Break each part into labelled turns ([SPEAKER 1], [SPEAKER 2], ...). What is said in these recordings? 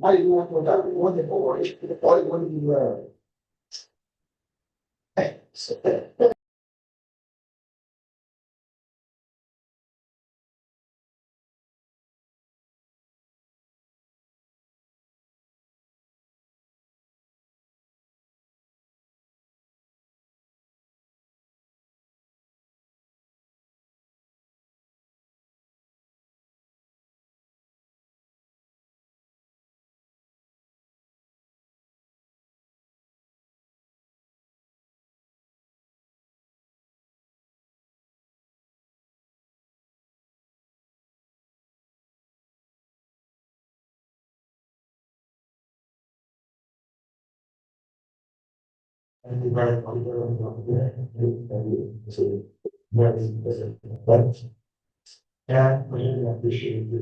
[SPEAKER 1] I didn't want to that one that or all one you and the very and really appreciate the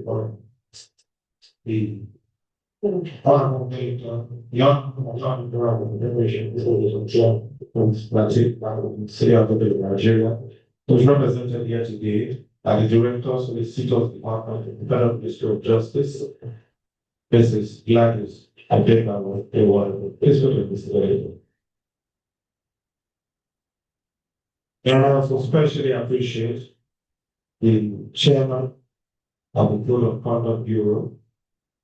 [SPEAKER 1] young generation that's it, city of Nigeria, was represented here today are the directors of the City of Department of the Federal Ministry of Justice. This is Gladys. I think I was a one. This was a and I also especially appreciate the chairman of the Code of Conduct Bureau,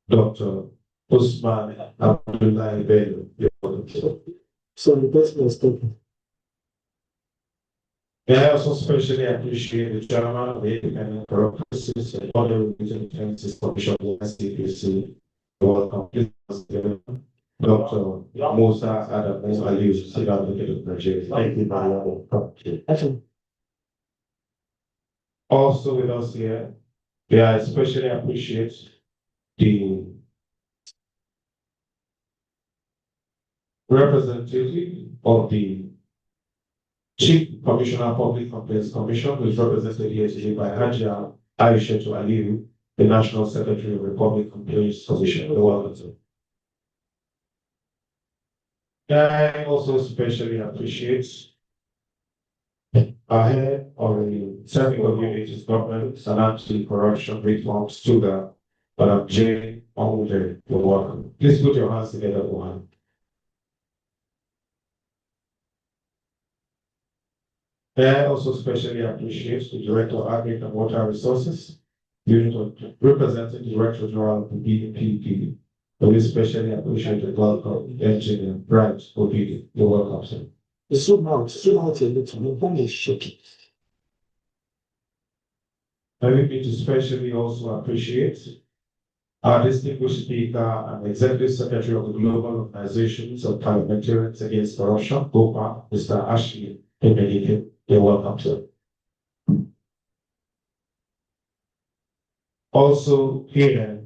[SPEAKER 1] Dr. Usman Abdullah Bello. So the person is talking. And I also especially appreciate the chairman of the Independent Corrupt Process and other Religion Defenses Commission of the SDPC. Welcome, Dr. Musa Adam Aliyu, State Advocate of Nigeria. Thank you very much. Also with us here, I especially appreciate the representative of the Chief Commissioner of Public Complaints Commission, who is represented here today by Hajia Aisha Aliyu, the National Secretary of the Public Complaints Commission. Welcome. I also especially appreciate our head of the Technical Unit Government and Anti-Corruption Reforms to the Madam Jane Onwude. You're welcome. Please put your hands together for her. I also especially appreciate the Director of Agri and Water Resources, representing the Director General of the BPP. We especially appreciate the welcome engineer Bright Obidi. You're welcome, sir. The student is shaking. I would need to especially also appreciate our distinguished speaker and executive secretary of the Global Organizations of Parliamentarians Against Corruption, GOPA, Mr. Ashley Emenike. You're welcome, sir. Also here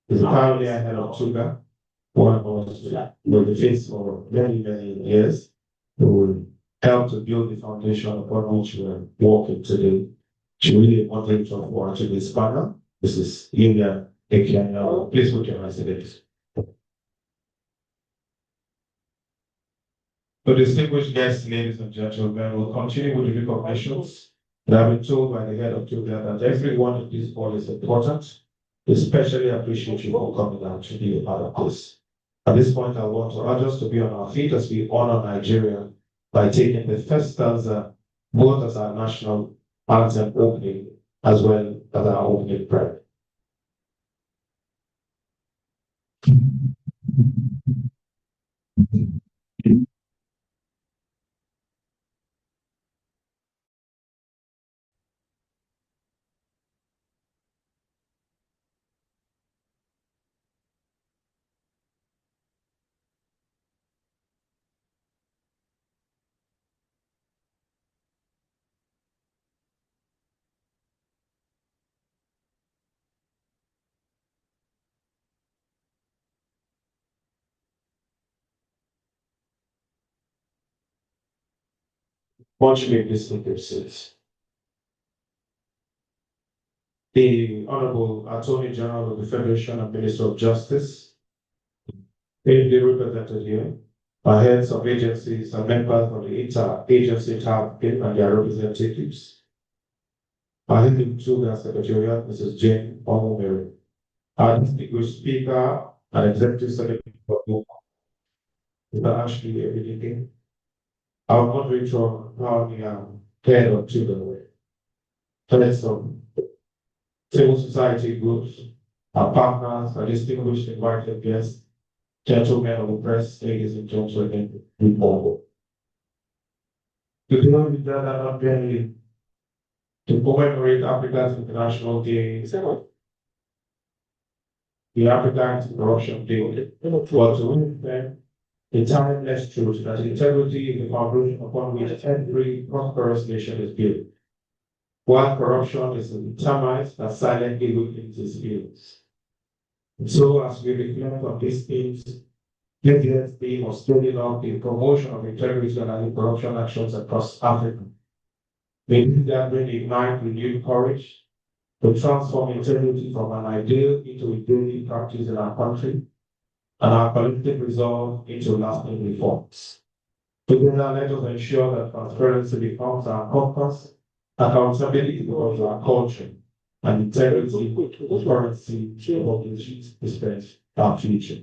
[SPEAKER 1] is the pioneer head of Tuga, one of us with the face for many, many years, who will help to build the foundation upon which we're walking today. She really wanted to watch this panel. This is India Ekianya. Please put your hands together. So distinguished guests, ladies and gentlemen, we'll continue with the recognitions. And I've been told by the head of Tuga that everyone in this hall is important. Especially appreciate you for coming out to be a part of this. At this point, I want to urge us to be on our feet as we honor Nigeria by taking the first stanza, both as our national anthem opening, as well as our opening prayer. Much may distinguished. The Honorable Attorney General of the Federation and Minister of Justice, ably represented here, our heads of agencies and members of the inter-agency task team and their representatives, our head of Tuga Secretariat, Mrs. Jane Onwude, Our distinguished speaker and executive secretary of the Mr. Ashley Everything. Our moderator, our head of children, heads of civil society groups, our partners, our distinguished invited guests, gentlemen of the press, ladies and gentlemen, people. Today we gather not merely to commemorate Africa's International Day, the African Anti-Corruption Day, but to reflect the timeless truth that integrity is the foundation upon which every prosperous nation is built, while corruption is the termite that silently weakens its fields. So as we reflect on these themes, this year's theme of scaling up the promotion of integrity and anti-corruption actions across Africa. May this gathering ignite renewed courage to transform integrity from an ideal into a daily practice in our country and our collective resolve into lasting reforms. Together, let us ensure that transparency becomes our compass, accountability becomes our culture, and integrity the currency of this our future.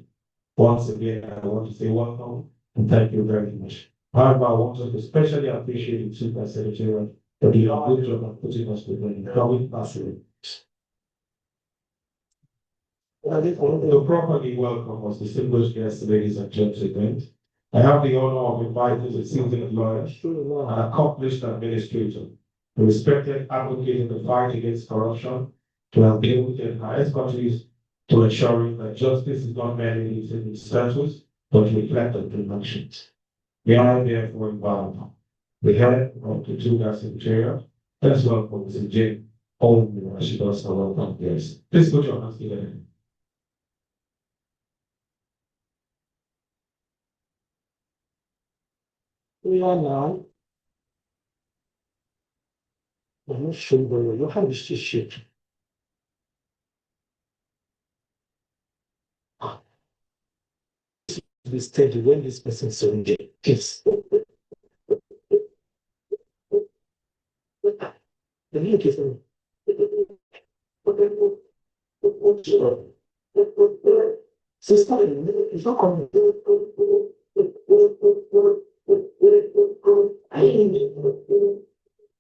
[SPEAKER 1] Once again, I want to say welcome and thank you very much. However, I want to especially appreciate the Super Secretary for the good job of putting us together. Coming passively. To properly welcome us, distinguished guests, ladies and gentlemen, I have the honor of inviting a seasoned lawyer, an accomplished administrator, a respected advocate in the fight against corruption, to have devoted her expertise to ensuring that justice is not merely in its status, but reflected in actions. We are therefore invite the head of the 10JUL Secretariat. Let's welcome Mrs. Jane Holden as she does her welcome guests. Please put your hands together. We are now. I'm not sure where you have this shit. Be steady when this person is on the case. The new case. Sister, it's not coming.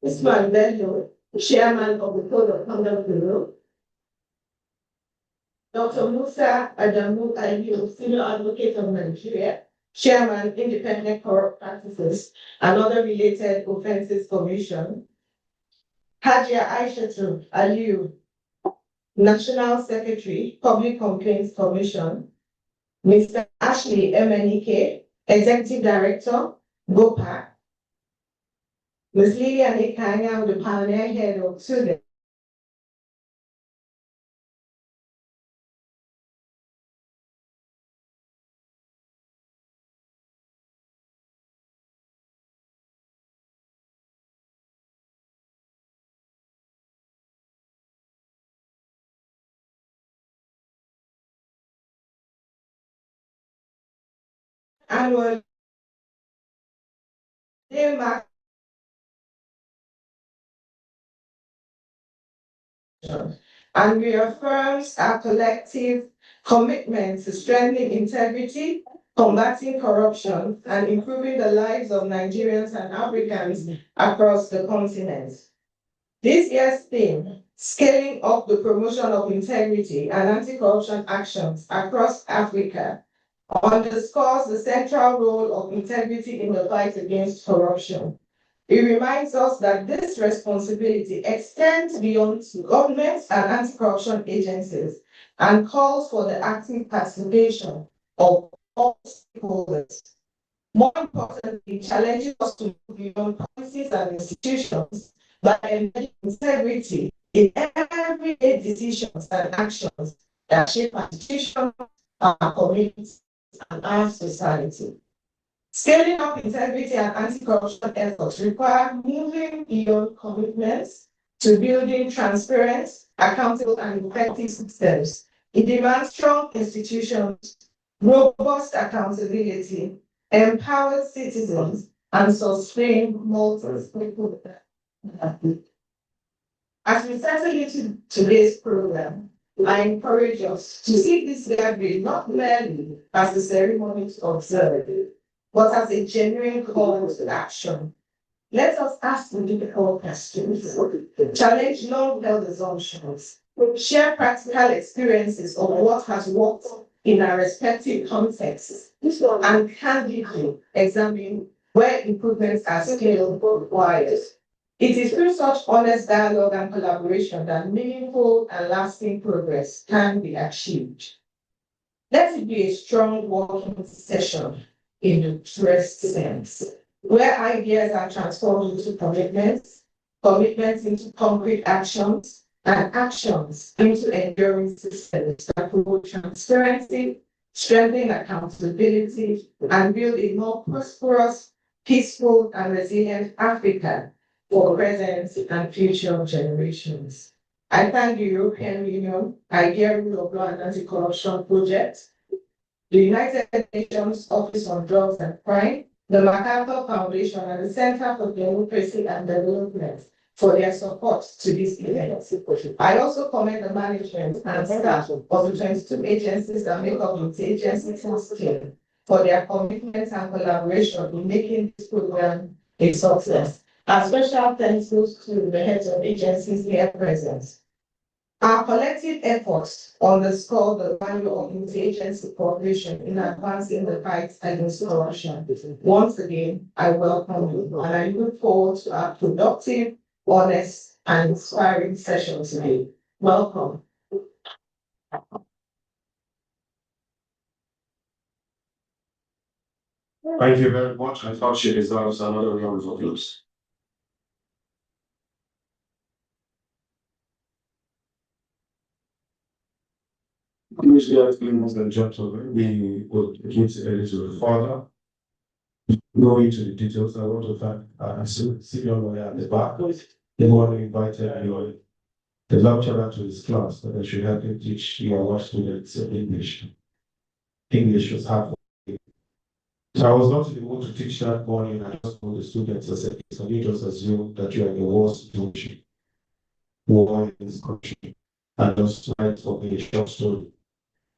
[SPEAKER 1] This man, Bello, chairman of the Code of Conduct Bureau. Dr. Musa Adamu Ayu, senior advocate of Nigeria, chairman, Independent Corrupt Practices and Other Related Offences Commission. Hajia Aishatu Aliyu, National Secretary, Public Complaints Commission. Mr. Ashley MNEK, Executive Director, GOPA. Ms. Lillian Ikanya, the Pioneer Head of Students. Annual Day and reaffirms our collective commitment to strengthening integrity, combating corruption, and improving the lives of Nigerians and Africans across the continent. This year's theme, scaling up the promotion of integrity and anti-corruption actions across Africa, underscores the central role of integrity in the fight against corruption. It reminds us that this responsibility extends beyond governments and anti-corruption agencies and calls for the active participation of all stakeholders. More importantly, it challenges us to move beyond policies and institutions by embedding integrity in everyday decisions and actions that shape our institutions, our communities, and our society. Scaling up integrity and anti-corruption efforts require moving beyond commitments to building transparent, accountable, and effective systems. It demands strong institutions, robust accountability, empowered citizens, and sustained multi-stakeholder. As we settle into today's program,
[SPEAKER 2] I encourage us to see this gathering not merely as a ceremony to observe, but as a genuine call to action. Let us ask the difficult questions, challenge long-held assumptions, share practical experiences of what has worked in our respective contexts, and candidly examine where improvements are still required. It is through such honest dialogue and collaboration that meaningful and lasting progress can be achieved. Let it be a strong working session in the truest sense, where ideas are transformed into commitments, commitments into concrete actions, and actions into enduring systems that promote transparency, strengthen accountability, and build a more prosperous, peaceful, and resilient Africa for present and future generations. I thank the European Union, Idea Rule of Law and Anti-Corruption Project, the United Nations Office on Drugs and Crime, the MacArthur Foundation, and the Center for Democracy and Development for their support to this event. I also commend the management and staff of the 22 agencies that make up the agency task team for their commitment and collaboration in making this program a success. A special thanks goes to the heads of agencies here present. Our collective efforts underscore the value of interagency cooperation in advancing the fight against corruption. Once again, I welcome you and I look forward to our productive, honest, and inspiring session today. Welcome.
[SPEAKER 1] Thank you very much. I thought she deserves another round of applause. Please, ladies and gentlemen, we will get a little further. Go into the details. I want to thank our senior lawyer at the back. The one who invited me, the lecturer to his class, that I should help him teach our students English. English was hard. So I was not in the mood to teach that morning. I just told the students, I said, can you just assume that you are in the worst situation, war in this country, and just write for me a short story.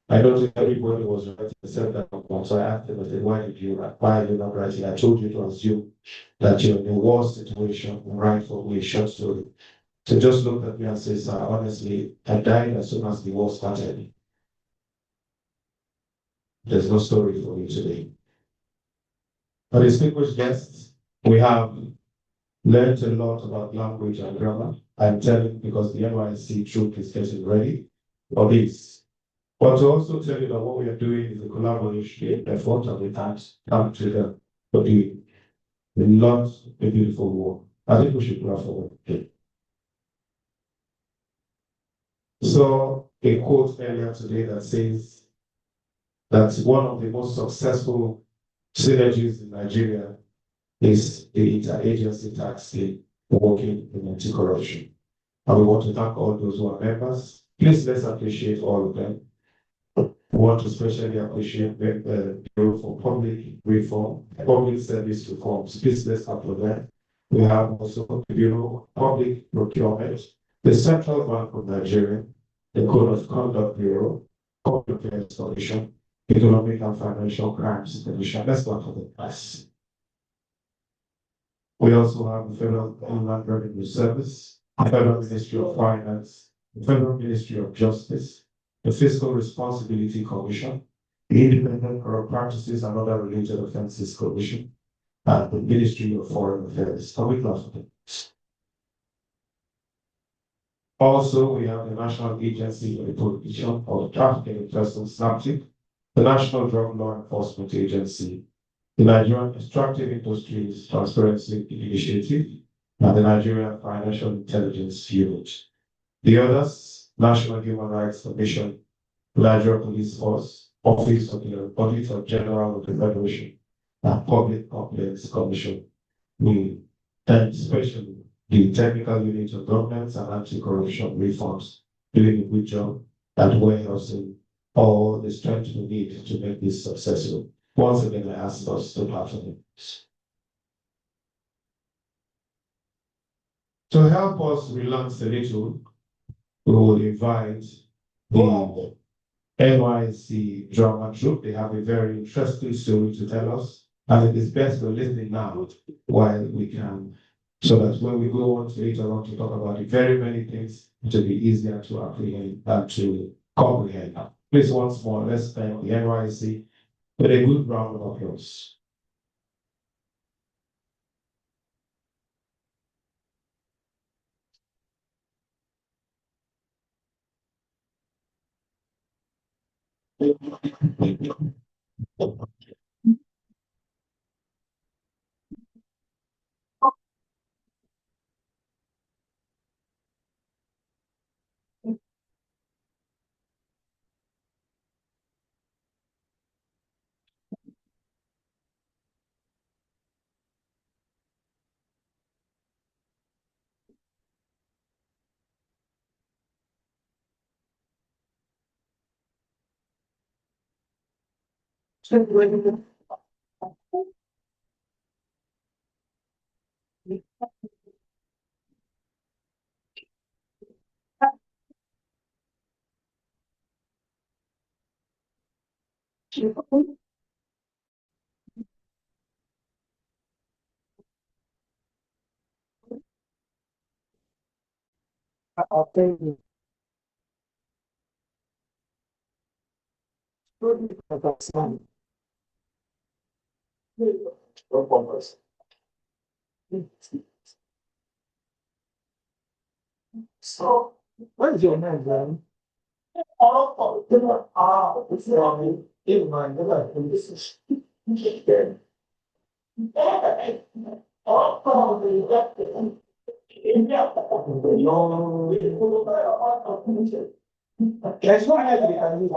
[SPEAKER 1] I don't think everybody was writing except that one. So I asked them, I said, why are you not writing? I told you to assume that you're in the worst situation and write for me a short story. So just looked at me and said, sir, honestly, I died as soon as the war started. There's no story for me today. For distinguished guests, we have learned a lot about language and grammar. I'm telling because the NYSC troop is getting ready for this. But to also tell you that what we are doing is a collaboration effort and we can't come together for the not a beautiful war. I think we should clap for it. So a quote earlier today that says that one of the most successful synergies in Nigeria is the interagency task team working in anti-corruption. And we want to thank all those who are members. Please let's appreciate all of them. We want to especially appreciate the Bureau for Public Reform, Public Service Reforms. Please let's applaud them. We have also the Bureau of Public Procurement, the Central Bank of Nigeria, the Code of Conduct Bureau, Public Affairs Commission, Economic and Financial Crimes Commission. Let's go for the class. We also have the Federal Inland Revenue Service, the Federal Ministry of Finance, the Federal Ministry of Justice, the Fiscal Responsibility Commission, the Independent Corrupt Practices and Other Related Offences Commission, and the Ministry of Foreign Affairs. Can we clap for them? Also, we have the National Agency for the Prohibition of Trafficking in Persons, NAPTIP, the National Drug Law Enforcement Agency, the Nigerian Extractive Industries Transparency Initiative, and the Nigerian Financial Intelligence Unit. The others, National Human Rights Commission, Nigeria Police Force, Office of the Auditor General of the Federation, and Public Complaints Commission. We thank especially the Technical Unit of Governance and Anti-Corruption Reforms, doing a good job at warehousing all the strength we need to make this successful. Once again, I ask us to clap for them. To help us relax a little, we will invite the NYC drama troupe. They have a very interesting story to tell us, and it is best we're listening now while we can, so that when we go on to later on to talk about the very many things, it will be easier to apprehend and to comprehend. Please, once more, let's thank the NYC with a good round of applause.
[SPEAKER 2] I'll tell you. That's fine. So, where's your name, man? It's wrong. In my this is. There's no way we can do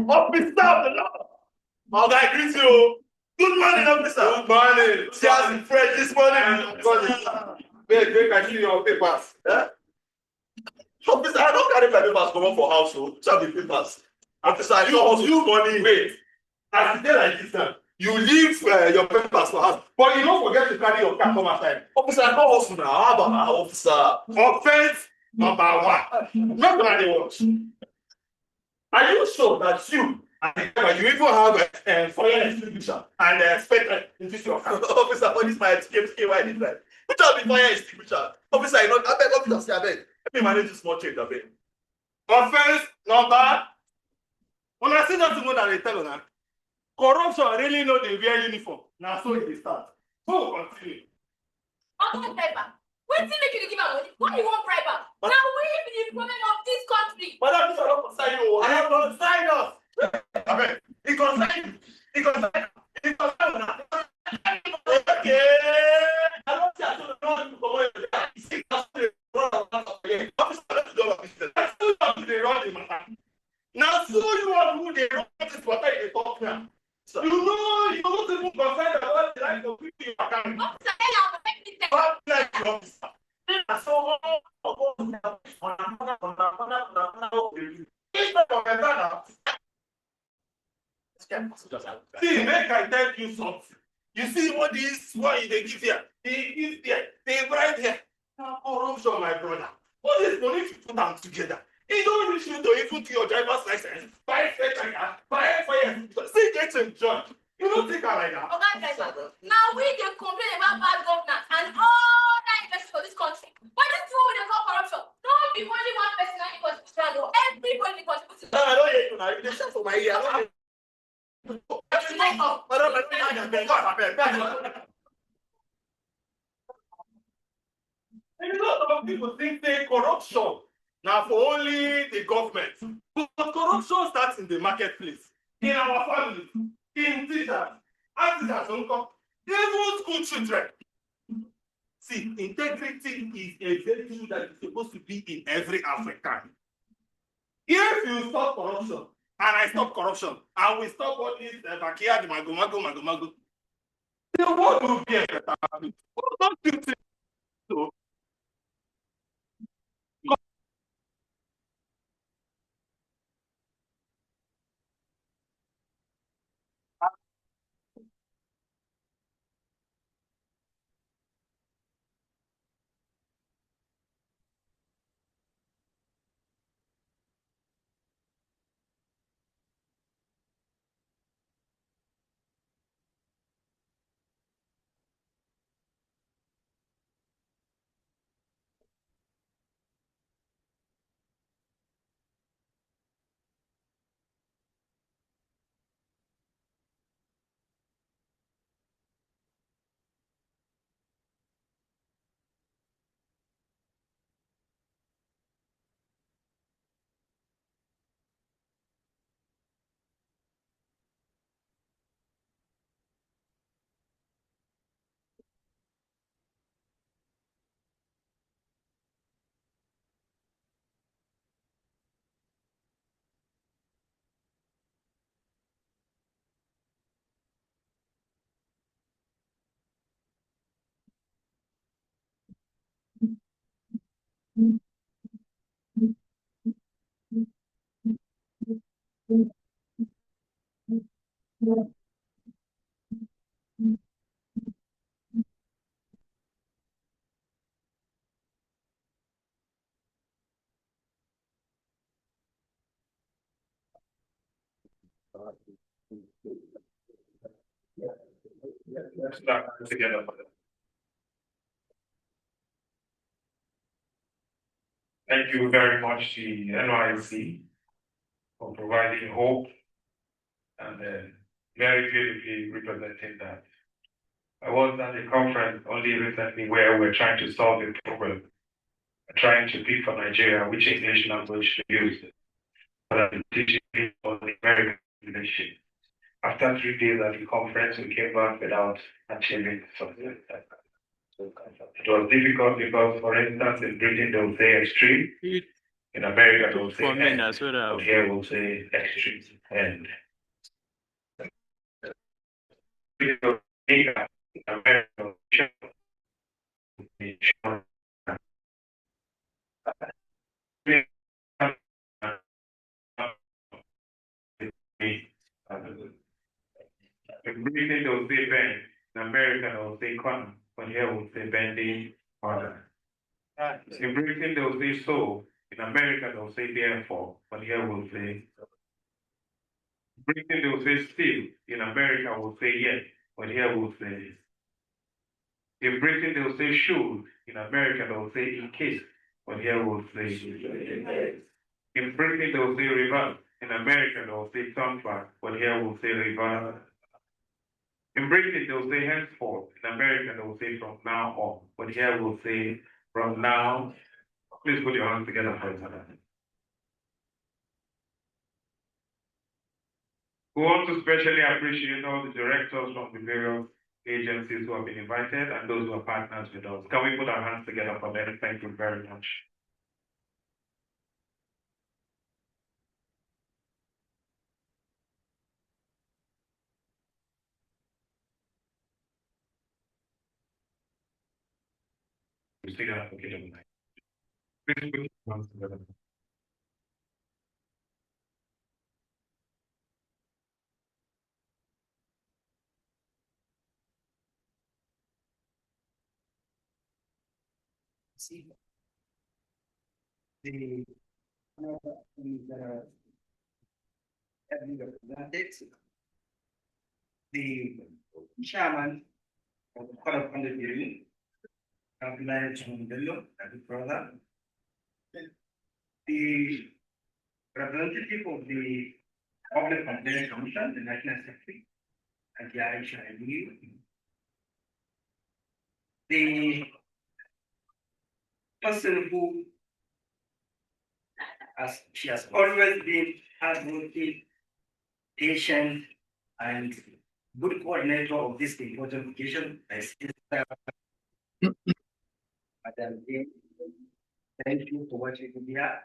[SPEAKER 3] Officer of the law. My guy, greet you. Good morning, officer. Good morning. See us fresh this morning. Wait, I see your papers. Eh? Officer, I don't carry my papers come up for house, so check the papers. Officer, I saw you money. Wait, as you dey like this now, you leave your papers for house, but you don't forget to carry your car come outside. Officer, I don't hustle now. How about my officer? Offense number one. Not gonna dey watch. Are you sure that you even have fire extinguisher and spec into your car? Officer, what is my SKY this time? Which have be fire extinguisher? Officer, you know, I beg, officer, say I beg. Let me manage this small change, I beg. Offense number. When I see nothing more than they tell on corruption really know they wear uniform. Now so it start. So we continue.
[SPEAKER 4] Wetin make you dey give am money? Why you wan bribe am? Na we be the problem of dis country.
[SPEAKER 3] Madam, this one don concern you. I have concern us. Abeg, e concern you. E concern you. E concern una. Okay. I don see as you don comot your car. You see as you dey run around again. Officer, let me do my business. Na so you dey run the matter. Na so you wan who dey run this matter you dey talk now. You know, you no even concern about the life of people you account.
[SPEAKER 4] Officer, tell am make me tell.
[SPEAKER 3] Bad like the officer. So, see, make I tell you something. You see what this one they give here, they give there, they write here. Now, corruption, my brother. All this money you put them together. It don't reach you to even to your driver's license. Buy fire. See, get enjoy. You don't think I like that.
[SPEAKER 4] Oga driver, now we dey complain about bad governance and all that investment for this country. But this one wey dey call corruption, no be only one person na im contribute to am, everybody dey contribute to am.
[SPEAKER 3] I don't hear you now. You dey shout for my ear. I A lot of people think they corruption Now for only the government. But corruption starts in the marketplace, in our families, in teachers, artisans, even school children. See, integrity is a virtue that is supposed to be in every African. If you stop corruption, and I stop corruption, and we stop all this backyard mago, the world will be a better place. Don't you think so? Let's start together. Thank you very much to the NYC for providing hope and very beautifully representing that. I was at a conference only recently where we're trying to solve a problem. We're trying to pick for Nigeria which English language to use. But I'm teaching on the American leadership. After 3 days at the conference, we came back without achieving something. It was difficult because, for instance, in Britain they will say extreme, in America they will say end, but here we'll say extreme end. In America, in Britain they'll say bend, in America they'll say corner, but here we'll say bending corner. In Britain they'll say so, in America they'll say therefore, but here we'll say. In Britain they'll say still, in America we'll say yes, but here we'll say. In Britain they'll say should, in America they'll say in case, but here we'll say. In Britain they'll say reverse, in America they'll say turn back, but here we'll say reverse. In Britain, they'll say henceforth. In America, they'll say from now on. But here we'll say from now. Please put your hands together for each other. We want to especially appreciate all the directors from the various agencies who have been invited and those who are partners with us. Can we put our hands together for them? Thank you very much. We still have to get them. Please put your hands together.
[SPEAKER 5] The chairman of the Court of Conduct Hearing, Bello, and his brother, the representative of the Public Complaints Commission, the National Secretary, and the Aisha Aliyu, the person who as she has always been hardworking, patient, and good coordinator of this important occasion. My sister, Madam Jane, thank you for what you do here.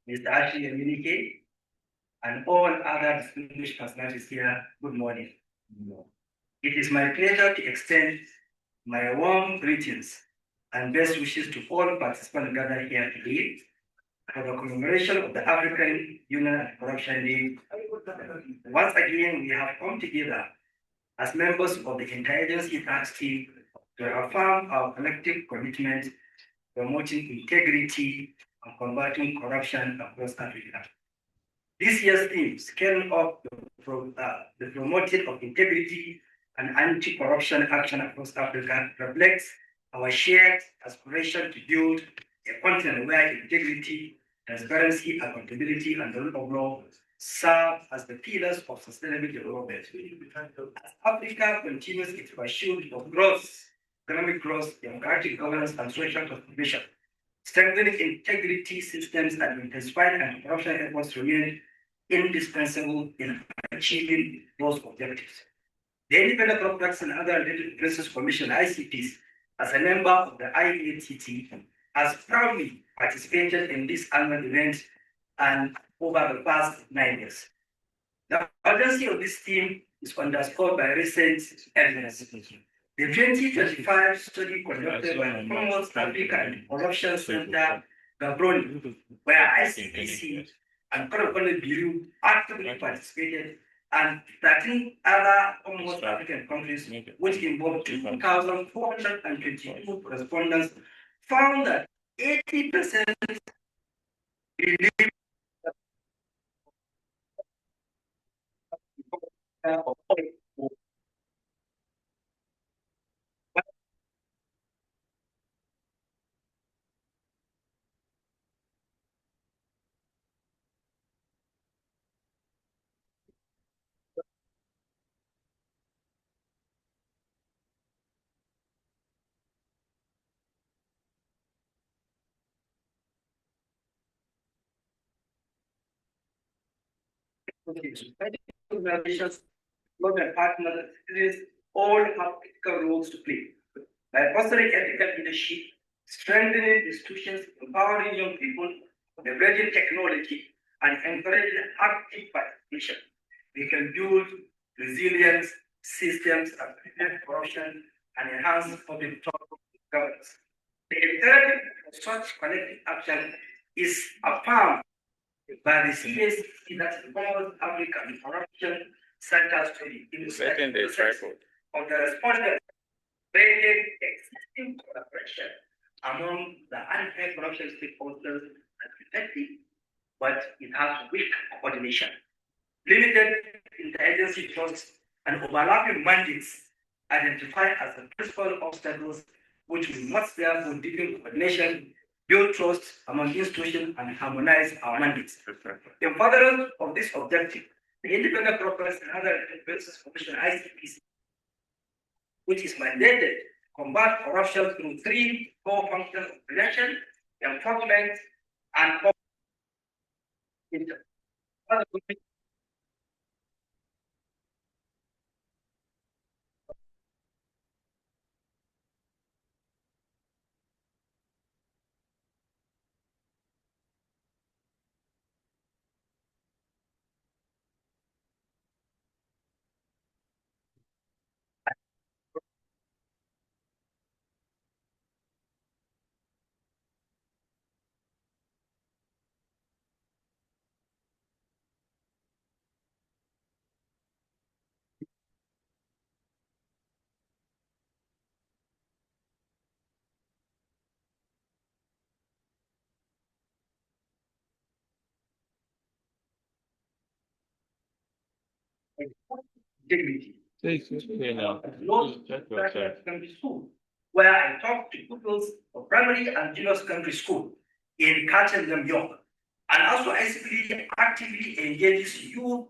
[SPEAKER 5] Mr. Ashley Eminike, and all other distinguished personalities here, good morning. It is my pleasure to extend my warm greetings and best wishes to all participants gathered here today for the commemoration of the African Union Anti-Corruption Day. Once again, we have come together as members of the interagency task team to affirm our collective commitment to promoting integrity and combating corruption across Africa. This year's theme, scaling up the promoting of integrity and anti-corruption action across Africa, reflects our shared aspiration to build a continent where integrity, transparency, accountability, and the rule of law serve as the pillars of sustainable development. As Africa continues its pursuit of growth, economic growth, democratic governance, and social transformation, strengthening integrity systems and intensifying anti-corruption efforts remain indispensable in achieving those objectives. The Independent Complex and Other Related Places Commission, ICPs, as a member of the IATT, has proudly participated in this annual event and over the past 9 years. The urgency of this theme is underscored by recent evidence. The 2025 study conducted by the Commonwealth Africa Anti-Corruption Center, Gaborone, where ICPC and Corruption Bureau actively participated, and 13 other Commonwealth African countries, which involved 2,422 respondents, found that 80% believe organizations, government partners, citizens, all have critical roles to play. By fostering ethical leadership, strengthening institutions, empowering young people, leveraging technology, and encouraging active participation, we can build resilient systems and prevent corruption and enhance public governance. The imperative of such collective action is affirmed by the CAC that involves African Corruption Center Study in the of the respondents created existing collaboration among the anti-corruption stakeholders and effective, but it has weak coordination, limited interagency trust, and overlapping mandates identified as the principal obstacles, which we must therefore deepen coordination, build trust among institutions, and harmonize our mandates. In furtherance of this objective, the Independent Progress and Other Places Commission (ICPC), which is mandated to combat corruption through 3 core functions of prevention, enforcement, and dignity. Secondary school, where I talk to pupils of primary and junior secondary school in catching them young, and also ICPD actively engages youth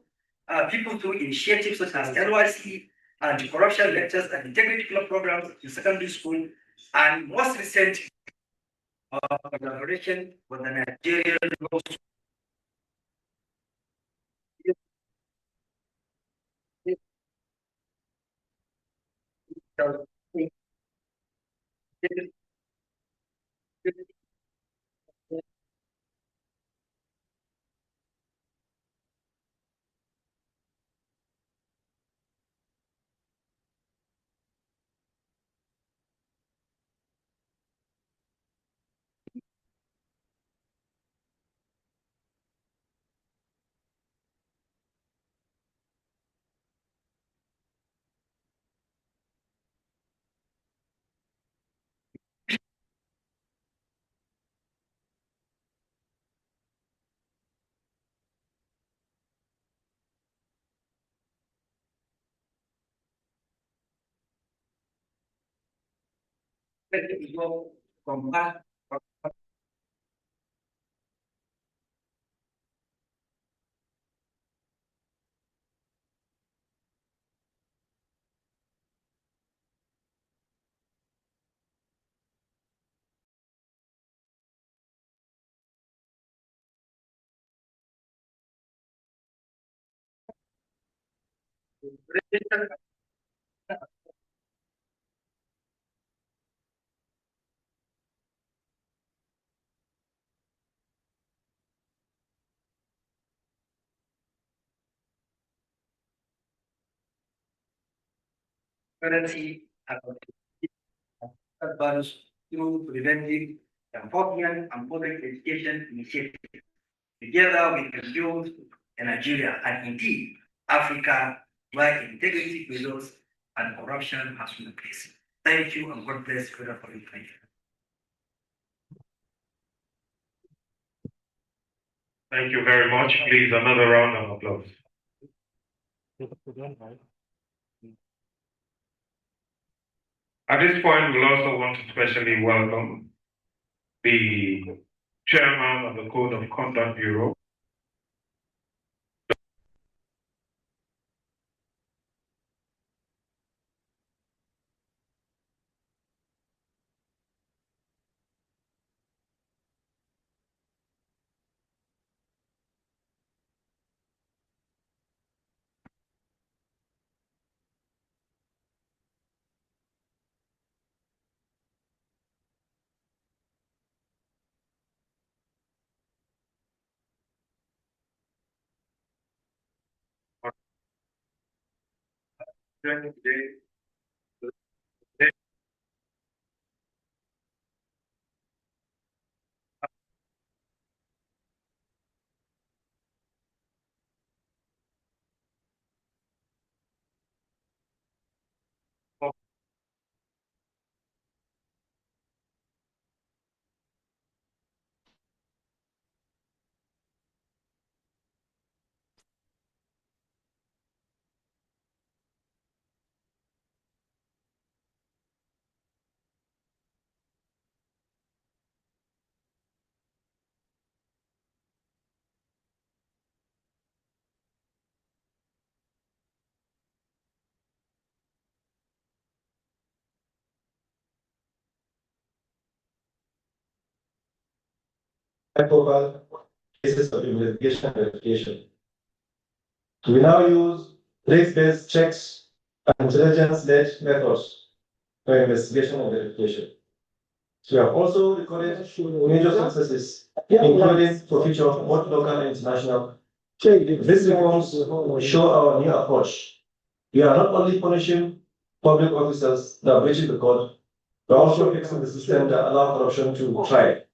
[SPEAKER 5] people through initiatives such as NYC, anti-corruption lectures, and integrity club programs in secondary school, and most recent collaboration with the Nigerian law So, let me go from back. Currency advanced through preventive enforcement and public education initiatives. Together we can build a Nigeria and indeed Africa where integrity prevails and corruption has no place. Thank you and God bless you for your attention.
[SPEAKER 3] Thank you very much. Please, another round of applause. At this point, we'll also want to specially welcome the chairman of the Code of Conduct Bureau,
[SPEAKER 1] Over cases of investigation and verification. We now use race-based checks and intelligence-led methods for investigation and verification. We have also recorded major successes, including for future of both local and international. These reforms show our new approach. We are not only punishing public officers that are breaching the code, but also fixing the system that allow corruption to thrive.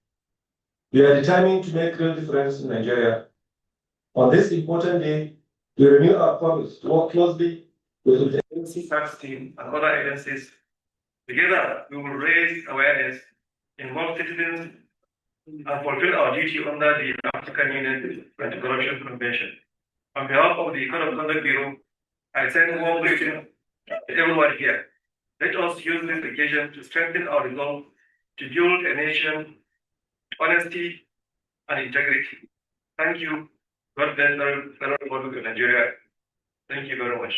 [SPEAKER 1] We are determined to make real difference in Nigeria. On this important day, we renew our promise to work closely with the
[SPEAKER 3] agency tax team and other agencies. Together, we will raise awareness, involve citizens, and fulfill our duty under the African Union Anti-Corruption Convention. On behalf of the Code of Conduct Bureau, I send warm greetings to everyone here. Let us use this occasion to strengthen our resolve to build a nation, honesty, and integrity. Thank you. God bless the Federal Republic of Nigeria. Thank you very much.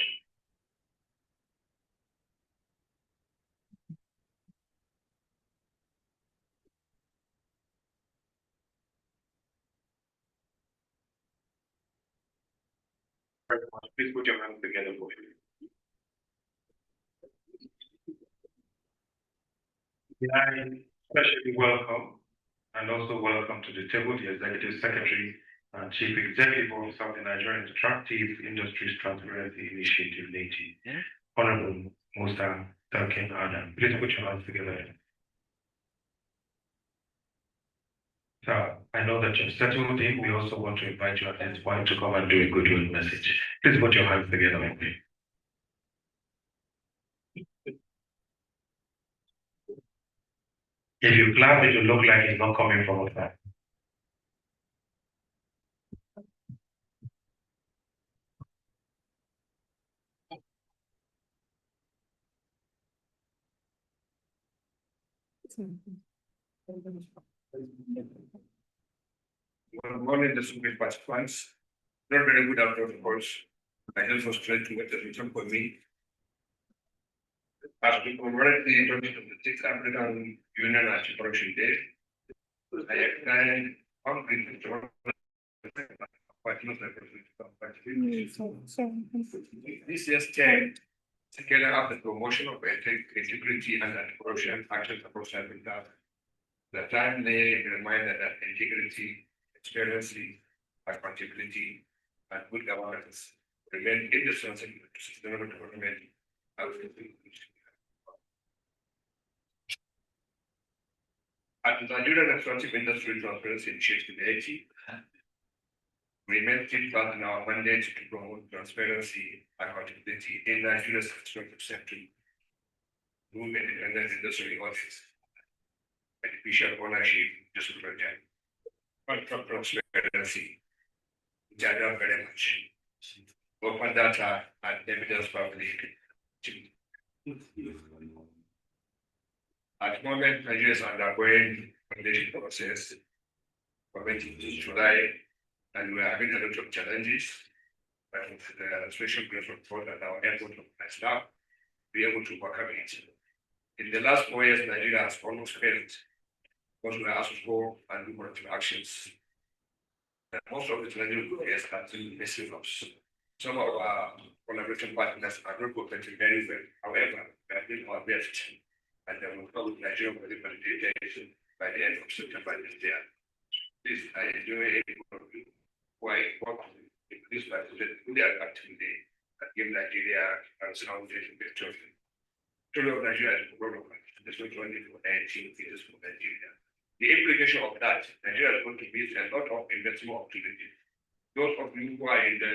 [SPEAKER 3] Please put your hands together for me.
[SPEAKER 6] I especially welcome and also welcome to the table the Executive Secretary and Chief Executive Officer of the Nigerian Extractive Industries Transparency Initiative, NATI, Honorable Musa Dalkin Adam. Please put your hands together. So I know that you've settled in. We also want to invite you at this point to come and do a goodwill message. Please put your hands together with me. If you clap, it will look like it's not coming from outside.
[SPEAKER 3] Good morning, distinguished participants. Not very good after, of course. I just was trying to get the reason for me. As we commemorate the 2026 African Union Anti-Corruption Day, I extend concrete this year's theme, together up the promotion of integrity and anti-corruption actions across Africa. The timely reminder that integrity, transparency, accountability, and good governance remain indispensable to sustainable development. At the Nigerian Extractive Industry Transparency Initiative, we remain steadfast in our mandate to promote transparency and accountability in Nigeria's extractive sector, through independent industry audits, beneficial ownership, disclosure, contract transparency, which I love very much. Open data and evidence public. At the moment, Nigeria is undergoing foundation process for 20 July, and we are having a lot of challenges. But with the special grace of God and our effort of my staff, be able to overcome it. In the last 4 years, Nigeria has almost failed because we are asked to go and do corrective actions. And most of the Nigerian players are still messing up. Some of our collaboration partners are not cooperating very well. However, we are doing our best, and then we'll probably Nigeria will be validated by the end of September this year. This I enjoy why this was really activity that gave Nigeria and surrounding better. Total of Nigeria is development. This was only for 18 years for Nigeria. The implication of that, Nigeria is going to meet a lot of investment opportunities. Those of you who are in the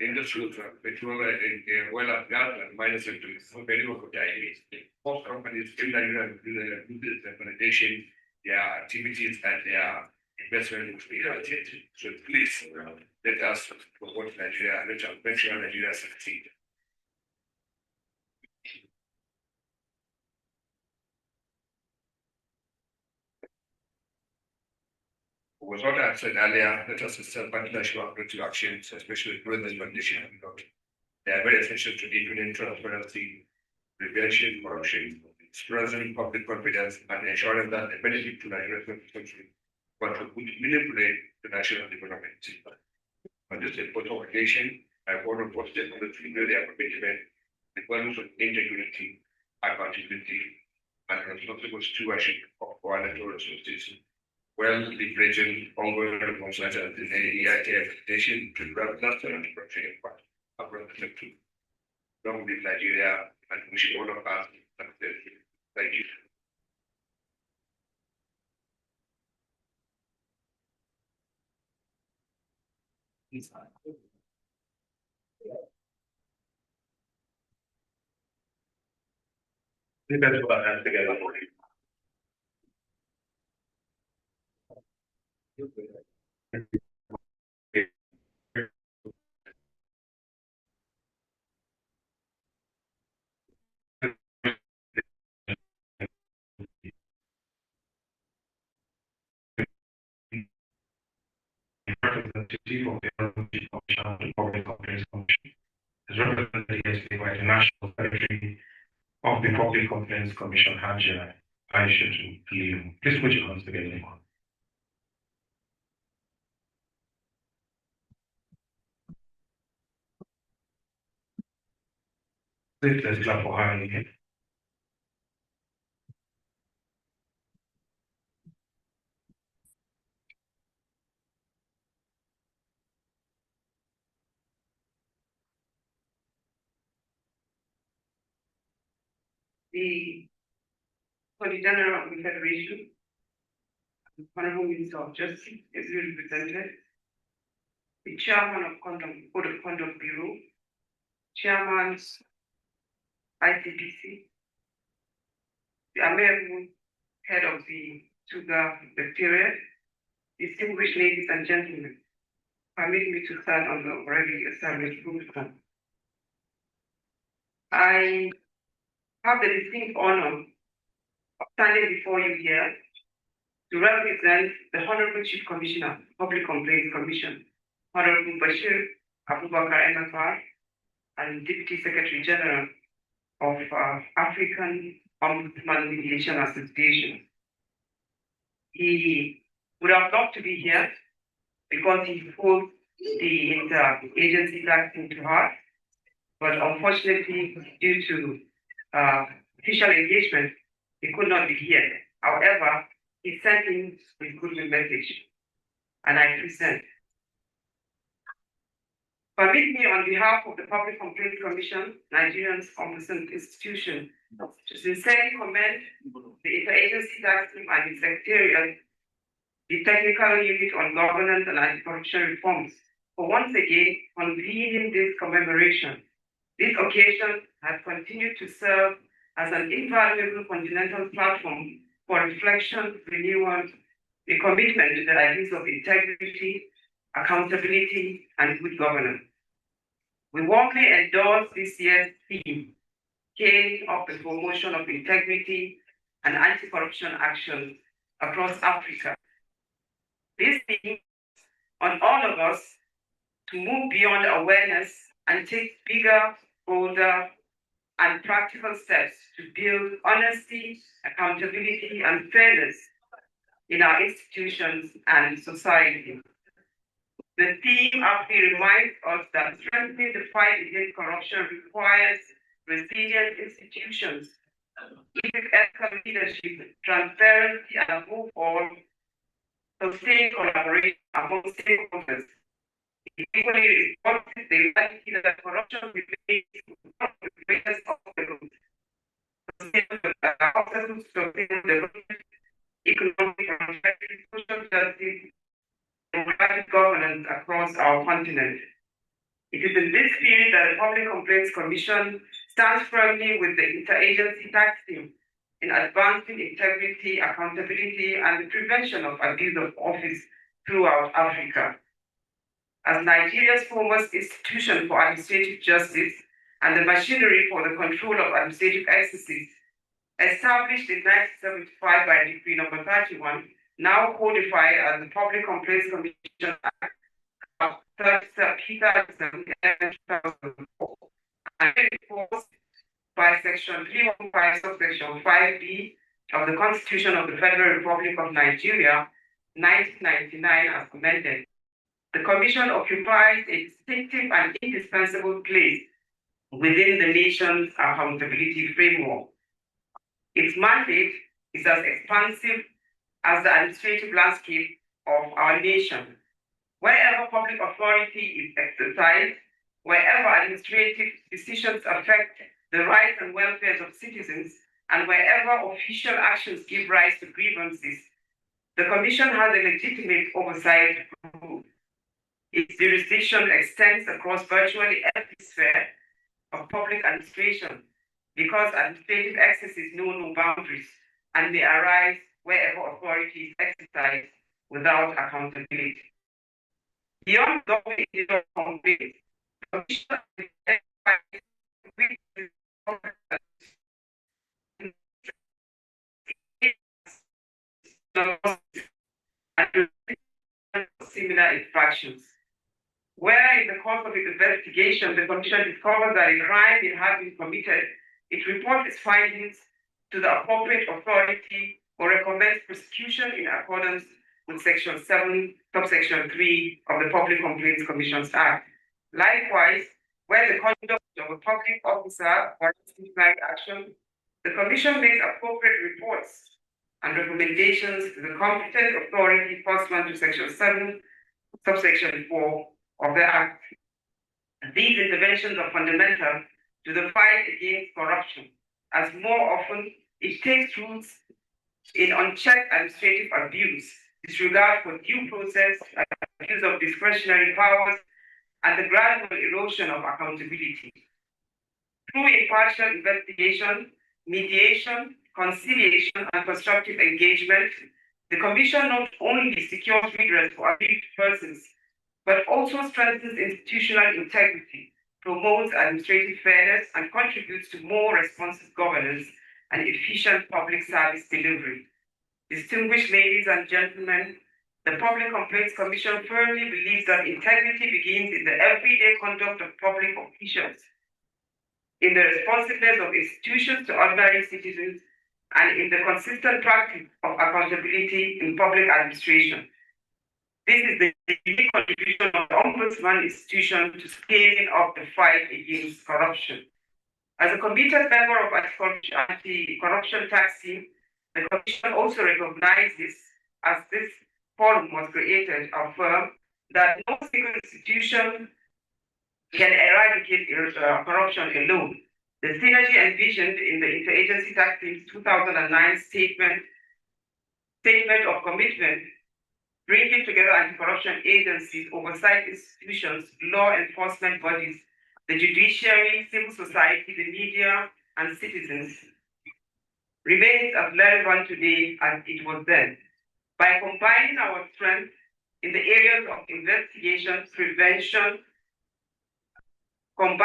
[SPEAKER 3] industry, petrol, oil and gas and mining sector, very well for most companies in Nigeria do the validation, their activities and their investment will be allocated. So please let us promote Nigeria and let us make sure Nigeria succeed. Was what I said earlier, let us assist partnership and collective actions, especially during this condition. They are very essential to deepening transparency, prevention, corruption, strengthening public confidence, and ensuring that the benefit to Nigeria's country contribute meaningfully to national development. On this important occasion, I want to post the their commitment, the values of integrity, accountability, and responsible stewardship of our natural resources, well leveraging ongoing reforms such as the EIT accreditation to grab national anti-corruption impact across the sector. Long live Nigeria, and we should all of us success. Thank you.
[SPEAKER 6] Let's put our hands together for you. Representative of the Commission and the Public Complaints Commission is represented yesterday by the National Secretary of the Public Complaints Commission, Hajia Aisha Liu. Please put your hands together. Please let's clap for her again.
[SPEAKER 7] the Attorney General of the Federation, the Honorable Minister of Justice is represented, the Chairman of Code of Conduct Bureau, Chairman ICPC, the American Head of the Sugar Secretariat, distinguished ladies and gentlemen, permit me to start on the already established protocol. I have the distinct honor of standing before you here to represent the Honorable Chief Commissioner, Public Complaints Commission, Honorable Bashir Abubakar MFR, and Deputy Secretary General of African Ombudsman Mediation Association. He would have loved to be here because he holds the interagency task into heart, but unfortunately, due to official engagement, he could not be here. However, he sent in his goodwill message, and I present. Permit me, on behalf of the Public Complaints Commission, Nigerian Ombudsman Institution, to sincerely commend the interagency task team and its secretariat, the technical unit on governance and anti-corruption reforms, for once again convening this commemoration. This occasion has continued to serve as an invaluable continental platform for reflection, renewal, a commitment to the ideas of integrity, accountability, and good governance. We warmly endorse this year's theme, scaling up the promotion of integrity and anti-corruption actions across Africa. This theme on all of us to move beyond awareness and take bigger, bolder, and practical steps to build honesty, accountability, and fairness in our institutions and society. The theme aptly reminds us that strengthening the fight against corruption requires resilient institutions, ethical leadership, transparency, and above all, sustained collaboration among stakeholders. Equally important is the reality that corruption remains one of the greatest obstacles to sustainable development, economic and social justice, and rapid governance across our continent. It is in this spirit that the Public Complaints Commission stands firmly with the interagency task team in advancing integrity, accountability, and the prevention of abuse of office throughout Africa. As Nigeria's foremost institution for administrative justice and the machinery for the control of administrative excesses, established in 1975 by Decree Number 31, now codified as the Public Complaints Commission Act of 2004, and enforced by Section 315, subsection 5B of the Constitution of the Federal Republic of Nigeria, 1999, as amended. The Commission occupies a distinctive and indispensable place within the nation's accountability framework. Its mandate is as expansive as the administrative landscape of our nation. Wherever public authority is exercised, wherever administrative decisions affect the rights and welfare of citizens, and wherever official actions give rise to grievances, the Commission has a legitimate oversight role. Its jurisdiction extends across virtually every sphere of public administration because administrative excesses know no boundaries and may arise wherever authority is exercised without accountability. Beyond government individual complaints, the Commission and similar infractions. Where in the course of its investigation, the Commission discovers that a crime had been committed, it reports its findings to the appropriate authority or recommends prosecution in accordance with Section 7, subsection 3 of the Public Complaints Commissions Act. Likewise, where the conduct of a public officer warrants disciplinary action, the Commission makes appropriate reports and recommendations to the competent authority pursuant to Section 7, subsection 4 of the Act. These interventions are fundamental to the fight against corruption as more often it takes roots in unchecked administrative abuse, disregard for due process, abuse of discretionary powers, and the gradual erosion of accountability. Through impartial investigation, mediation, conciliation, and constructive engagement, the Commission not only secures redress for aggrieved persons, but also strengthens institutional integrity, promotes administrative fairness, and contributes to more responsive governance and efficient public service delivery. Distinguished ladies and gentlemen, the Public Complaints Commission firmly believes that integrity begins in the everyday conduct of public officials, in the responsiveness of institutions to ordinary citizens, and in the consistent practice of accountability in public administration. This is the unique contribution of the Ombudsman institution to scaling up the fight against corruption. As a committed member of anti-corruption task team, the Commission also recognizes, as this forum was created, affirm that no single institution can eradicate corruption alone. The synergy envisioned in the Interagency Task Team's 2009 statement of commitment, bringing together anti-corruption agencies, oversight institutions, law enforcement bodies, the judiciary, civil society, the media, and citizens, remains as relevant today as it was then. By combining our strength in the areas of investigation, prevention, in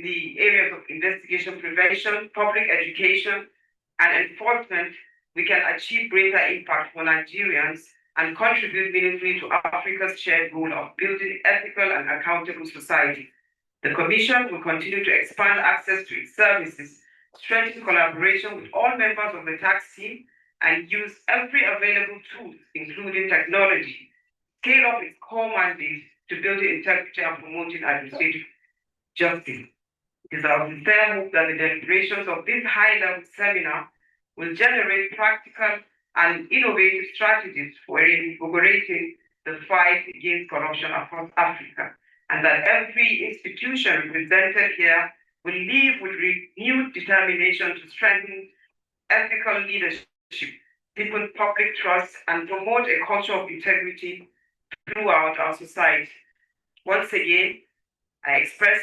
[SPEAKER 7] the areas of investigation, prevention, public education, and enforcement, we can achieve greater impact for Nigerians and contribute meaningfully to Africa's shared goal of building ethical and accountable society. The Commission will continue to expand access to its services, strengthen collaboration with all members of the tax team, and use every available tool, including technology, scale up its core mandate to build integrity and promoting administrative justice. It is our sincere hope that the deliberations of this high-level seminar will generate practical and innovative strategies for reinvigorating the fight against corruption across Africa, and that every institution represented here will leave with renewed determination to strengthen ethical leadership, deepen public trust, and promote a culture of integrity throughout our society. Once again, I express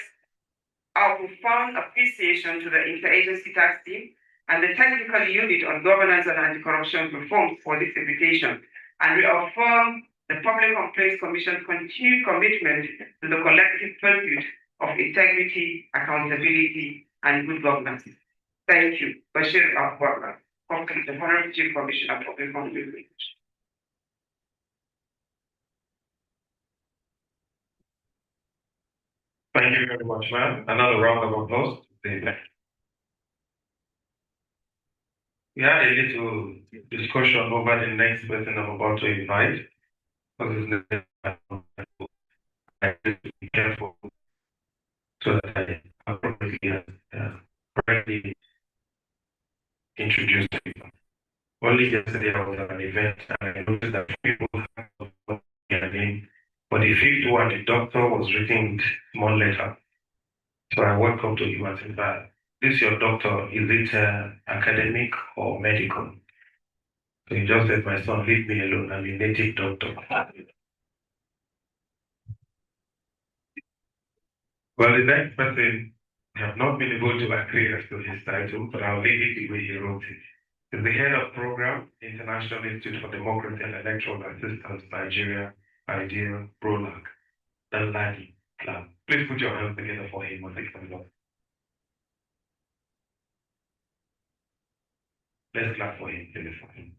[SPEAKER 7] our profound appreciation to the Interagency Task Team and the Technical Unit on Governance and Anti-Corruption Reforms for this invitation, and reaffirm the Public Complaints Commission's continued commitment to the collective pursuit of integrity, accountability, and good governance. Thank you. Bashir Al-Farqa, the Honorable Chief Commissioner of Public Complaints.
[SPEAKER 6] Thank you very much, ma'am. Another round of applause. We had a little discussion over the next person I'm about to invite. I need to be careful so that I appropriately correctly introduce people. Only yesterday I was at an event and I noticed that people have their name, but the fifth one, the doctor, was written with small letter. So I went up to him and said, this is your doctor, is it academic or medical? So he just said, my son, leave me alone, I'm a native doctor. Well, the next person, I have not been able to agree as to his title, but I'll leave it the way he wrote it. He's the head of program, International Institute for Democracy and Electoral Assistance, Nigeria, IDEA, BROLAC, the LADI plan. Please put your hands together for him on the camera. Let's clap for him.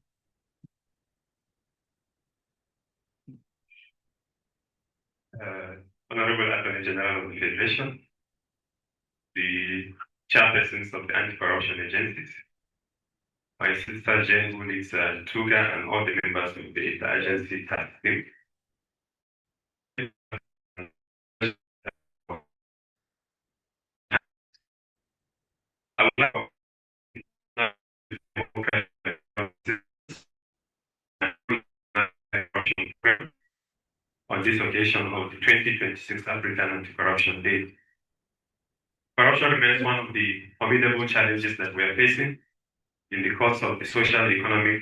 [SPEAKER 6] Honorable Attorney General of the Federation, the chairpersons of the anti-corruption agencies, my sister Jane, who is Tuga, and all the members of the agency task team. I would like on this occasion of the 2026 African Anti-Corruption Day. Corruption remains one of the formidable challenges that we are facing in the course of the social, economic,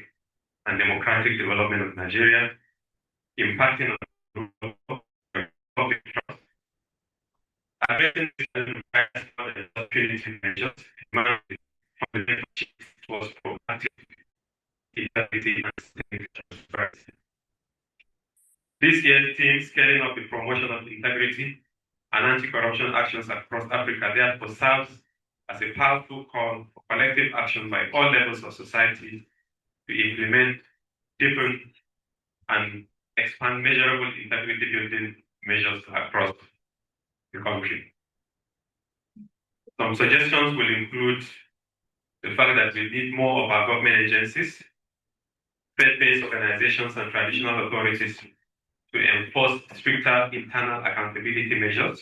[SPEAKER 6] and democratic development of Nigeria, impacting on public trust. Addressing this requires punitive measures towards proactive integrity and sustainable transparency. This year's theme, scaling up the promotion of integrity and anti-corruption actions across Africa, therefore serves as a powerful call for collective action by all levels of society to implement, deepen, and expand measurable integrity building measures across the country. Some suggestions will include the fact that we need more of our government agencies, faith-based organizations, and traditional authorities to enforce stricter internal accountability measures.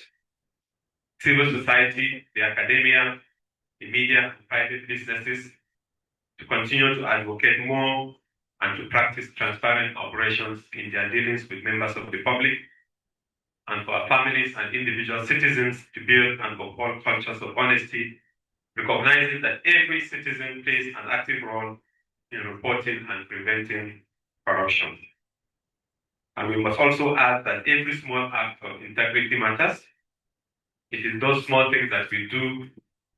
[SPEAKER 6] Civil society, the academia, the media, and private businesses to continue to advocate more and to practice transparent operations in their dealings with members of the public, and for our families and individual citizens to build and uphold cultures of honesty, recognizing that every citizen plays an active role in reporting and preventing corruption. And we must also add that every small act of integrity matters. It is those small things that we do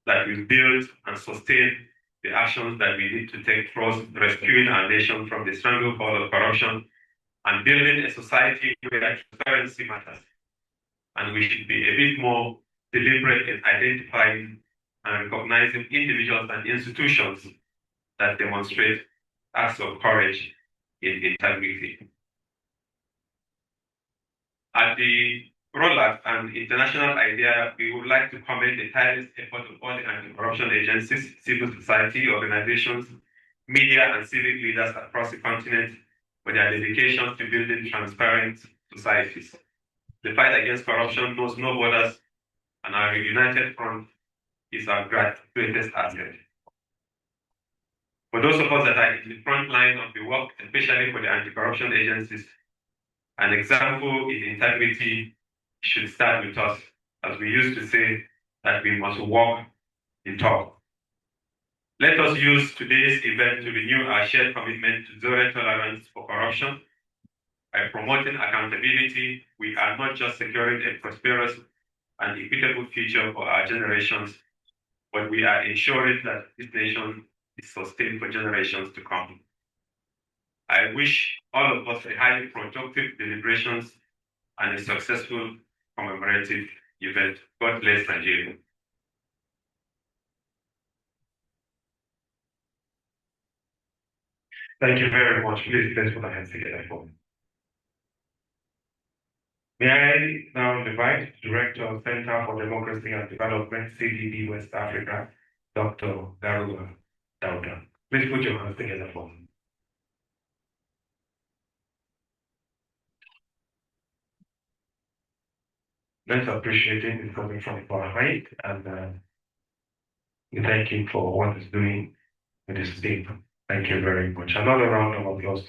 [SPEAKER 6] that will build and sustain the actions that we need to take towards rescuing our nation from the stranglehold of corruption and building a society where transparency matters. And we should be a bit more deliberate in identifying and recognizing individuals and institutions that demonstrate acts of courage in integrity. At the rollout and international idea, we would like to commend the tireless effort of all the anti-corruption agencies, civil society organizations, media, and civic leaders across the continent for their dedication to building transparent societies. The fight against corruption knows no borders, and our united front is our greatest asset. For those of us that are in the front line of the work, especially for the anti-corruption agencies, an example in integrity should start with us, as we used to say that we must walk the talk. Let us use today's event to renew our shared commitment to zero tolerance for corruption. By promoting accountability, we are not just securing a prosperous and equitable future for our generations, but we are ensuring that this nation is sustained for generations to come. I wish all of us a highly productive deliberations and a successful commemorative event. God bless Nigeria. Thank you very much. Please let's put our hands together for me. May I now invite Director of Center for Democracy and Development, CDD West Africa, Dr. Garuba Dauda. Please put your hands together for me. Let's appreciate him coming from far height, and we thank him for what he's doing with his team. Thank you very much. Another round of applause.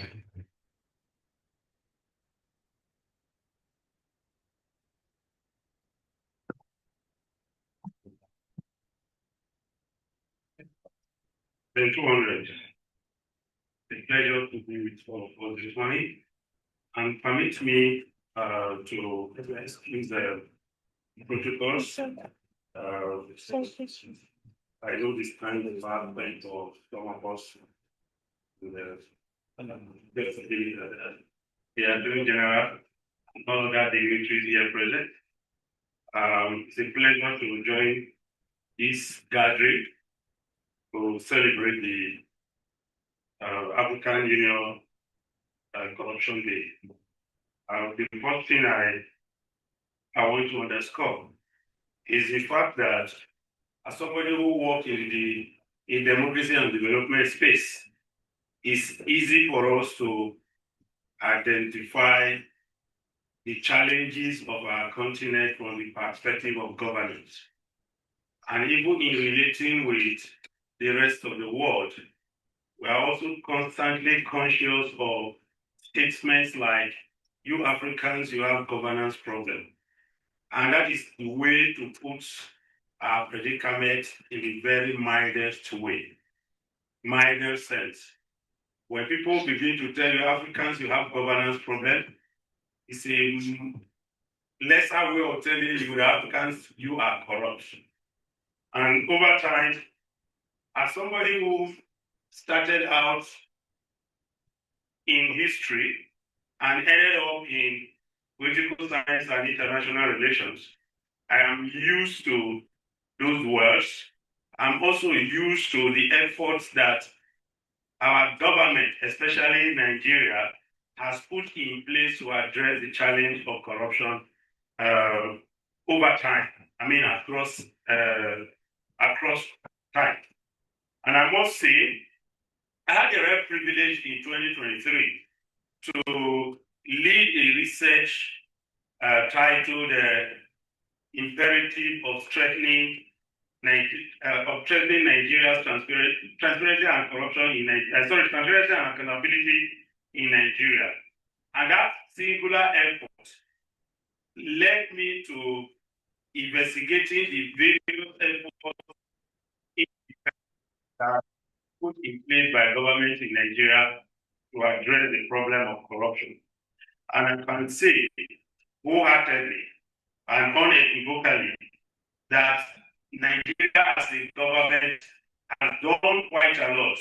[SPEAKER 6] Then 200. It's a pleasure to be with all of us this morning. And permit me to excuse the protocols. I know this kind of advent of some of us with the disability that they are doing general and all other dignitaries here present. It's a pleasure to join this gathering to celebrate the African Union Corruption Day. The first thing I want to underscore is the fact that as somebody who works in democracy and development space, it's easy for us to identify the challenges of our continent from the perspective of governance. And even in relating with the rest of the world, we are also constantly conscious of statements like, you Africans, you have governance problem. And that is the way to put our predicament in a very mildest way, mildest sense. When people begin to tell you Africans you have governance problem, it's a lesser way of telling you the Africans you are corrupt. And over time, as somebody who started out in history and ended up in political science and international relations, I am used to those words. I'm also used to the efforts that our government, especially Nigeria, has put in place to address the challenge of corruption over time. I mean, across time. And I must say, I had the rare privilege in 2023 to lead a research titled "Imperative of Strengthening Nigeria's transparency and corruption in Nigeria." Transparency and accountability in Nigeria, and that singular effort led me to investigating the various efforts that put in place by government in Nigeria to address the problem of corruption. And I can say wholeheartedly and unequivocally that Nigeria as a government has done quite a lot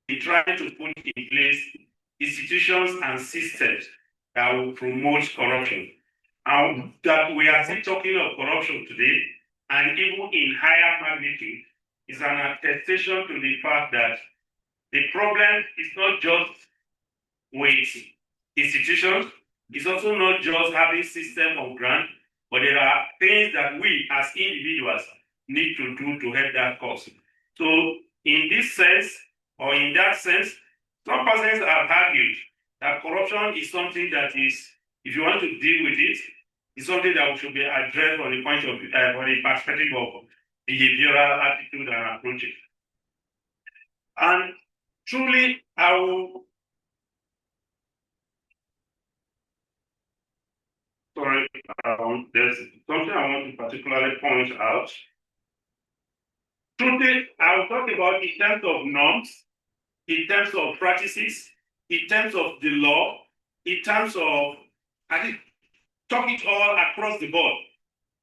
[SPEAKER 6] in trying to put in place institutions and systems that will promote corruption. And that we are still talking of corruption today, and even in higher magnitude, is an attestation to the fact that the problem is not just with institutions, it's also not just having system of grant, but there are things that we as individuals need to do to help that cause. So in this sense, or in that sense, some persons have argued that corruption is something that is, if you want to deal with it, it's something that should be addressed from the point of view, from the perspective of behavioral attitude and approaches. And truly, there's something I want to particularly point out. Truly, I'll talk about in terms of norms, in terms of practices, in terms of the law, in terms of, I think, talk it all across the board.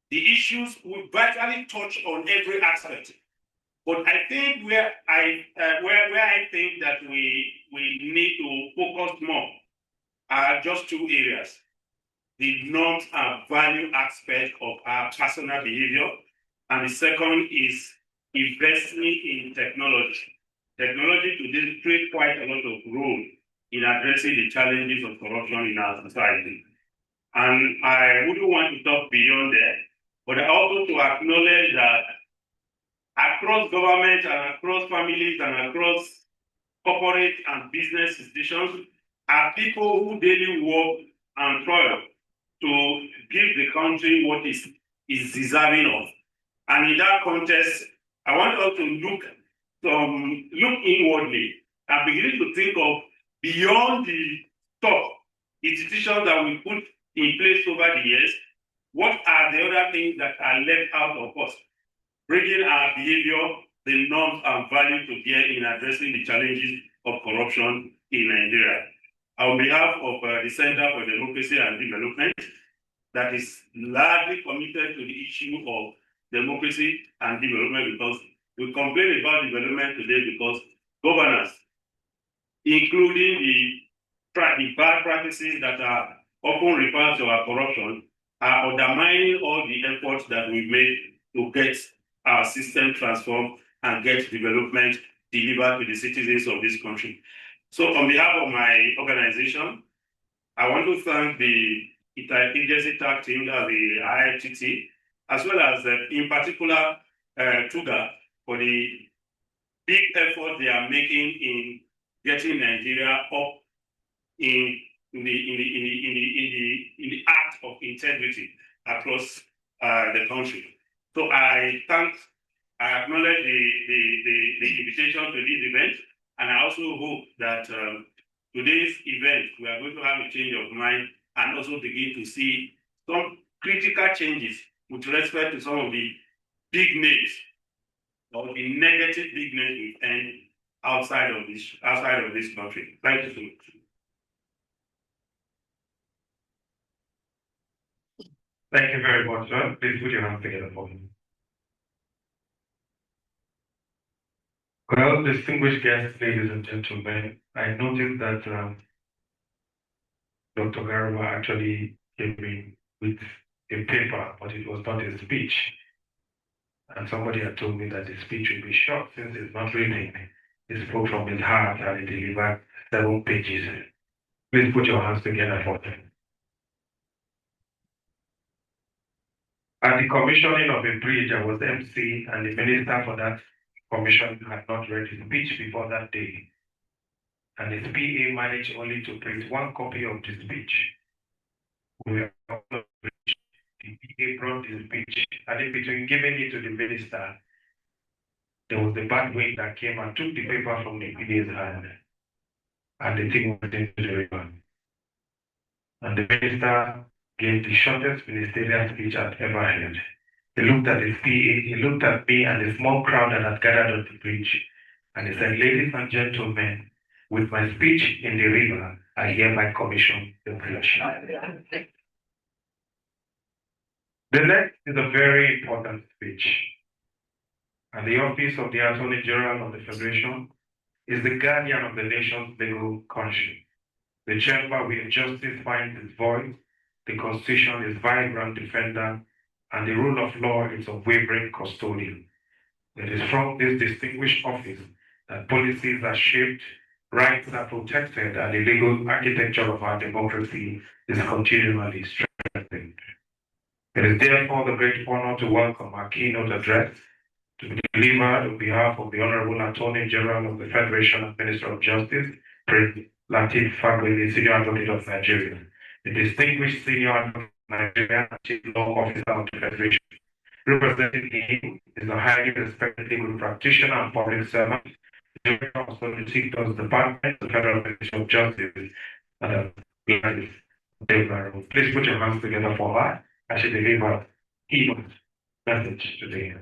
[SPEAKER 6] The issues will virtually touch on every aspect. But I think where I think that we need to focus more are just two areas: the norms and value aspect of our personal behavior, and the second is investment in technology. Technology today plays quite a lot of role in addressing the challenges of corruption in our society. And I wouldn't want to talk beyond that, but also to acknowledge that across government and across families and across corporate and business institutions are people who daily work and toil to give the country what is deserving of. And in that context, I want us to look inwardly and begin to think of beyond the top institutions that we put in place over the years, what are the other things that are left out of us, bringing our behavior, the norms and values to bear in addressing the challenges of corruption in Nigeria. On behalf of the Center for Democracy and Development, that is largely committed to the issue of democracy and development, because we complain about development today because governance, including the bad practices that are often referred to as corruption, are undermining all the efforts that we've made to get our system transformed and get development delivered to the citizens of this country. So on behalf of my organization, I want to thank the agency tag team, the IITT, as well as in particular TUGA, for the big effort they are making in getting Nigeria up in the act of integrity across the country. So I acknowledge the invitation to this event, and I also hope that today's event, we are going to have a change of mind and also begin to see some critical changes with respect to some of the big names or the negative big names we find outside of this country. Thank you so much. Thank you very much, sir. Please put your hands together for me. Well, distinguished guests, ladies and gentlemen, I noticed that Dr. Garba actually came in with a paper, but it was not a speech. And somebody had told me that the speech will be short since it's not reading. He spoke from his heart and he delivered 7 pages. Please put your hands together for him. At the commissioning of a bridge, I was MC, and the minister for that commission had not read his speech before that day. And his PA managed only to print 1 copy of the speech. We were on the bridge. The PA brought the speech, and in between giving it to the minister, there was the bad wind that came and took the paper from the PA's hand. And the thing went into the river. And the minister gave the shortest ministerial speech I'd ever heard. He looked at his PA, he looked at me and the small crowd that had gathered on the bridge, and he said, "Ladies and gentlemen, with my speech in the river, I hereby commission the bridge." The next is a very important speech. And the office of the Attorney General of the Federation is the guardian of the nation's legal conscience. The chamber where justice finds its voice, the Constitution is vibrant defender, and the rule of law is unwavering custodian. It is from this distinguished office that policies are shaped, rights are protected, and the legal architecture of our democracy is continually strengthened. It is therefore the great honor to welcome our keynote address to be delivered on behalf of the Honorable Attorney General of the Federation and Minister of Justice, Prince Lateef Fagbemi, Senior Advocate of Nigeria, the distinguished Senior Advocate of Nigeria and Chief Law Officer of the Federation. Representing him is a highly respected legal practitioner and public servant, Director of Solicitors Department, the Federal Ministry of Justice, Madam Gladys Deborah. Please put your hands together for her as she delivers keynote message today.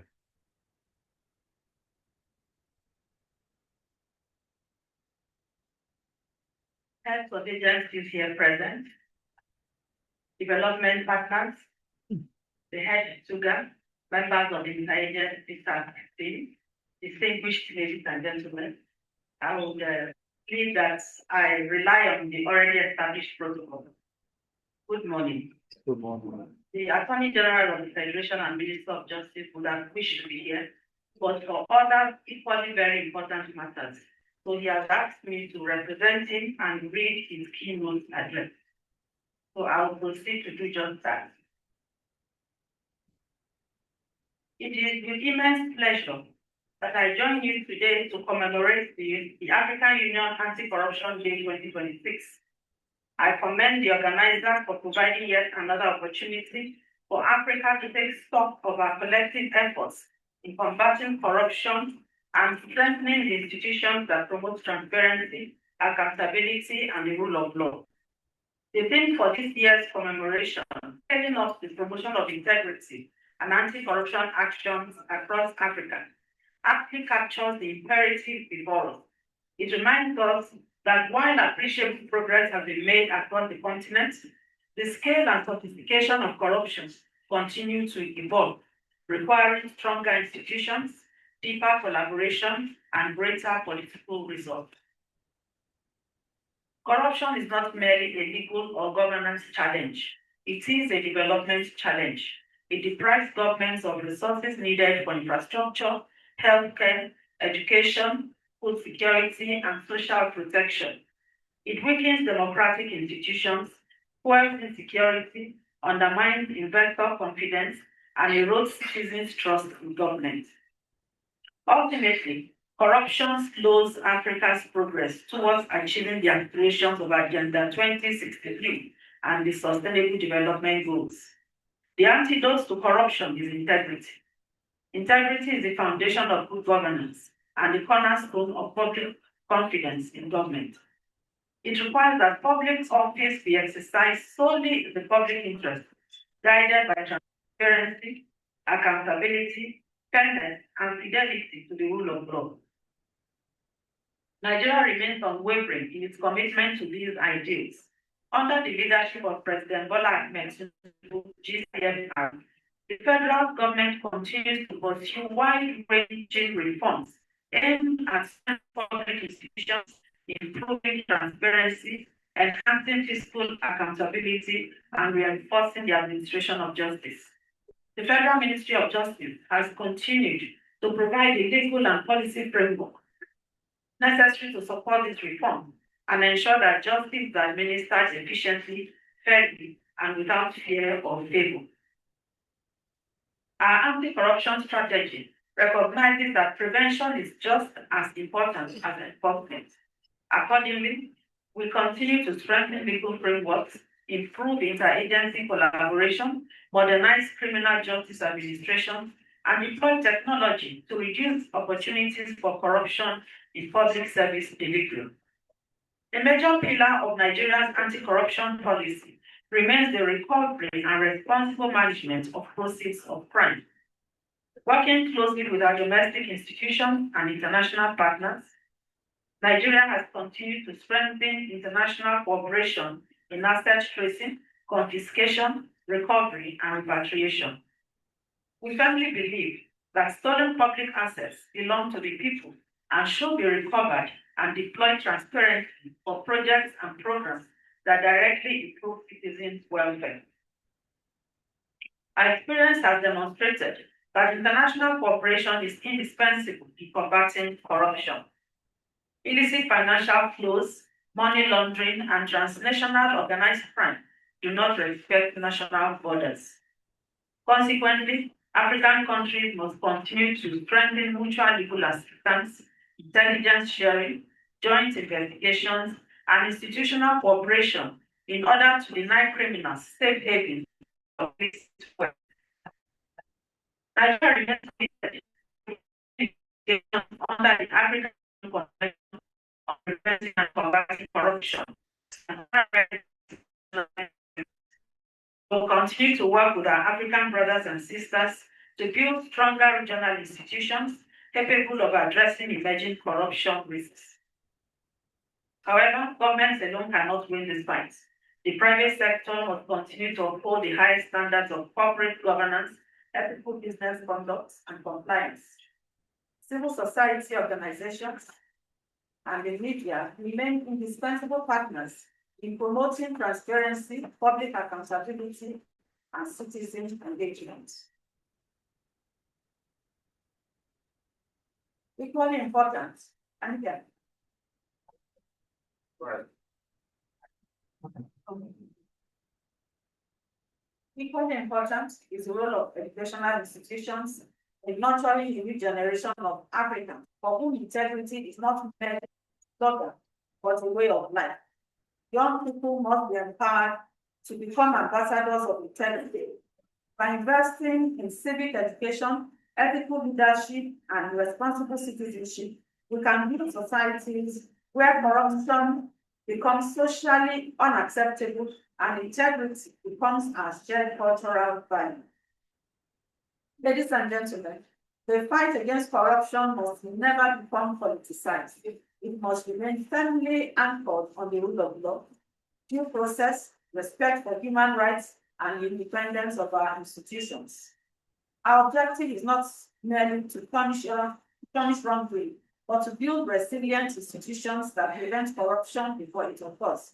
[SPEAKER 8] Heads of agencies here present, development partners, the head sugar, members of the interagency staff team, distinguished ladies and gentlemen, I would plead that I rely on the already established protocol. Good morning.
[SPEAKER 3] Good morning.
[SPEAKER 8] The Attorney General of the Federation and Minister of Justice would have wished to be here, but for other equally very important matters. So he has asked me to represent him and read his keynote address. So I will proceed to do just that. It is with immense pleasure that I join you today to commemorate the African Union Anti-Corruption Day 2026. I commend the organizers for providing yet another opportunity for Africa to take stock of our collective efforts in combating corruption and strengthening the institutions that promote transparency, accountability, and the rule of law. The theme for this year's commemoration, heading up the promotion of integrity and anti-corruption actions across Africa, aptly captures the imperative before us. It reminds us that while appreciable progress has been made across the continent, the scale and sophistication of corruption continue to evolve, requiring stronger institutions, deeper collaboration, and greater political resolve. Corruption is not merely a legal or governance challenge. It is a development challenge. It deprives governments of resources needed for infrastructure, healthcare, education, food security, and social protection. It weakens democratic institutions, fuels insecurity, undermines investor confidence, and erodes citizens' trust in government. Ultimately, corruption slows Africa's progress towards achieving the aspirations of Agenda 2063 and the Sustainable Development Goals. The antidote to corruption is integrity. Integrity is the foundation of good governance and the cornerstone of public confidence in government. It requires that public office be exercised solely in the public interest, guided by transparency, accountability, fairness, and fidelity to the rule of law. Nigeria remains unwavering in its commitment to these ideals. Under the leadership of President Bola Ahmed Tinubu, GCFR, the federal government continues to pursue wide-ranging reforms aimed at strengthening public institutions, improving transparency, enhancing fiscal accountability, and reinforcing the administration of justice. The Federal Ministry of Justice has continued to provide a legal and policy framework necessary to support this reform and ensure that justice is administered efficiently, fairly, and without fear or favor. Our anti-corruption strategy recognizes that prevention is just as important as enforcement. Accordingly, we continue to strengthen legal frameworks, improve interagency collaboration, modernize criminal justice administration, and deploy technology to reduce opportunities for corruption in public service delivery. A major pillar of Nigeria's anti-corruption policy remains the recovery and responsible management of proceeds of crime. Working closely with our domestic institutions and international partners, Nigeria has continued to strengthen international cooperation in asset tracing, confiscation, recovery, and repatriation. We firmly believe that stolen public assets belong to the people and should be recovered and deployed transparently for projects and programs that directly improve citizens' welfare. Our experience has demonstrated that international cooperation is indispensable in combating corruption. Illicit financial flows, money laundering, and transnational organized crime do not respect national borders. Consequently, African countries must continue to strengthen mutual legal assistance, intelligence sharing, joint investigations, and institutional cooperation in order to deny criminals safe havens of illicit wealth. Nigeria remains committed to under the African Convention on Preventing and Combating Corruption. We'll continue to work with our African brothers and sisters to build stronger regional institutions capable of addressing emerging corruption risks. However, governments alone cannot win this fight. The private sector must continue to uphold the highest standards of corporate governance, ethical business conduct, and compliance. Civil society organizations and the media remain indispensable partners in promoting transparency, public accountability, and citizen engagement. Equally important, and again. Right. Equally important is the role of educational institutions in nurturing the new generation of Africans for whom integrity is not merely a slogan, but a way of life. Young people must be empowered to become ambassadors of integrity. By investing in civic education, ethical leadership, and responsible citizenship, we can build societies where corruption becomes socially unacceptable and integrity becomes our shared cultural value. Ladies and gentlemen, the fight against corruption must never become politicized. It must remain firmly anchored on the rule of law, due process, respect for human rights, and independence of our institutions. Our objective is not merely to punish wrongdoing, but to build resilient institutions that prevent corruption before it occurs.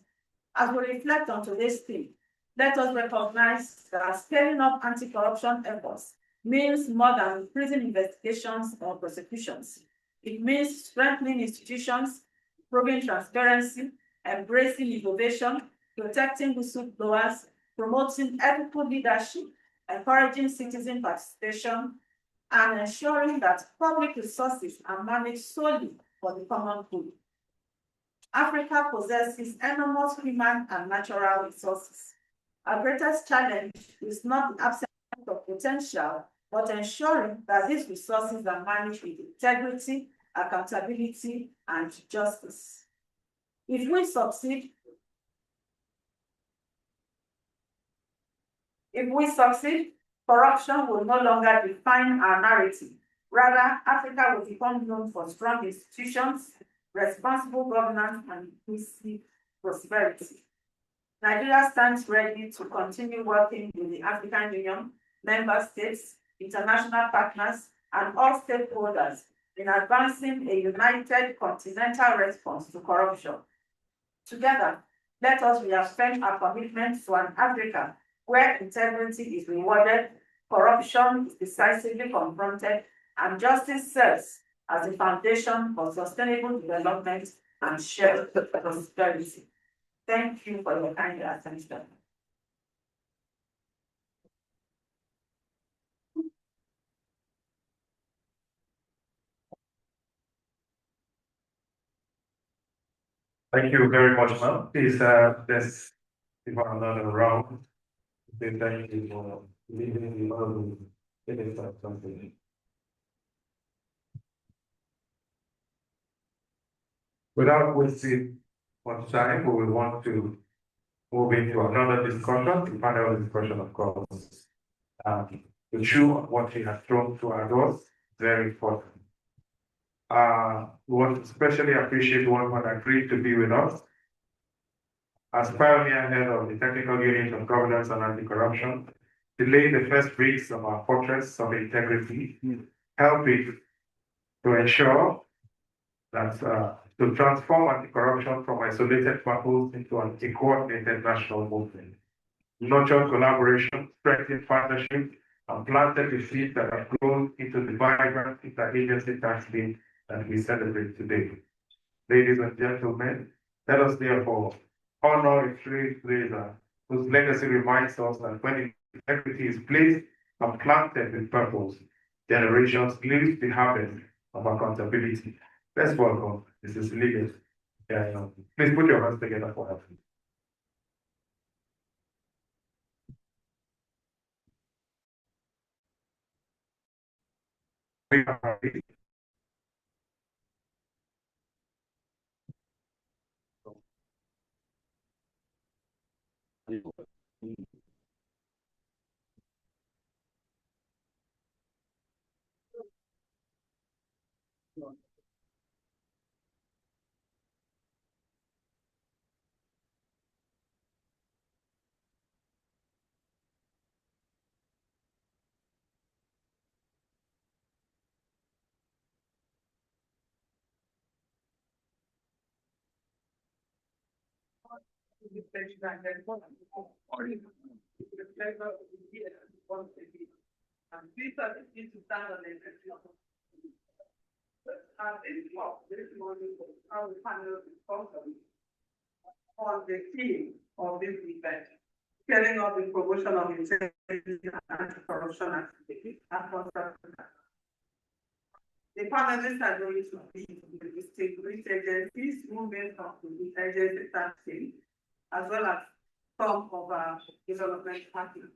[SPEAKER 8] As we reflect on today's theme, let us recognize that scaling up anti-corruption efforts means more than prison investigations or prosecutions. It means strengthening institutions, improving transparency, embracing innovation, protecting whistleblowers, promoting ethical leadership, encouraging citizen participation, and ensuring that public resources are managed solely for the common good. Africa possesses enormous human and natural resources. Our greatest challenge is not the absence of potential, but ensuring that these resources are managed with integrity, accountability, and justice. If we succeed, corruption will no longer define our narrative, Rather, Africa will become known for strong institutions, responsible governance, and inclusive prosperity. Nigeria stands ready to continue working with the African Union, member states, international partners, and all stakeholders in advancing a united continental response to corruption. Together, let us reaffirm our commitment to an Africa where integrity is rewarded, corruption is decisively confronted, and justice serves as the foundation for sustainable development and shared prosperity. Thank you for your kind attention.
[SPEAKER 6] Thank you very much, ma'am. Please, let's give her another round. Say thank you for leading the other something. Without wasting much time, we will want to move into another discussion, the panel discussion, of course. To show what he has thrown to our doors, very important. We want to especially appreciate one who agreed to be with us as pioneer head of the technical unit of governance and anti-corruption, to lay the first bricks of our fortress of integrity, helping to ensure that to transform anti-corruption from isolated battles into a coordinated national movement, nurture collaboration, strengthen partnership, and planted the seeds that have grown into the vibrant interagency task team that we celebrate today. Ladies and gentlemen, let us therefore honor a trailblazer whose legacy reminds us that when integrity is placed and planted with purpose, generations live the harvest of accountability. Let's welcome Mrs. Liggett. Please put your hands together for her.
[SPEAKER 8] On the theme of this event, carrying out the promotion of integrity and anti-corruption activities across Africa. The panelists are going to be the distinguished agencies moving from the agency task team, as well as some of our development partners.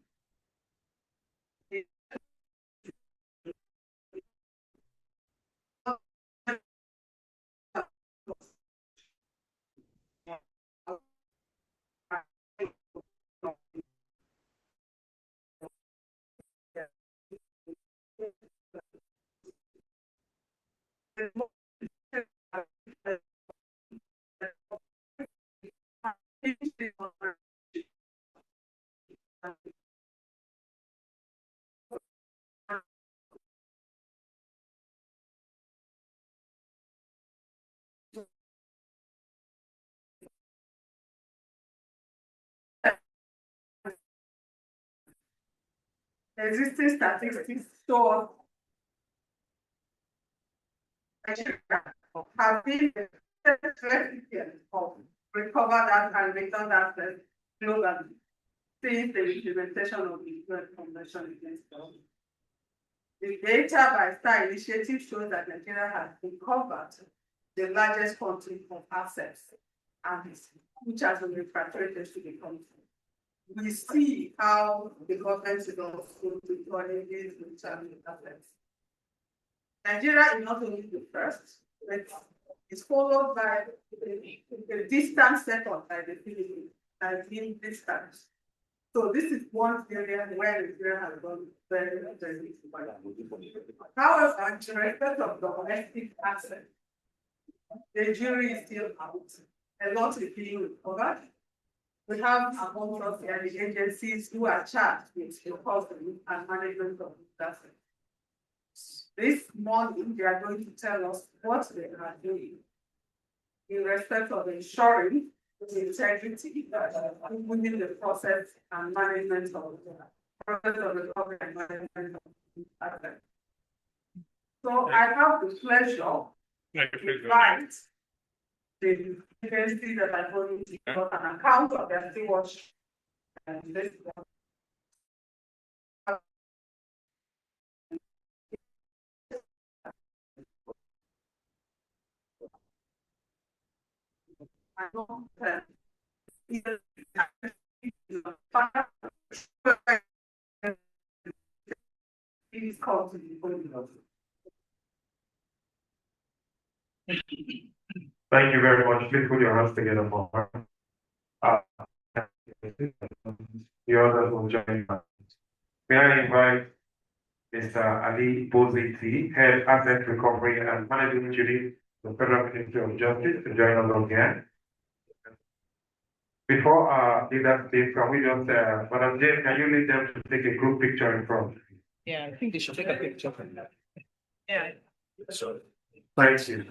[SPEAKER 8] Existing statistics show have been recipients of recovered and returned assets globally since the implementation of the UN Convention against Corruption. The data by STAR initiative shows that Nigeria has recovered the largest quantity of assets and which has been repatriated to the country. We see how the government is also deploying these return assets. Nigeria is not only the first, but it's followed by a distant second by the Philippines, as being distant. So this is one area where Nigeria has gone very, very far. However, in respect of domestic access, the jury is still out. A lot is being recovered. We have among us the agencies who are charged with the custody and management of this asset. This morning, they are going to tell us what they are doing in respect of ensuring the integrity within the process and management of the process of recovery and management of the asset. So I have the pleasure to invite the agency that are going to give an account of their stewardship. And this I don't please call to the podium.
[SPEAKER 6] Thank you very much. Please put your hands together for her. The others will join us. May I invite Mr. Ali Boziti, Head Asset Recovery and Management Unit, the Federal Ministry of Justice, to join us again. Before our leaders speak, can we just, Madam Jane, can you lead them to take a group picture in front?
[SPEAKER 9] Yeah, I think they should take a picture from that.
[SPEAKER 8] Yeah.
[SPEAKER 9] Sorry.
[SPEAKER 6] Thank you.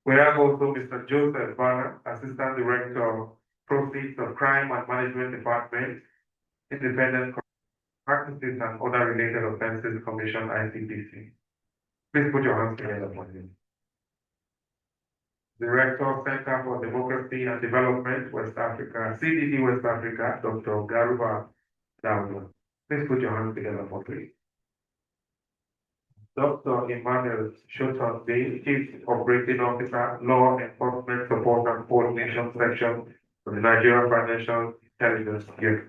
[SPEAKER 6] We have also Mr. Joseph Banner, Assistant Director of Proceeds of Crime and Management Department, Independent Practices and Other Related Offenses Commission, ICPC. Please put your hands together for him. Director, Center for Democracy and Development, West Africa, CDD West Africa, Dr. Garuba Dawda. Please put your hands together for three. Dr. Emmanuel Shoton Bay, Chief Operating Officer, Law Enforcement Support and Coordination Section of the Nigerian Financial Intelligence Unit.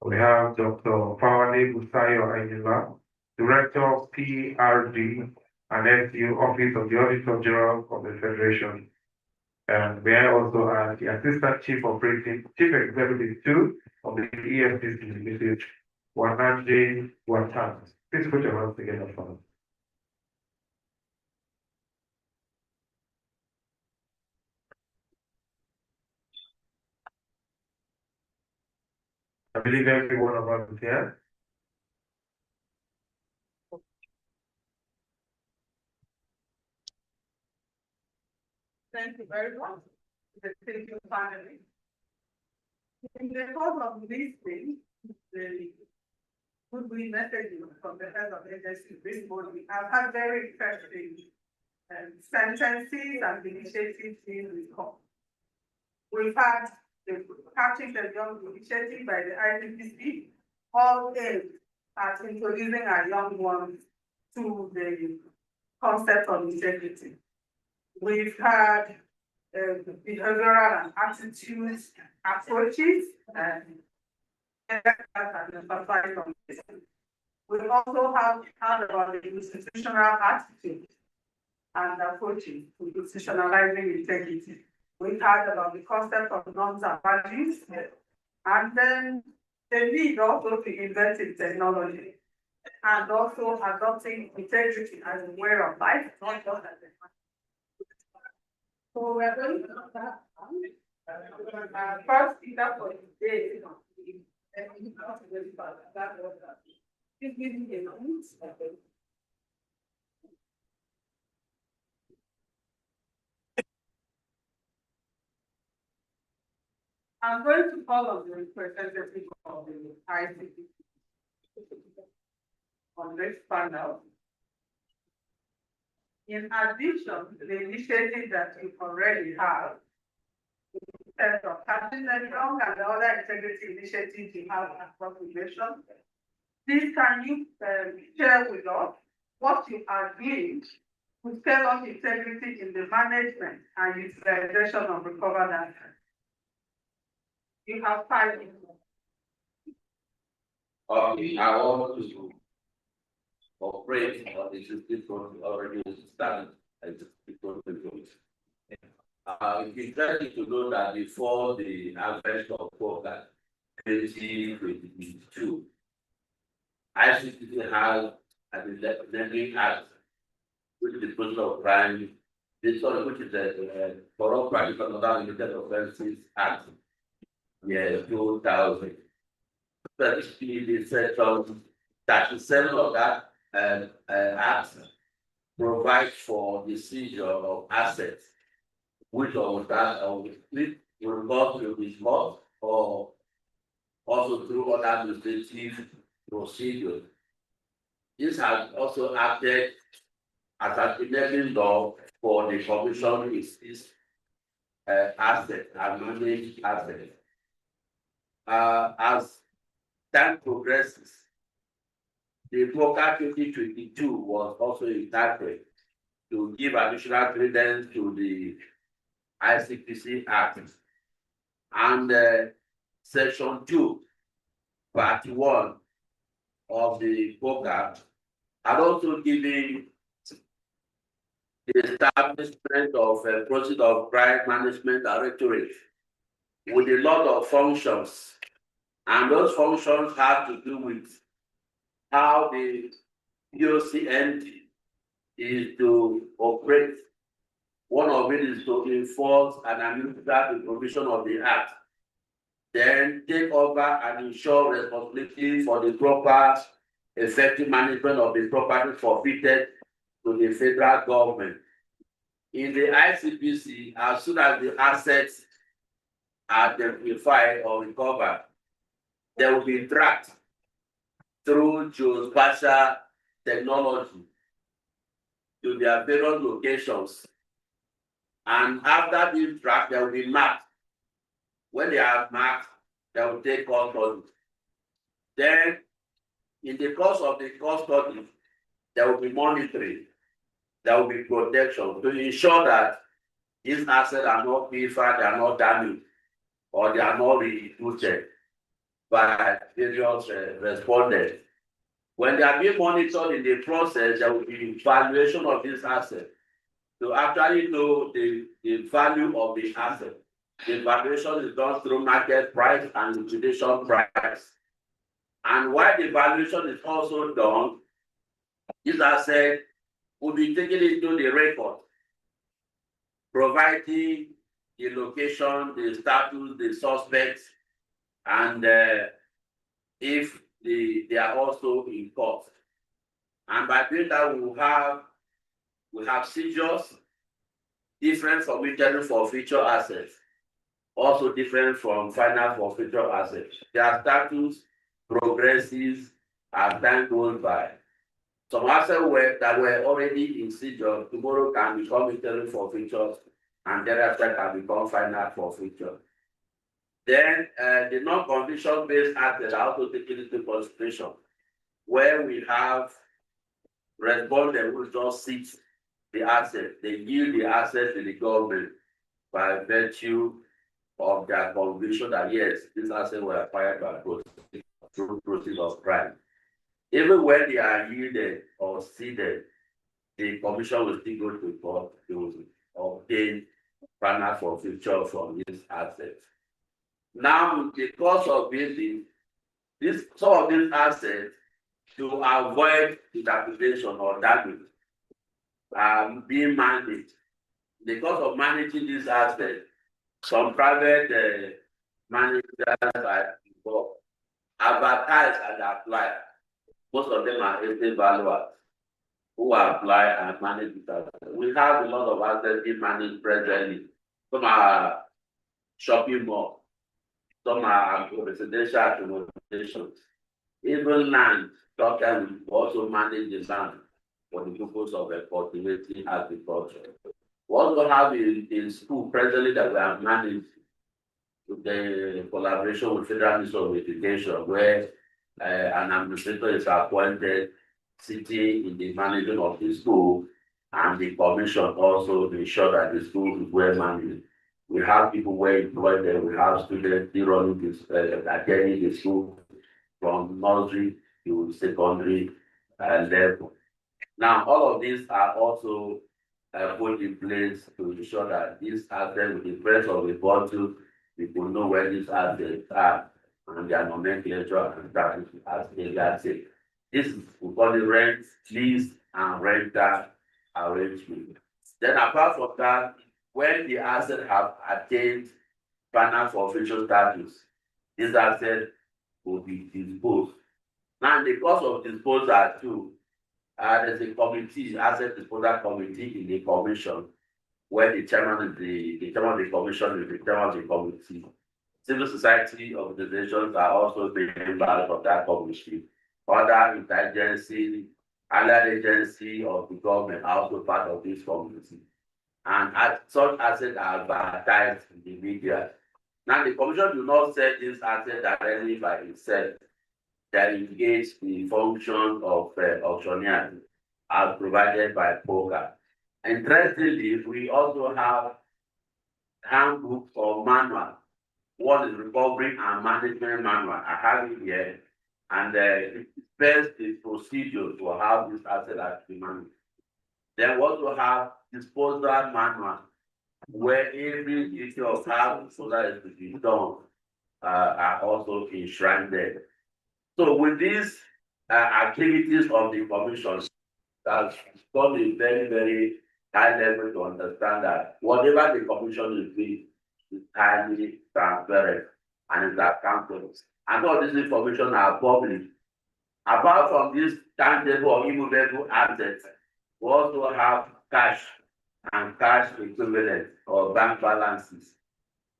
[SPEAKER 6] We have Dr. Fawani Busayo Ayala, Director of PRD and SU Office of the Auditor General of the Federation. And we are also the Assistant Chief Executive 2 of the EFCC, Mrs. Wananje Watan. Please put your hands together for us. I believe every one of us is here.
[SPEAKER 8] Thank you very much. Thank you, finally. In the course of this thing, the goodwill messaging from the head of the agency this morning, I've had very interesting sentences and initiatives in the call. We've had the Catching the Young initiative by the ICPC, all aimed at introducing our young ones to the concept of integrity. We've had behavioral and attitude approaches and emphasized on this. We also have heard about the institutional attitude and approaches to institutionalizing integrity. We've heard about the concept of norms and values, and then the need also to invest in technology and also adopting integrity as a way of life, not just as a so we're going to start first speaker for today. I'm going to call on the representative of the ICPC on this panel. In addition to the initiative that you already have, in terms of Catching the Young and the other integrity initiatives you have across the nation, please can you share with us what you are doing to scale up integrity in the management and utilization of recovered assets? You have 5 minutes.
[SPEAKER 10] I want to operate on the system already started. I just because the rules. It's interesting to know that before the advent of COVID 2022, ICT has an enabling act, which is the process of crime, which is the Corrupt Practice and Other Related Offences Act, 2000. Specifically, the section 37 of that act provides for the seizure of assets, which will involve the court or also through other administrative procedures. This has also acted as an enabling law for the commission is asset and managed assets. As time progresses, the POCA 2022 was also enacted to give additional credence to the ICPC Act. And Section 2, Part 1 of the POCA had also given the establishment of a process of crime management directorate with a lot of functions. And those functions have to do with how the POCND is to operate. One of it is to enforce and administer the provision of the Act, then take over and ensure responsibility for the proper effective management of the property forfeited to the federal government. In the ICPC, as soon as the assets are identified or recovered, they will be tracked through geospatial technology to their various locations. And after being tracked, they will be marked. When they are marked, they will take custody. Then, in the course of the custody, there will be monitoring, there will be protection to ensure that these assets are not pilfered, they are not damaged, or they are not rerouted by various respondents. When they are being monitored in the process, there will be evaluation of this asset to actually know the value of the asset. The valuation is done through market price and liquidation price. And while the valuation is also done, this asset will be taken into the record, providing the location, the status, the suspects, and if they are also in court. And by doing that, we have seizures different from internal forfeiture assets, also different from final forfeiture assets. Their status progresses as time goes by. Some assets that were already in seizure tomorrow can become internal forfeitures, and thereafter can become final forfeiture. Then the non-conviction based assets are also taken into consideration, where we have respondents who just seize the asset, they yield the asset to the government by virtue of their conviction that yes, these assets were acquired by through process of crime. Even when they are yielded or ceded, the commission will still go to court to obtain final forfeiture from these assets. Now, because of some of these assets, to avoid dilapidation or damage, being managed. Because of managing these assets, some private managers are involved, advertise and apply. Most of them are estate valuers who apply and manage it. We have a lot of assets being managed presently. Some are shopping malls, some are residential accommodations, even land. Sometimes we also manage the land for the purpose of cultivating agriculture. We also have in school presently that we have managed with the collaboration with Federal Ministry of Education, where an administrator is appointed sitting in the management of the school, and the commission also to ensure that the school is well managed. We have people well employed there, we have students running this, attending the school from nursery to secondary level. Now, all of these are also put in place to ensure that these assets, with the press of the bottle, people know where these assets are and their nomenclature and status as they say. This is we call it rent, lease, and rental arrangement. Then apart from that, when the assets have attained final forfeiture status, these assets will be disposed. Now, in the course of disposal too, there's a committee, asset disposal committee in the commission, where the chairman is the chairman of the commission is the chairman of the committee. Civil society organizations are also members of that committee. Other interagency, allied agency of the government are also part of this committee. And such assets are advertised in the media. Now, the commission do not sell this asset directly by itself. That engage the function of auctioneer as provided by POCA. Interestingly, we also have handbook or manual. One is recovery and management manual. I have it here, and it spells the procedure to have this asset actually managed. Then we also have disposal manual, where every detail of how disposal is to be done are also enshrined there. So with these activities of the commission, that's got a very, very high level to understand that whatever the commission is doing is highly transparent and is accountable. And all this information are public. Apart from this tangible or immovable assets, we also have cash and cash equivalent or bank balances.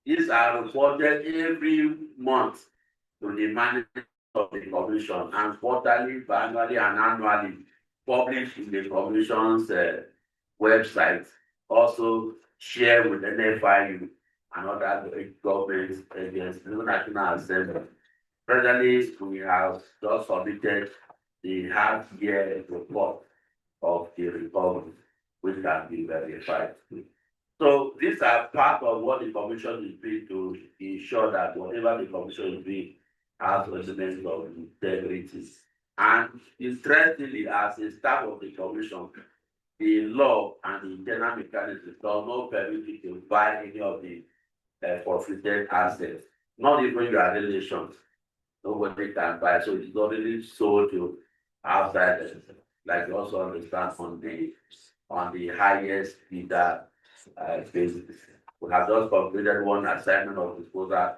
[SPEAKER 10] These are reported every month to the management of the commission and quarterly, biannually, and annually published in the commission's website. Also share with NFIU and other government agencies, the National Assembly. Presently, we have just submitted the half-year report of the recovery, which can be verified. So these are part of what the commission is doing to ensure that whatever the commission is doing has elements of integrity. And interestingly, as a staff of the commission, the law and the internal mechanism does not permit you to buy any of the forfeited assets, not even your relations. Nobody can buy, so it's not really sold to outsiders. Like you also understand on the highest bidder basis. We have just completed one assignment of disposal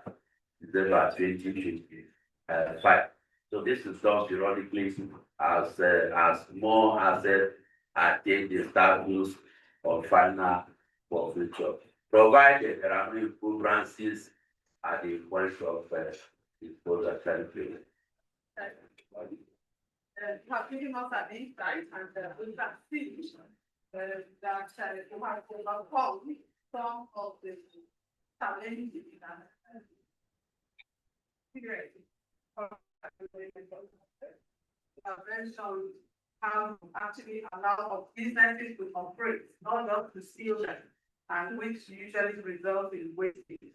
[SPEAKER 10] December 2025. So this is done periodically as more assets attain the status of final forfeiture, provided there are no encumbrances at the point of disposal certificate.
[SPEAKER 8] You have given us an insight, and we can see that you have overcome some of the challenges and mentioned how to actually allow businesses to operate, not just to steal them, and which usually results in wastage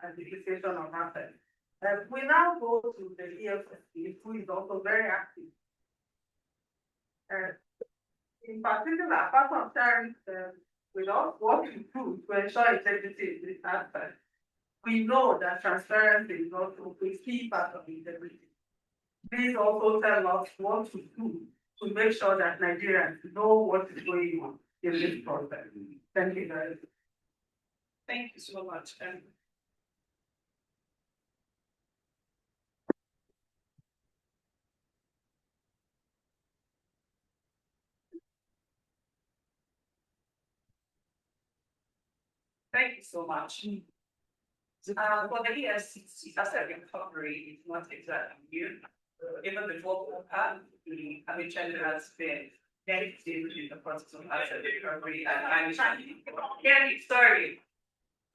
[SPEAKER 8] and depreciation of assets. We now go to the EFSC, who is also very active. In particular, apart from sharing with us what to do to ensure integrity in this aspect, we know that transparency is also a key part of integrity. Please also tell us what to do to make sure that Nigerians know what is going on in this process. Thank you very much.
[SPEAKER 11] Thank you so much. Thank you so much. For the EFCC, asset recovery is not exactly new. Even before the Commission has been very stable in the process of asset recovery and sorry.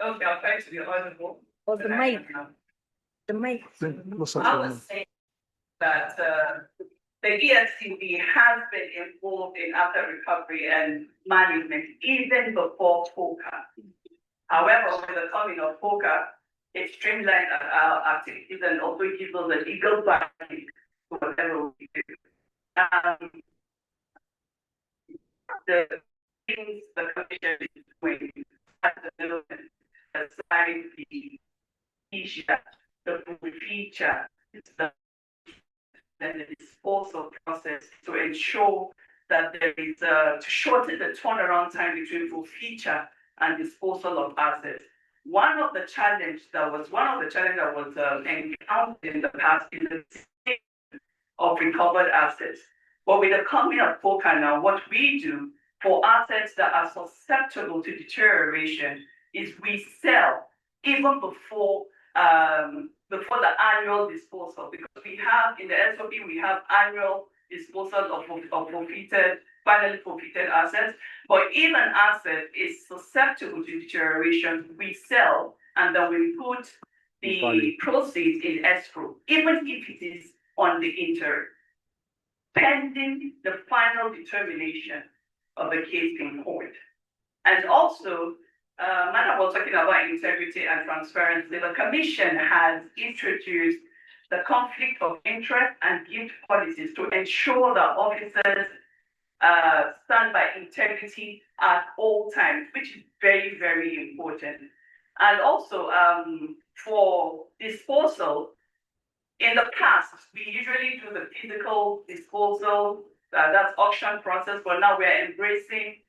[SPEAKER 11] Okay, I'll try to be audible.
[SPEAKER 12] Oh, the mic. The mic.
[SPEAKER 11] I was saying that the EFCC has been involved in asset recovery and management even before POCA. However, with the coming of POCA, it streamlined our activities and also gives us a legal backing to whatever we do.
[SPEAKER 8] things the commission is doing at the moment, aside the issue, the feature, the disposal process to ensure that there is to shorten the turnaround time between feature and disposal of assets. One of the challenges that was encountered in the past is the state of recovered assets. But with the coming of FOCA now, what we do for assets that are susceptible to deterioration is we sell even before the annual disposal, because we have in the SOP we have annual disposal of finally forfeited assets. But if an asset is susceptible to deterioration, we sell and then we put the proceeds in escrow, even if it is on the interim, pending the final determination of the case in court. And also, Madam was talking about integrity and transparency. The Commission has introduced the conflict of interest and gift policies to ensure that officers stand by integrity at all times, which is very, very important. And also, for disposal, in the past, we usually do the physical disposal, that's auction process, but now we're embracing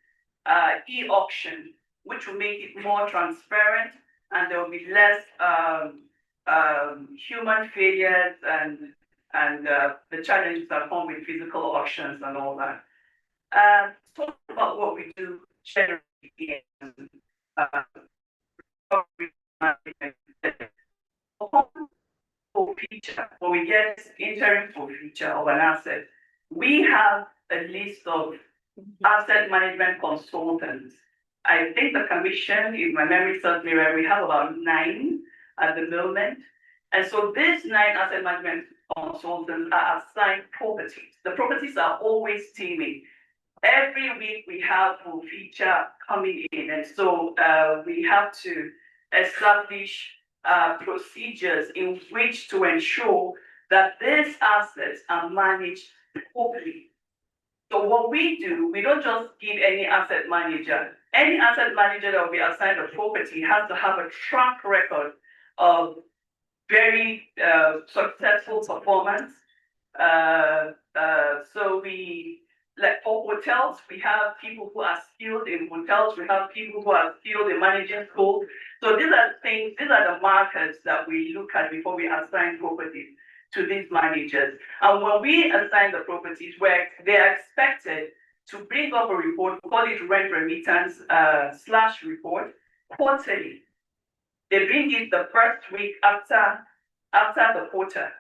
[SPEAKER 8] e-auction, which will make it more transparent, and there will be less human failures and the challenges that come with physical auctions and all that. Talk about what we do generally in forfeiture, when we get interim forfeiture of an asset, we have a list of asset management consultants. I think the Commission, if my memory serves me right, we have about 9 at the moment. And so these 9 asset management consultants are assigned properties. The properties are always teaming. Every week we have forfeiture coming in. And so we have to establish procedures in which to ensure that these assets are managed properly. So what we do, we don't just give any asset manager. Any asset manager that will be assigned a property has to have a track record of very successful performance. So we, like for hotels, we have people who are skilled in hotels, we have people who are skilled in managing schools. So these are things, these are the markers that we look at before we assign properties to these managers. And when we assign the properties, where they are expected to bring up a report, we call it rent remittance / report, quarterly. They bring it the first week after the quarter.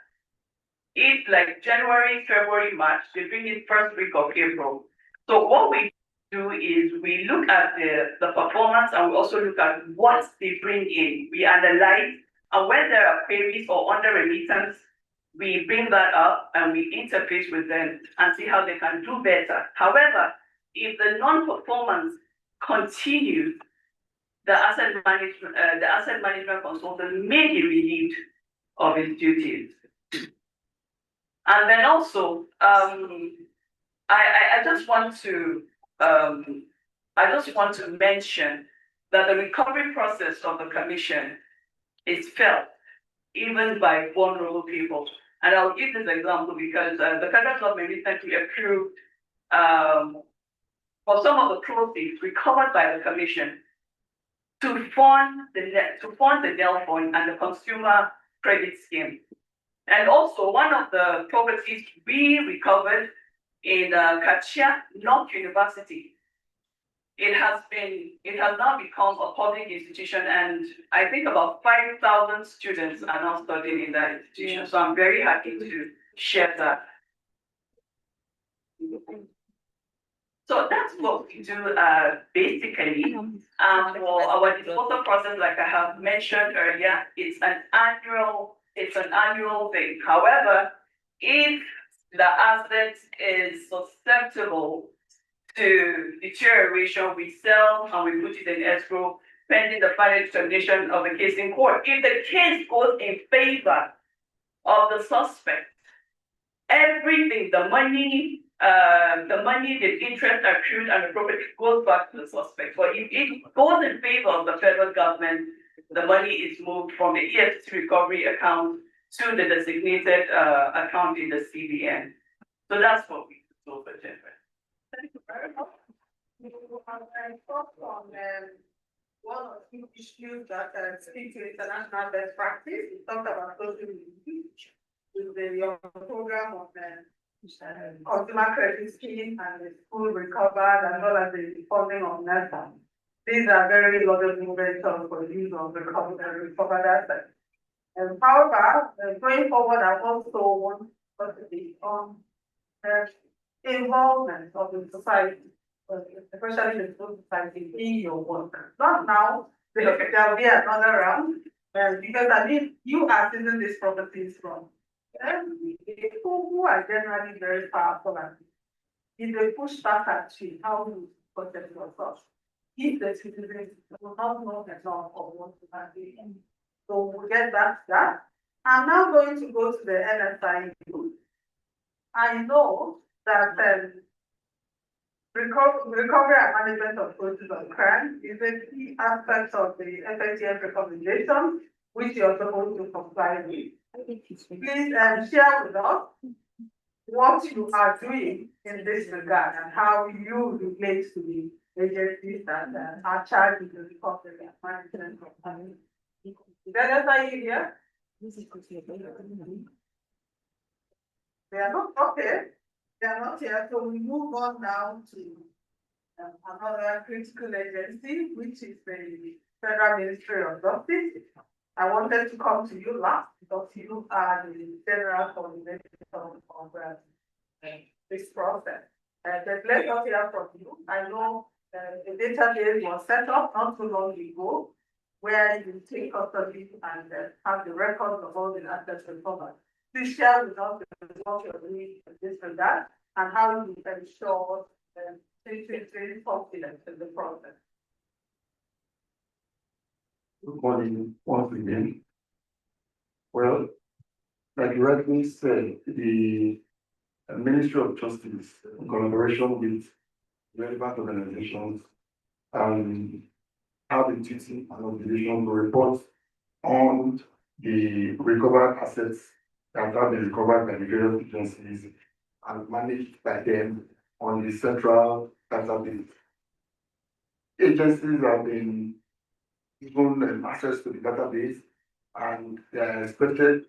[SPEAKER 8] If like January, February, March, they bring it first week of April. So what we do is we look at the performance, and we also look at what they bring in. We analyze, and when there are queries or under remittance, we bring that up and we interface with them and see how they can do better. However, if the non-performance continues, the asset management consultant may be relieved of his duties. And then also, I just want to mention that the recovery process of the Commission is felt even by vulnerable people. And I'll give this example because the federal government recently approved for some of the proceeds recovered by the Commission to fund the NEL fund and the consumer credit scheme. And also one of the properties we recovered in Kachia North University. It has now become a public institution, and I think about 5,000 students are now studying in that institution. So I'm very happy to share that. So that's what we do basically. For our disposal process, like I have mentioned earlier, it's an annual thing. However, if the asset is susceptible to deterioration, we sell and we put it in escrow pending the final determination of the case in court. If the case goes in favor of the suspect, everything, the money, the money, the interest accrued and the profit goes back to the suspect. But if it goes in favor of the federal government, the money is moved from the EFT recovery account to the designated account in the CBN. So that's what we do for Jennifer.
[SPEAKER 11] Thank you very much. I thought on one or two issues that speak to international best practice. We talked about social with the program of consumer credit scheme and the school recovered and well as the funding of NESA. These are very laudable ventures for the use of the recovered assets. However, going forward, I also want to be on involvement of the society, especially the civil society in your work. Not now, there will be another round, because I mean, you are seeing these properties from people who are generally very powerful and if they push back at you, how you protect yourself. If the citizens will not know enough of what you are doing. So we'll get back to that. I'm now going to go to the NSI. I know that recovery and management of process of crime is a key aspect of the FSTF recommendation, which you're supposed to comply with. Please share with us what you are doing in this regard and how you relate to the agencies that are charged with the recovery and management of crime. Is that here? They are not okay. They are not here. So we move on now to another critical agency, which is the Federal Ministry of Justice. I wanted to come to you last because you are the general coordinator of this process. But let us hear from you. I know the database was set up not too long ago, where you take custody and have the records of all the assets recovered. Please share with us what you're doing in this regard and how you ensure citizens confidence in the process.
[SPEAKER 13] Good morning once again. Well, like you rightly said, the Ministry of Justice, in collaboration with relevant organizations, have the duty and obligation to report on the recovered assets that have been recovered by the various agencies and managed by them on the central database. Agencies have been given access to the database and they are expected,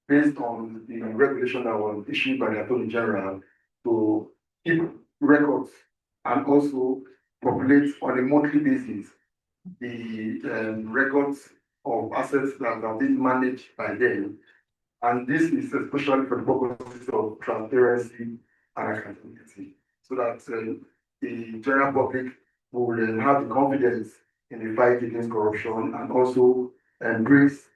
[SPEAKER 13] based on the regulation that was issued by the Attorney General, to keep records and also populate on a monthly basis the records of assets that have been managed by them. And this is especially for the purposes of transparency and accountability, so that the general public will have the confidence in the fight against corruption and also embrace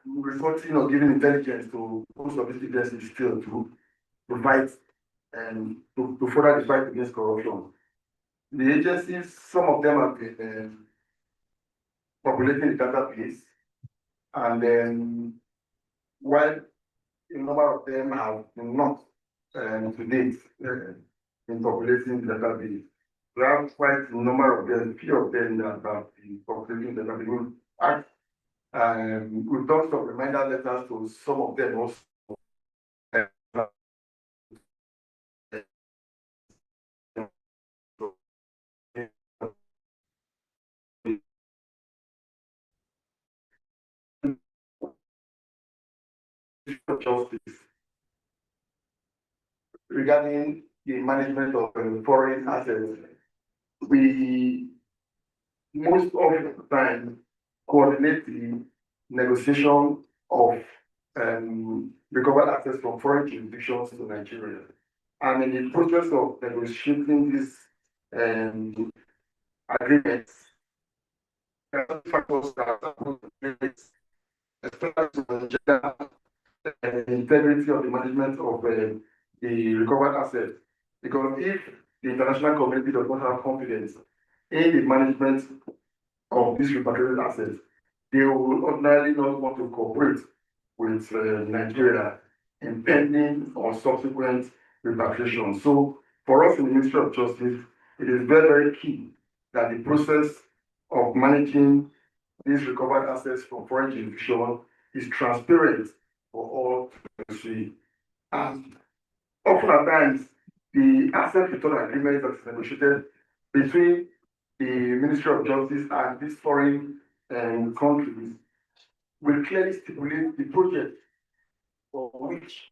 [SPEAKER 13] reporting or giving intelligence to most of these agencies still to fight and to further the fight against corruption. The agencies, some of them have been populating the database, and then while a number of them have not to date in populating the database, we have quite a number of them, few of them that have been populating the database. We've done some reminder letters to some of them also. Justice regarding the management of foreign assets, we most of the time coordinate the negotiation of recovered assets from foreign jurisdictions to Nigeria. And in the process of negotiating these agreements, factors that are put in place, especially to ensure the integrity of the management of the recovered assets. Because if the international community does not have confidence in the management of these repatriated assets, they will ordinarily not want to cooperate with Nigeria in pending or subsequent repatriation. So for us in the Ministry of Justice, it is very, very key that the process of managing these recovered assets from foreign jurisdiction is transparent for all to see. And often at times, the asset return agreement that is negotiated between the Ministry of Justice and these foreign countries will clearly stipulate the project for which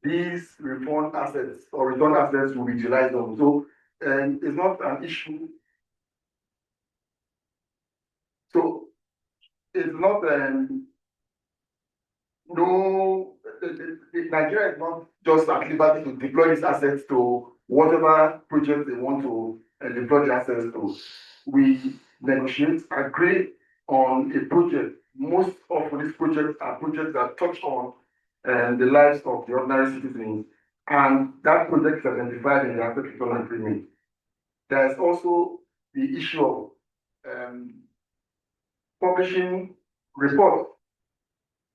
[SPEAKER 13] these return assets or return assets will be utilized on. So it's not an issue. So it's not no, Nigeria is not just at liberty to deploy these assets to whatever project they want to deploy the assets to. We negotiate, agree on a project. Most of these projects are projects that touch on the lives of the ordinary citizens, and that project is identified in the asset return agreement. There is also the issue of publishing reports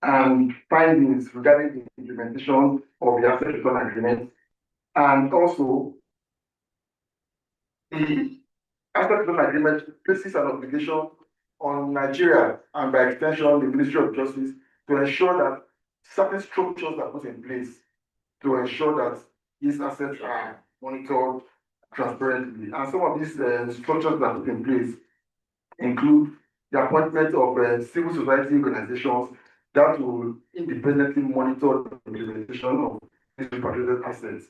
[SPEAKER 13] and findings regarding the implementation of the asset return agreement, and also the asset return agreement places an obligation on Nigeria and by extension the Ministry of Justice to ensure that certain structures are put in place to ensure that these assets are monitored transparently. And some of these structures that are put in place include the appointment of civil society organizations that will independently monitor the implementation of these repatriated assets.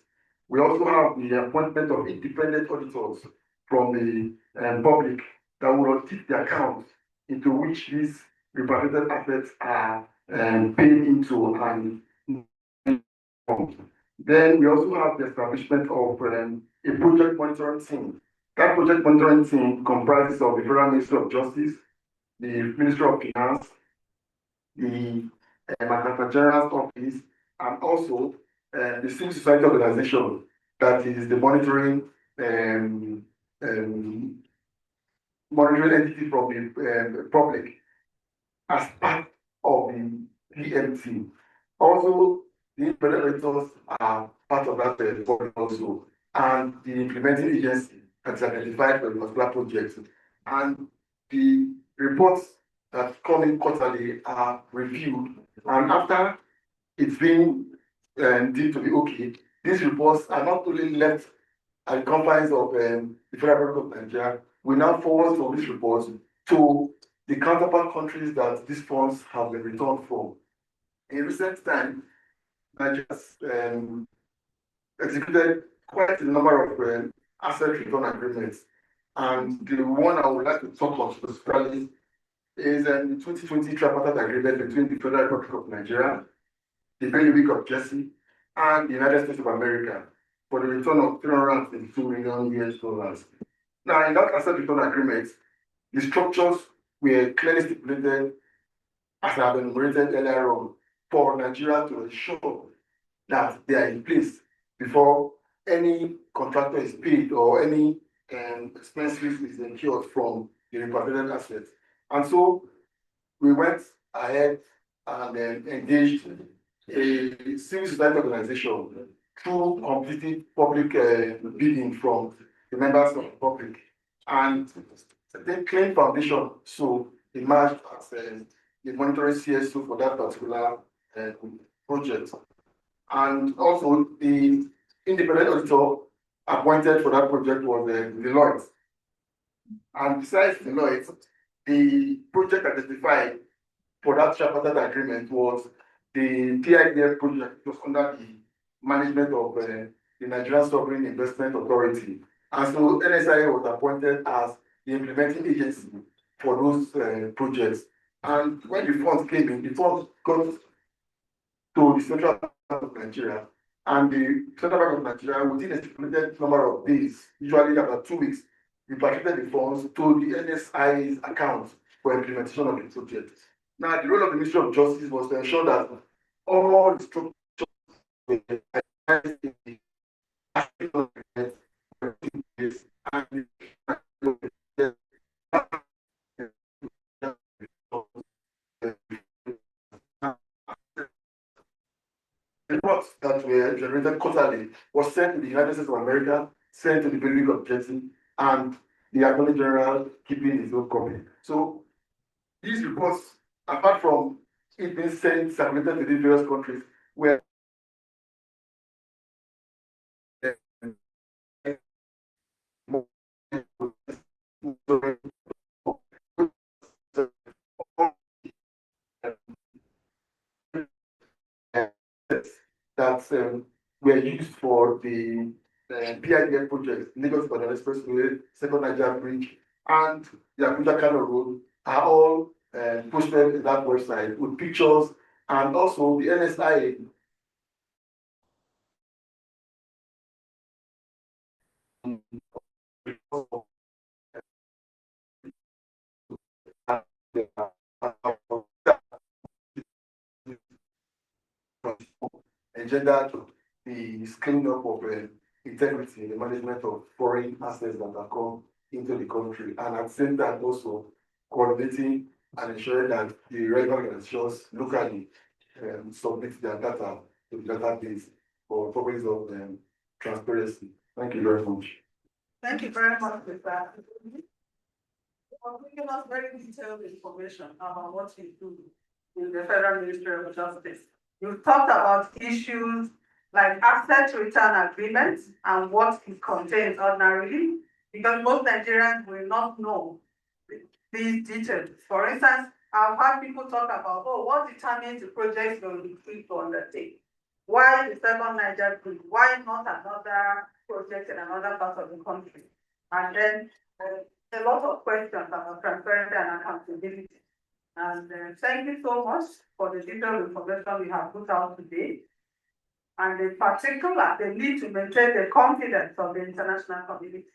[SPEAKER 13] We also have the appointment of independent auditors from the public that will audit the accounts into which these repatriated assets are paid into and then we also have the establishment of a project monitoring team. That project monitoring team comprises of the Federal Ministry of Justice, the Ministry of Finance, the Accountant General's Office, and also the civil society organization that is the monitoring entity from the public as part of the PMT. Also, the independent auditors are part of that body also, and the implementing agency that's identified for the particular project. And the reports that come in quarterly are reviewed, and after it's been deemed to be okay, these reports are not only left at the confines of the Federal Republic of Nigeria. We now forward from these reports to the counterpart countries that these funds have been returned from. In recent time, Nigeria has executed quite a number of asset return agreements. And the one I would like to talk about specifically is the 2020 tripartite agreement between the Federal Republic of Nigeria, the Bailiwick of Jersey, and the United States of America for the return of $322 million. Now, in that asset return agreement, the structures were clearly stipulated, as I have enumerated earlier on, for Nigeria to ensure that they are in place before any contractor is paid or any expenses is incurred from the repatriated assets. And so we went ahead and engaged a civil society organization through completed public bidding from the members of the public. And the Claim Foundation so emerged as the monitoring CSO for that particular project. And also the independent auditor appointed for that project was Deloitte. And besides Deloitte, the project identified for that tripartite agreement was the PIDF project, was under the management of the Nigerian Sovereign Investment Authority. And so NSIA was appointed as the implementing agency for those projects. And when the funds came in, the funds got to the Central Bank of Nigeria. And the Central Bank of Nigeria, within a stipulated number of days, usually about 2 weeks, repatriated the funds to the NSIA's account for implementation of the project. Now, the role of the Ministry of Justice was to ensure that all the structures were reports that were generated quarterly was sent to the United States of America, sent to the Bureau of Jersey, and the Attorney General keeping his own copy. So these reports, apart from it being sent, circulated to the various countries, were that were used for the PIDF projects, Lagos Ibadan Expressway, Second Niger Bridge, and the Abuja Kano Road are all posted in that website with pictures, and also the NSIA. Agenda to the scaling up of integrity in the management of foreign assets that have come into the country, and at the same time also coordinating and ensuring that the relevant organizations locally submit their data to the database for purposes of transparency. Thank you very much.
[SPEAKER 8] Thank you very much, Mr. For giving us very detailed information about what you do in the Federal Ministry of Justice. You talked about issues like asset return agreements and what it contains ordinarily, because most Nigerians will not know these details. For instance, I've had people talk about, oh, what determines the projects you'll be free to undertake? Why the second Niger Bridge? Why not another project in another part of the country? And then a lot of questions about transparency and accountability. And thank you so much for the detailed information we have put out today. And in particular, the need to maintain the confidence of the international community.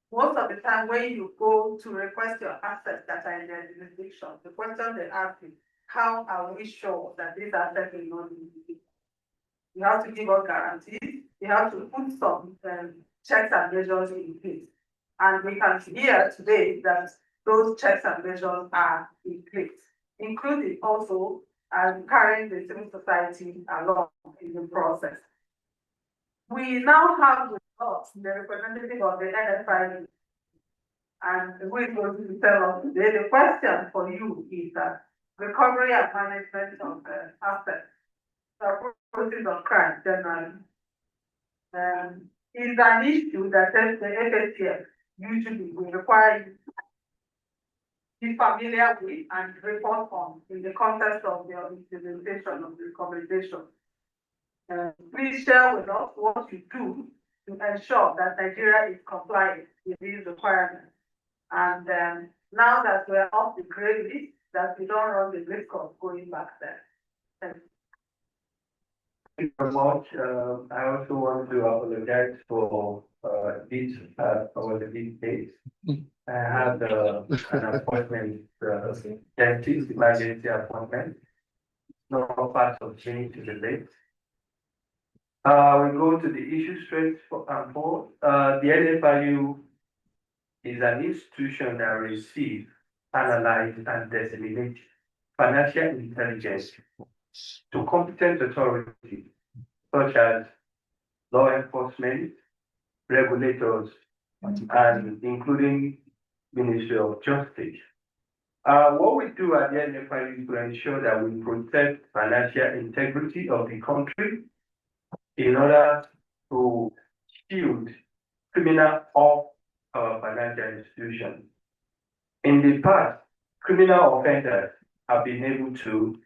[SPEAKER 8] Most of the time when you go to request your assets that are in their jurisdiction, the question they ask is, how are we sure that these assets will not be used? You have to give us guarantees. You have to put some checks and measures in place. And we can see here today that those checks and measures are in place, including also carrying the civil society along in the process. We now have with us the representative of the NFI, and we're going to tell us today. The question for you is that recovery and management of assets, the process of crime generally, is an issue that the FSTF usually will require you to be familiar with and report on in the context of your implementation of the recommendation. Please share with us what you do to ensure that Nigeria is compliant with these requirements. And now that we're off the gray list, that we don't run the risk of going back there. Thank you.
[SPEAKER 5] Thank you very much. I also want to apologize for this over the days. I had an appointment, dentist emergency appointment. No part of change to the date. We go to the issue straight and forward. The NFIU is an institution that receives, analyze, and disseminate financial intelligence to competent authorities such as law enforcement, regulators, and including Ministry of Justice. What we do at the NFI is to ensure that we protect financial integrity of the country in order to shield criminal off our financial institutions. In the past, criminal offenders have been able to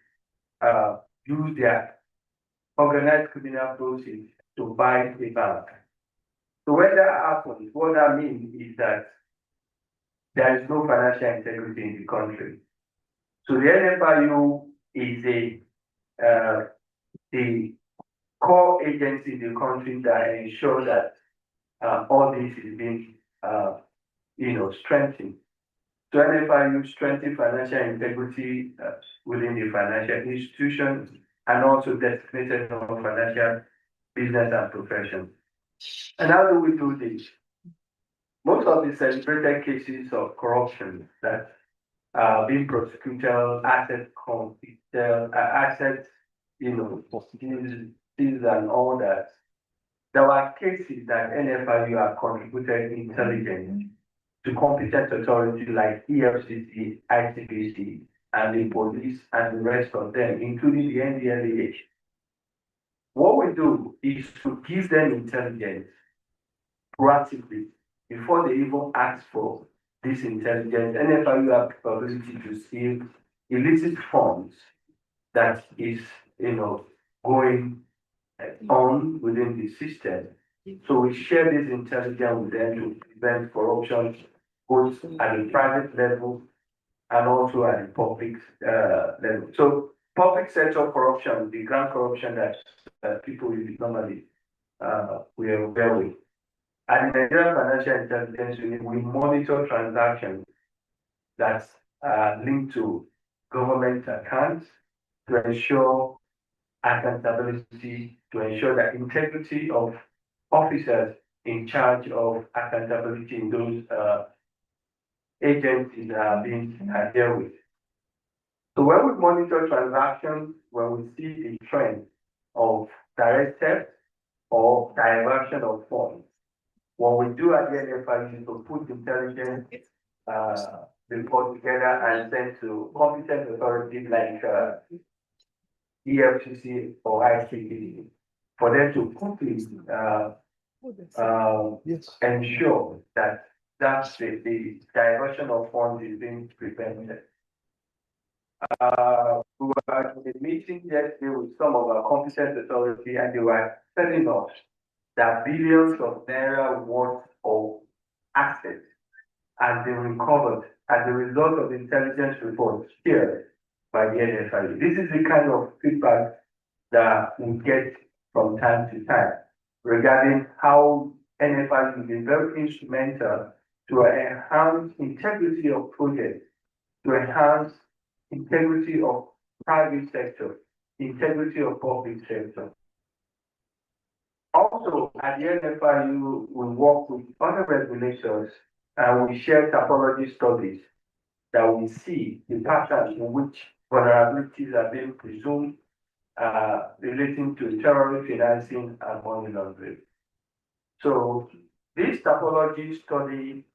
[SPEAKER 5] use their organized criminal process to buy a bank. So when that happens, what that means is that there is no financial integrity in the country. So the NFIU is the core agency in the country that ensures that all this is being strengthened. So NFIU strengthen financial integrity within the financial institutions and also designated on financial business and profession. And how do we do this? Most of the celebrated cases of corruption that are being prosecuted, asset confiscation, asset, and all that, there were cases that NFIU have contributed intelligence to competent authorities like EFCC, ICPC, and the police and the rest of them, including the NDLEA. What we do is to give them intelligence proactively before they even ask for this intelligence. NFIU have the ability to see illicit funds that is, going on within the system. So we share this intelligence with them to prevent corruption, both at the private level and also at the public level. So public sector corruption, the grand corruption that people normally we are aware with. At the Nigerian Financial Intelligence Unit, we monitor transactions that are linked to government accounts to ensure accountability, to ensure that integrity of officers in charge of accountability in those agencies that are being dealt with. So when we monitor transactions, when we see a trend of direct theft or diversion of funds, what we do at the NFI is to put intelligence report together and send to competent authorities like EFCC or ICPC for them to quickly ensure that the diversion of funds is being prevented. We were in a meeting yesterday with some of our competent authorities, and they were telling us that billions of naira worth of assets has been recovered as a result of intelligence reports shared by the NFI. This is the kind of feedback that we get from time to time regarding how NFI will be very instrumental to enhance integrity of projects, to enhance integrity of private sector, integrity of public sector. Also, at the NFIU, we work with other regulators and we share typology studies that we see the patterns in which vulnerabilities are being presumed relating to terrorist financing and money laundering. So this typology study,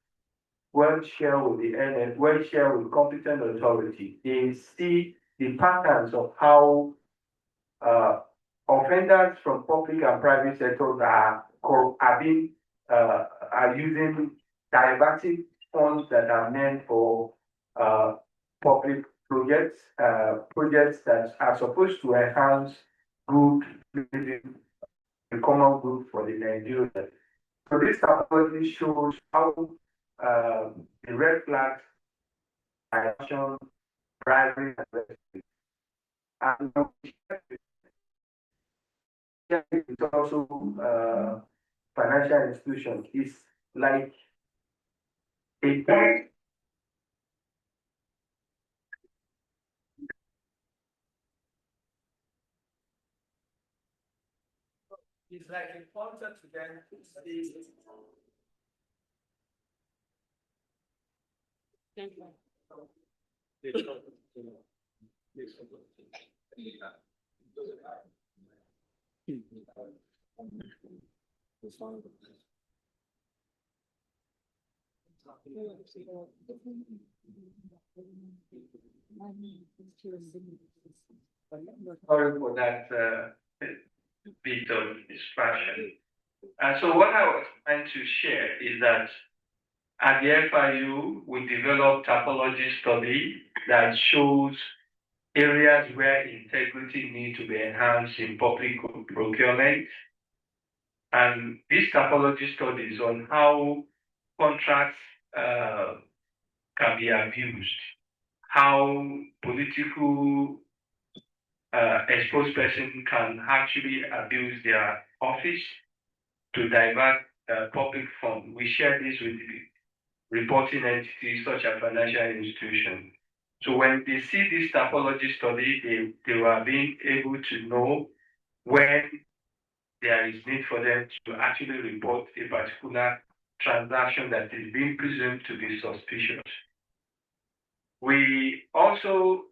[SPEAKER 5] when shared with the NF, when shared with competent authority, they see the patterns of how offenders from public and private sectors are using diverting funds that are meant for public projects, projects that are supposed to enhance good living, the common good for the Nigerians. So this typology shows how the red flags, action, bribery, and it's also financial institution is like a point. It's like important to them to see. Sorry for that bit of distraction. And so what I was trying to share is that at the FIU, we developed typology study that shows areas where integrity needs to be enhanced in public procurement. And this typology studies on how contracts can be abused, how political exposed person can actually abuse their office to divert public funds. We share this with the reporting entities such as financial institutions. So when they see this typology study, they were being able to know when there is need for them to actually report a particular transaction that is being presumed to be suspicious. We also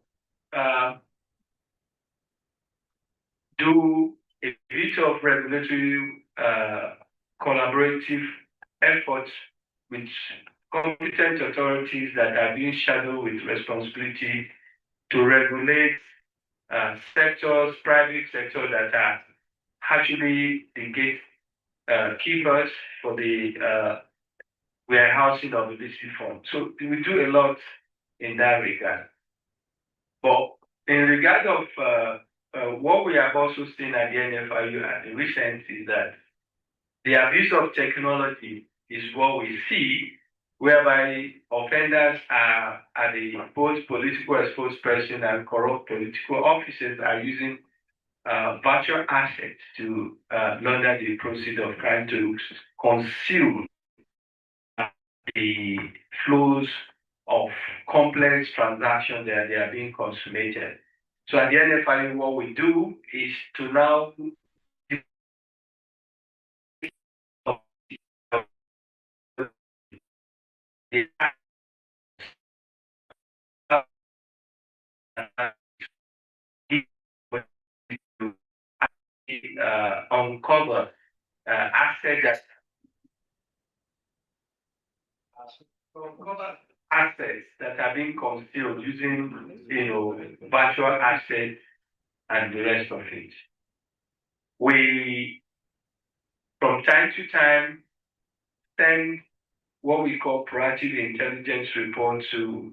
[SPEAKER 5] do
[SPEAKER 6] a bit of regulatory collaborative efforts with competent authorities that are being shadowed with responsibility to regulate sectors, private sectors that are actually the gatekeepers for the warehousing of illicit funds. So we do a lot in that regard. But in regard of what we have also seen at the NFIU at the recent is that the abuse of technology is what we see, whereby offenders are at the both political spokesperson and corrupt political officers are using virtual assets to launder the proceeds of crime to conceal the flows of complex transactions that they are being consummated. So at the NFIU, what we do is to now uncover assets that are being concealed using, virtual assets and the rest of it. We, from time to time, send what we call proactive intelligence report to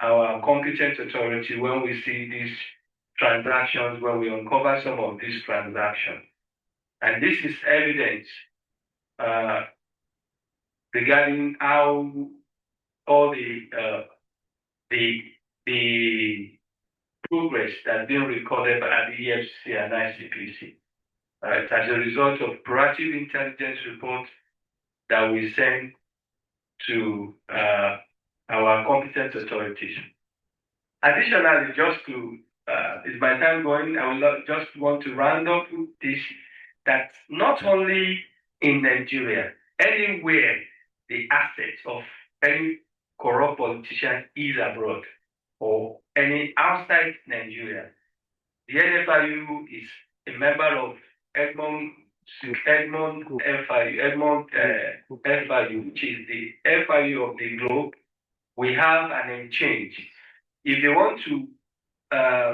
[SPEAKER 6] our competent authority when we see these transactions, when we uncover some of these transactions. And this is evidence regarding how all the progress that's been recorded by the EFCC and ICPC. As a result of proactive intelligence reports that we send to our competent authorities. Additionally, just to, is my time going? I will just want to round up this, that not only in Nigeria, anywhere the assets of any corrupt politician is abroad or any outside Nigeria, the NFIU is a member of Egmont FIU, which is the FIU of the globe. We have an exchange. If they want to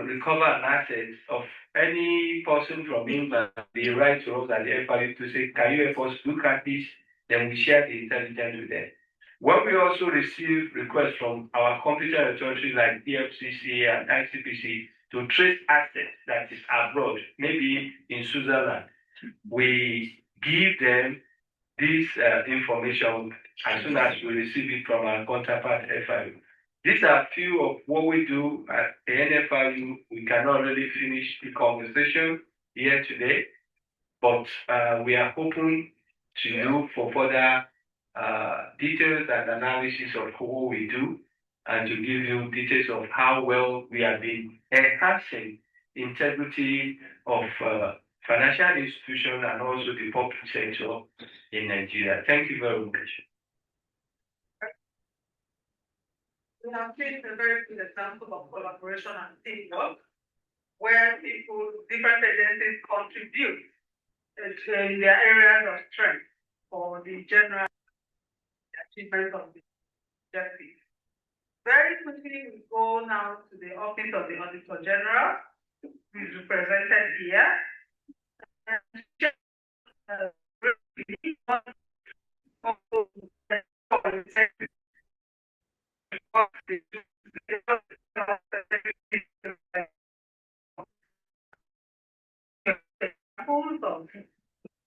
[SPEAKER 6] recover an asset of any person from England, they write to us at the FIU to say, can you help us look at this? Then we share the intelligence with them. When we also receive requests from our competent authorities like EFCC and ICPC to trace assets that is abroad, maybe in Switzerland, we give them this information as soon as we receive it from our counterpart FIU. These are few of what we do at the NFIU. We cannot really finish the conversation here today, but we are open to look for further details and analysis of what we do and to give you details of how well we have been enhancing integrity of financial institutions and also the public sector in Nigeria. Thank you very much.
[SPEAKER 8] We have seen a very good example of collaboration and teamwork, where people, different agencies contribute in their areas of strength for the general achievement of the objective. Very quickly, we go now to the Office of the Auditor General, who is represented here.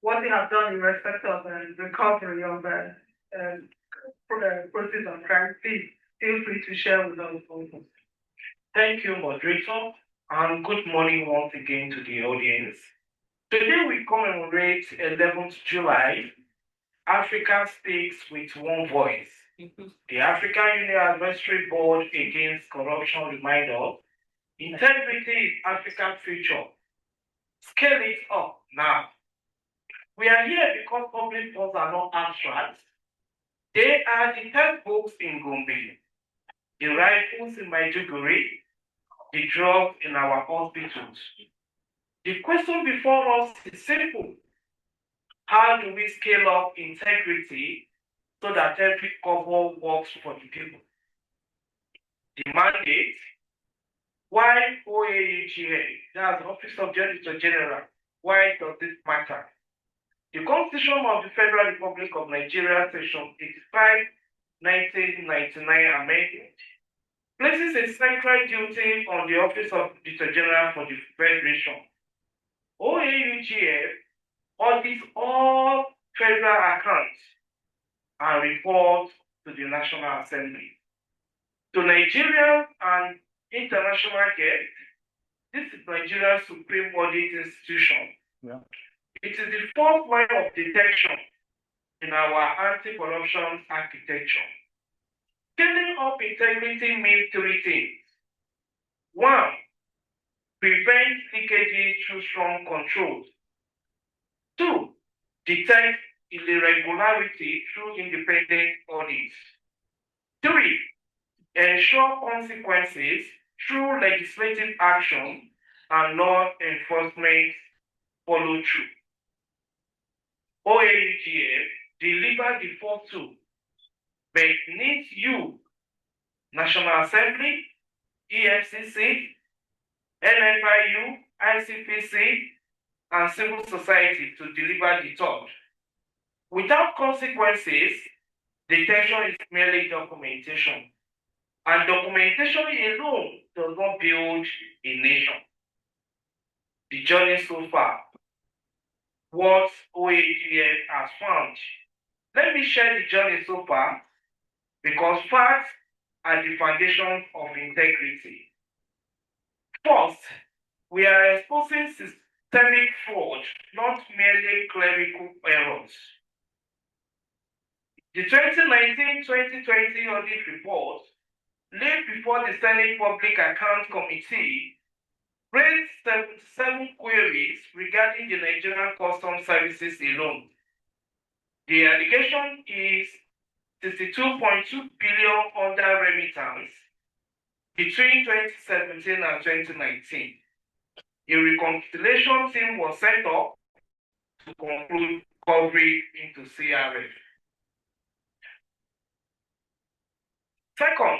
[SPEAKER 8] What they have done in respect of recovery of proceeds of crime, please feel free to share with us.
[SPEAKER 14] Thank you, moderator, and good morning once again to the audience. Today we commemorate 11th July, African States with One Voice. The African Union Advisory Board Against Corruption reminder, integrity is Africa's future. Scale it up now. We are here because public funds are not abstract. They are the textbooks in Gombe, the rifles in Maiduguri, the drugs in our hospitals, The question before us is simple. How do we scale up integrity so that every cover works for the people? The mandate, why OAUGA, that's Office of the Auditor General, why does this matter? The Constitution of the Federal Republic of Nigeria, Section 85, 1999 amendment, places a central duty on the Office of the Auditor General for the Federation. OAUGF audits all federal accounts and reports to the National Assembly. To Nigerian and international guests, this is Nigeria's supreme audit institution.
[SPEAKER 9] Yeah.
[SPEAKER 14] It is the first line of detection in our anti-corruption architecture. Scaling up integrity means three things. One, prevent leakages through strong controls. Two, detect irregularity through independent audits. Three, ensure consequences through legislative action and law enforcement follow through. OAUGF deliver the first two, but needs you, National Assembly, EFCC, NFIU, ICPC, and civil society to deliver the third. Without consequences, detection is merely documentation. And documentation alone does not build a nation. The journey so far, what OAGF has found. Let me share the journey so far because facts are the foundation of integrity. First, we are exposing systemic fraud, not merely clerical errors. The 2019-2020 audit report laid before the Senate Public Accounts Committee raised 77 queries regarding the Nigerian Customs Services alone. The allegation is 62.2 billion under remittance between 2017 and 2019. A reconciliation team was set up to conclude coverage into CRF. Second,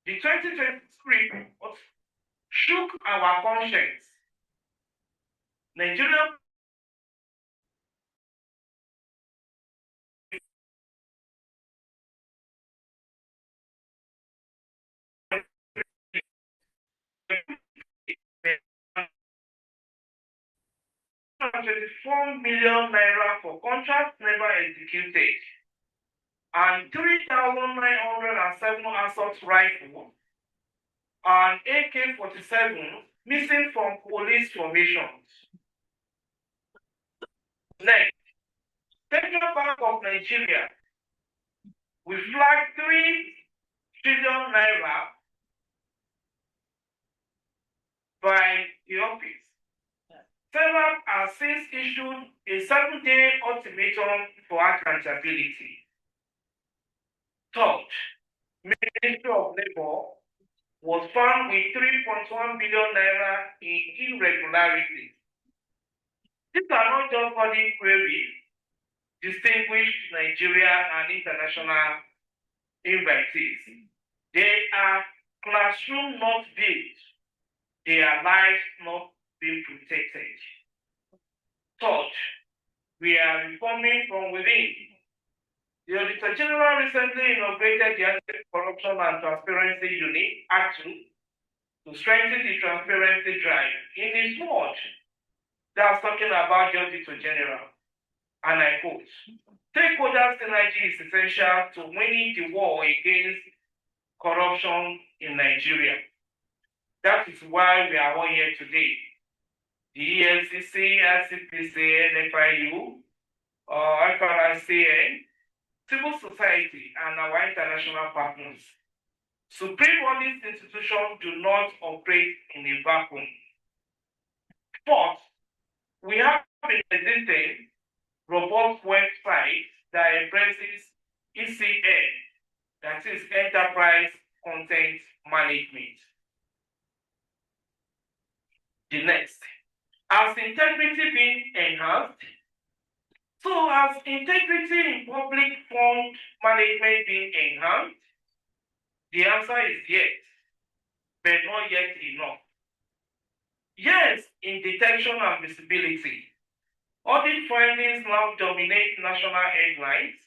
[SPEAKER 14] the 2023 report shook our conscience. Nigeria $24 million for contracts never executed, and 3,907 assault rifles and AK-47 missing from police formations. Next, Central Bank of Nigeria, we flagged 3 trillion naira by the office. Several has since issued a 7-day ultimatum for accountability. Third, Ministry of Labour was found with 3.1 billion naira in irregularities. These are not just audit queries, distinguished Nigeria and international invitees. They are classroom not built. They are lives not being protected. Third, we are reforming from within. The Auditor General recently inaugurated the Anti-Corruption and Transparency Unit, Act 2, to strengthen the transparency drive. In his word, that's talking about the Auditor General. And I quote, stakeholder synergy is essential to winning the war against corruption in Nigeria. That is why we are all here today. The EFCC, ICPC, NFIU, FRICN, civil society, and our international partners. Supreme audit institutions do not operate in a vacuum. Fourth, we have an existing robust website that embraces ECN, that is Enterprise Content Management. The next, Has integrity been enhanced? So has integrity in public fund management been enhanced? The answer is yes, but not yet enough. Yes, in detection and visibility. Audit findings now dominate national headlines.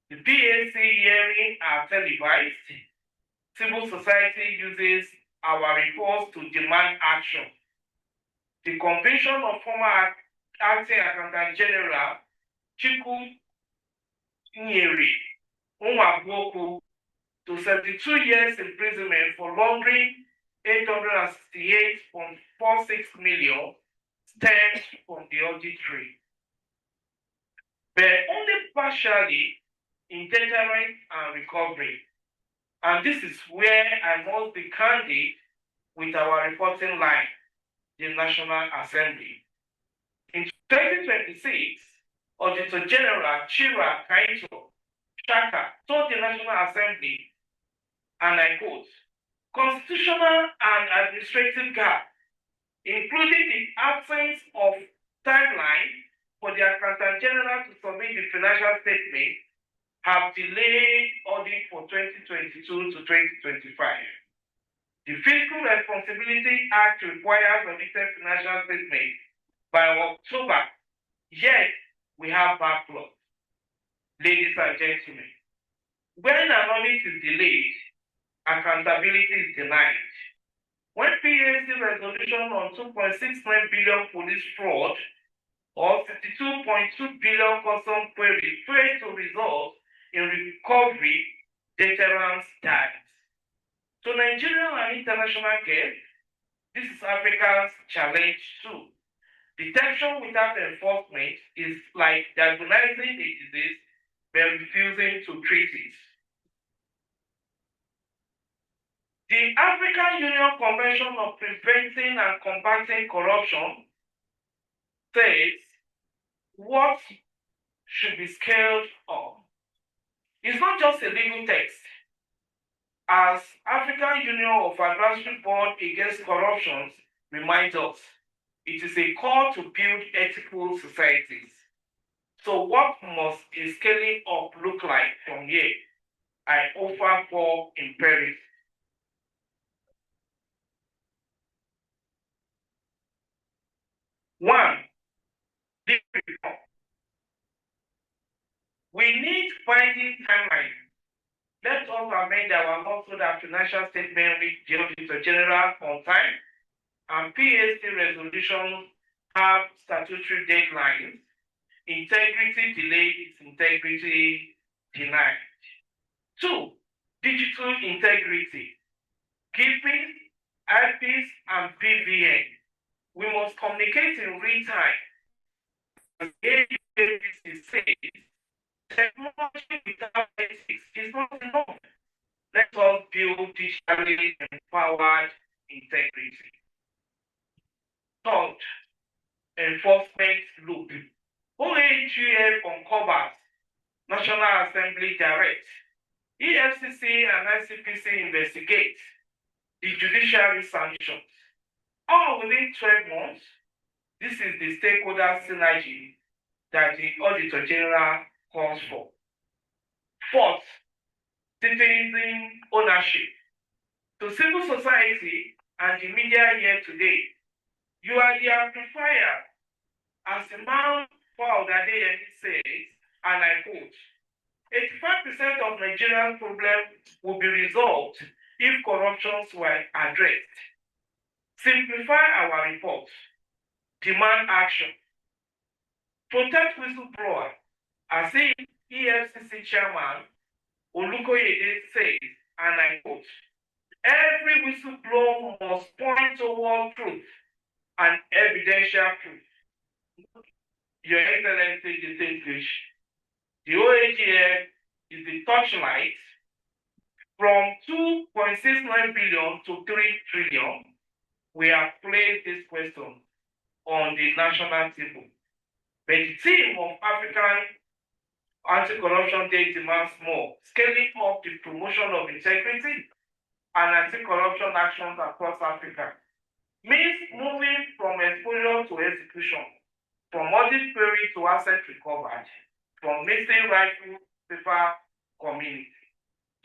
[SPEAKER 14] The PAC hearings are televised. Civil society uses our reports to demand action. The conviction of former acting accountant general Chiku Nyeri Nwabuoku to 72 years imprisonment for laundering 868.46 million stems from the audit trail, but only partially in deterrent and recovery. And this is where I must be candid with our reporting line, the National Assembly. In 2026, Auditor General Chira Kaito Shaka told the National Assembly, and I quote, constitutional and administrative gap, including the absence of timeline for the Accountant General to submit the financial statement, have delayed audit for 2022 to 2025. The Fiscal Responsibility Act requires audited financial statement by October, yet we have backlog. Ladies and gentlemen, when an audit is delayed, accountability is denied. When PAC resolution on 2.69 billion police fraud or 52.2 billion custom query failed to result in recovery, deterrence dies. So Nigerian and international guests, this is Africa's challenge too. Detection without enforcement is like diagnosing a disease but refusing to treat it. The African Union Convention on Preventing and Combating Corruption says what should be scaled up. It's not just a legal text. As African Union of Advisory Board Against Corruption reminds us, it is a call to build ethical societies. So what must a scaling up look like from here? I offer 4 imperatives. One, deep reform. We need binding timeline. Let us amend our law so that financial statement reach the Auditor General on time and PAC resolutions have statutory deadlines. Integrity delayed is integrity denied. 2, digital integrity. Keeping IPs and PVN. We must communicate in real time. As ABC says, technology without ethics is not enough. Let us build digitally empowered integrity. Third, enforcement loop. OAGF uncovers, National Assembly directs, EFCC and ICPC investigate, the judiciary sanctions. All within 12 months, this is the stakeholder synergy that the Auditor General calls for. Fourth, citizen ownership. To civil society and the media here today, you are the amplifier. As the man Paul Dadeye says, and I quote, 85% of Nigerian problems will be resolved if corruptions were addressed. Simplify our reports. Demand action. Protect whistleblower. As the EFCC chairman Olukoyede says, and I quote, every whistleblower must point toward truth and evidential proof. Your Excellency, distinguished, the OAGF is the torchlight from 2.69 billion to 3 trillion. We have placed this question on the national table. But the team of African Anti-Corruption Day demands more, scaling up the promotion of integrity and anti-corruption actions across Africa. Means moving from from exposure to execution, from audit query to asset recovered, from missing rifle paper community.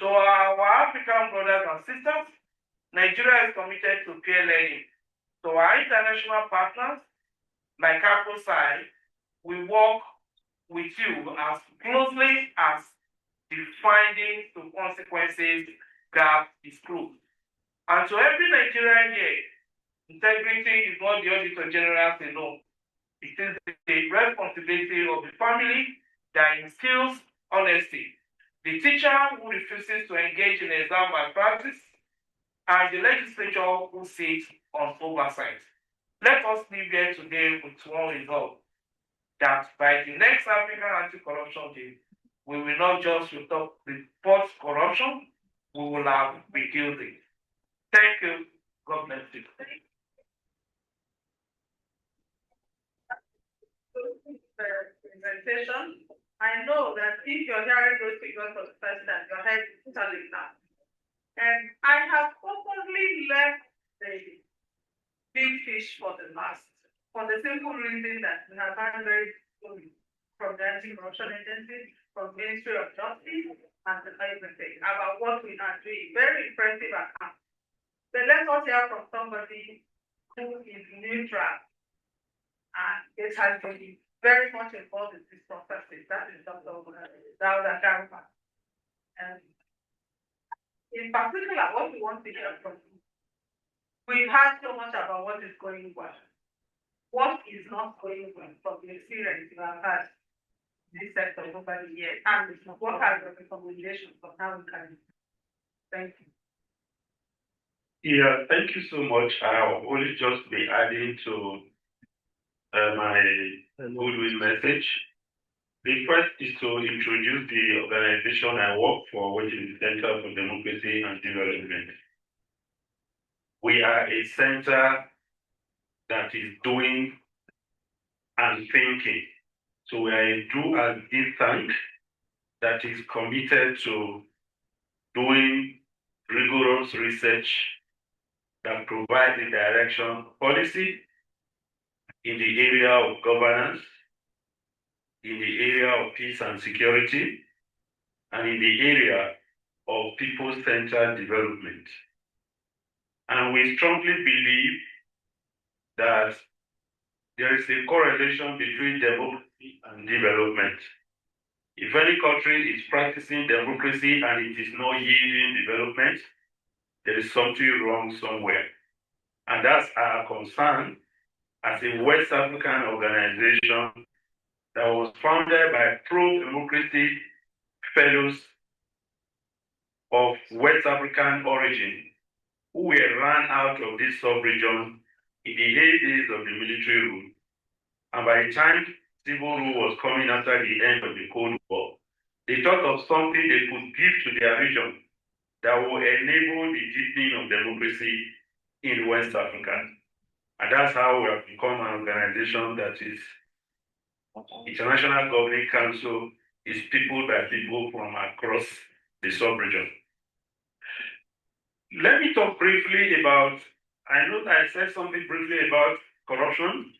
[SPEAKER 14] To our African brothers and sisters, Nigeria is committed to peer learning. To our international partners, like AFROSAI, we work with you as closely as the findings to consequences gap is closed. And to every Nigerian here, integrity is not the Auditor General alone. It is the responsibility of the family that instills honesty, the teacher who refuses to engage in exam malpractice, and the legislature who sits on oversight. Let us live here today with one resolve, that by the next African Anti-Corruption Day, we will not just report corruption, we will have reduced it. Thank you. God bless you.
[SPEAKER 8] Presentation. I know that if you're hearing those figures for the first time, your head is turning now. And I have purposely left the big fish for the last, for the simple reason that we have had very good from the Anti-Corruption Agency, from the Ministry of Justice, and the everything about what we are doing. Very impressive account. But let us hear from somebody who is neutral and it has been very much involved in this process. That is Dr. Dauda Garba. And in particular, what we want to hear from you, we've heard so much about what is going well. What is not going well from the experience you have had in this sector over the years, and what are your recommendations for how we can? Thank you.
[SPEAKER 6] Yeah, thank you so much. I'll only just be adding to my goodwill message. The first is to introduce the organization I work for, which is the Center for Democracy and Development. We are a center that is doing and thinking. So we are a do and give tank that is committed to doing rigorous research that provides the direction policy in the area of governance, in the area of peace and security, and in the area of people-centered development. And we strongly believe that there is a correlation between democracy and development. If any country is practicing democracy and it is not yielding development, there is something wrong somewhere. And that's our concern as a West African organization that was founded by pro-democracy fellows of West African origin who were run out of this sub-region in the heydays of the military rule. And by the time civil rule was coming after the end of the Cold War, they thought of something they could give to their region that will enable the deepening of democracy in West Africa. And that's how we have become an organization that is International Governing Council, is people by people from across the sub-region. Let me talk briefly about, I know that I said something briefly about corruption.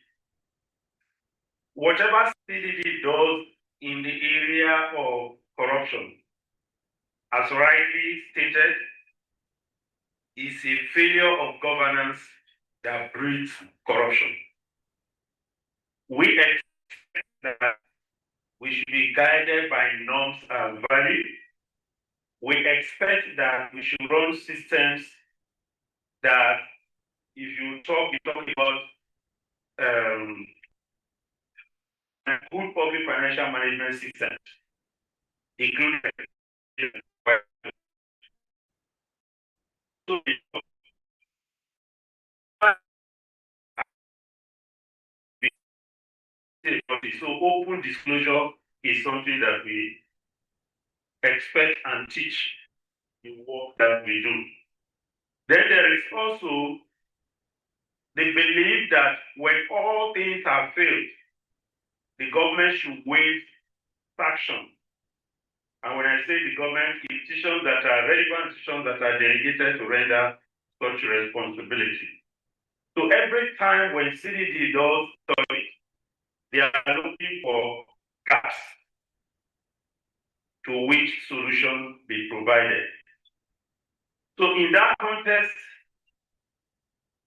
[SPEAKER 6] Whatever CDD does in the area of corruption, as rightly stated, is a failure of governance that breeds corruption. We expect that we should be guided by norms and values. We expect that we should run systems that, if you talk about good public financial management systems, including so open disclosure is something that we expect and teach the work that we do. Then there is also the belief that when all things have failed, the government should waive sanction. And when I say the government, institutions that are relevant, institutions that are delegated to render such responsibility. So every time when CDD does study, they are looking for gaps to which solution be provided. So in that context,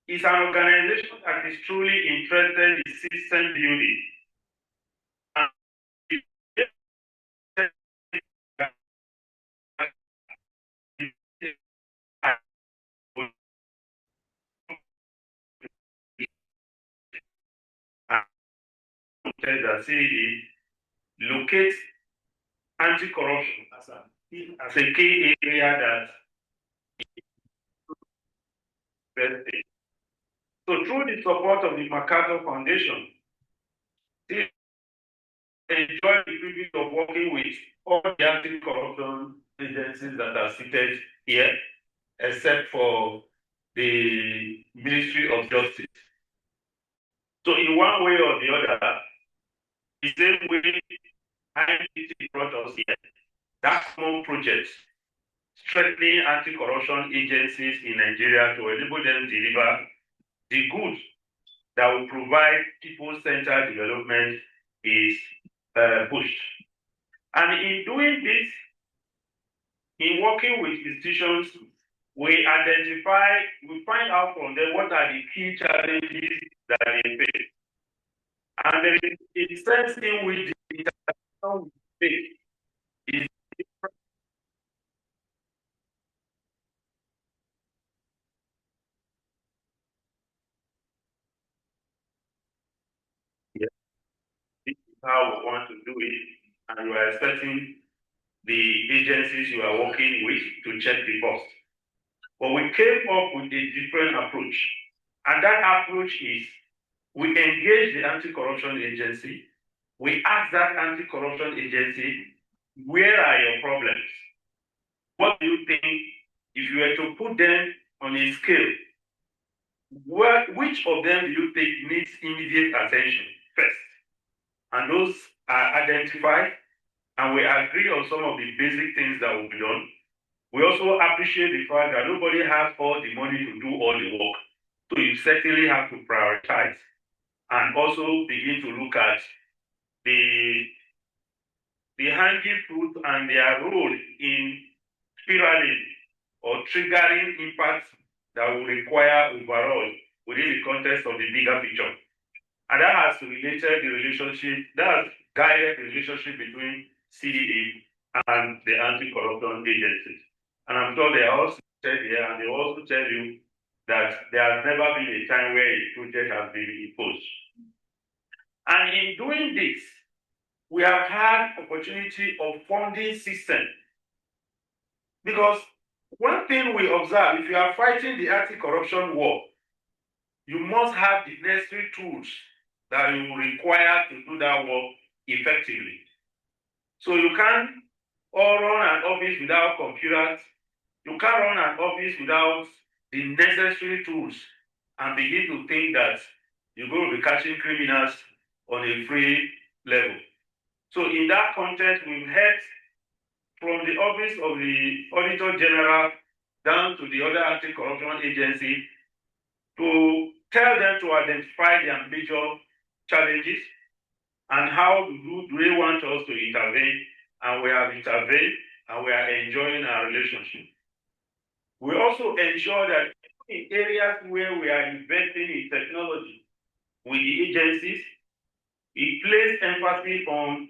[SPEAKER 6] it's an organization that is truly interested in system building. And that CDD locates anti-corruption as a key area that so through the support of the MacArthur Foundation, they enjoy the privilege of working with all the anti-corruption agencies that are seated here, except for the Ministry of Justice. So in one way or the other, the same way INPT brought us here, that small project strengthening anti-corruption agencies in Nigeria to enable them deliver the goods that will provide people-centered development is pushed. And in doing this, in working with institutions, we find out from them what are the key challenges that they face. And there is a sense in which the interaction we face is different. Yeah. This is how we want to do it, and we are expecting the agencies you are working with to check the box. But we came up with a different approach. And that approach is we engage the anti-corruption agency. We ask that anti-corruption agency, where are your problems? What do you think, if you were to put them on a scale, which of them do you think needs immediate attention first? And those are identified, and we agree on some of the basic things that will be done. We also appreciate the fact that nobody has all the money to do all the work. So you certainly have to prioritize and also begin to look at the hanging fruit and their role in spiraling or triggering impacts that will require overall within the context of the bigger picture. And that has related the relationship, that has guided the relationship between CDA and the anti-corruption agencies. And I'm sure they are also said here, and they also tell you that there has never been a time where a project has been imposed. And in doing this, we have had opportunity of funding system. Because one thing we observe, if you are fighting the anti-corruption war, you must have the necessary tools that you require to do that work effectively. So you can't all run an office without computers. You can't run an office without the necessary tools and begin to think that you're going to be catching criminals on a free level. So in that context, we've heard from the office of the Auditor General down to the other anti-corruption agency to tell them to identify their major challenges and how do they want us to intervene, and we have intervened and we are enjoying our relationship. We also ensure that in areas where we are investing in technology with the agencies, it places emphasis on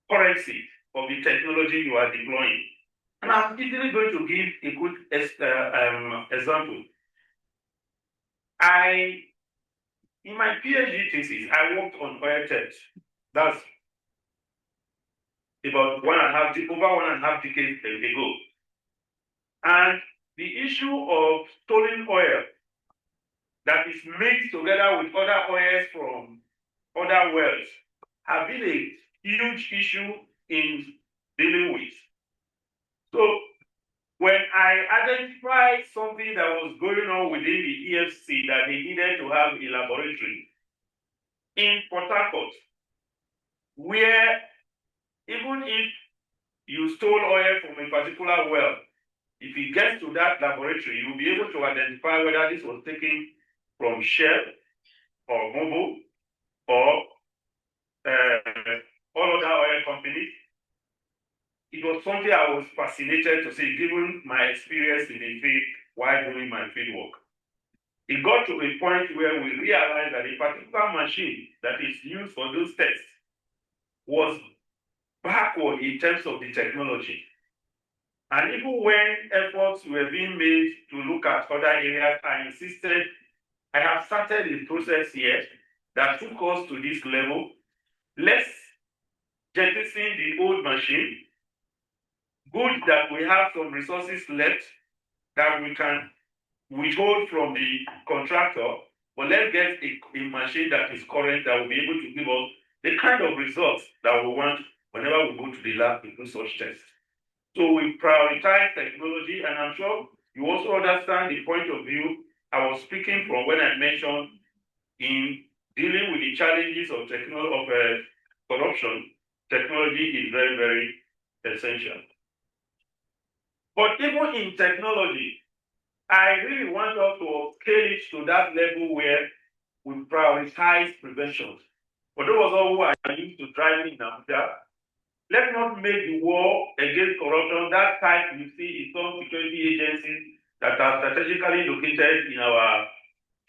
[SPEAKER 6] currency of the technology you are deploying. And I'm easily going to give a good example. In my PhD thesis, I worked on oil theft. That's about over 1.5 decades ago. And the issue of stolen oil that is mixed together with other oils from other wells have been a huge issue in dealing with. So when I identified something that was going on within the EFC that they needed to have a laboratory in Port Harcourt, where even if you stole oil from a particular well, if it gets to that laboratory, you'll be able to identify whether this was taken from Shell or Mobil or all other oil companies. It was something I was fascinated to see, given my experience in the field while doing my field work. It got to a point where we realized that a particular machine that is used for those tests was backward in terms of the technology. And even when efforts were being made to look at other areas, I insisted, I have started a process here that took us to this level. Let's jettison the old machine. Good that we have some resources left that we can withhold from the contractor, but let's get a machine that is current that will be able to give us the kind of results that we want whenever we go to the lab to do such tests. So we prioritize technology, and I'm sure you also understand the point of view I was speaking from when I mentioned in dealing with the challenges of corruption. Technology is very, very essential. But even in technology, I really want us to scale it to that level where we prioritize prevention. For those of us who are used to driving in Abuja, let's not make the war against corruption that type you see in some security agencies that are strategically located in our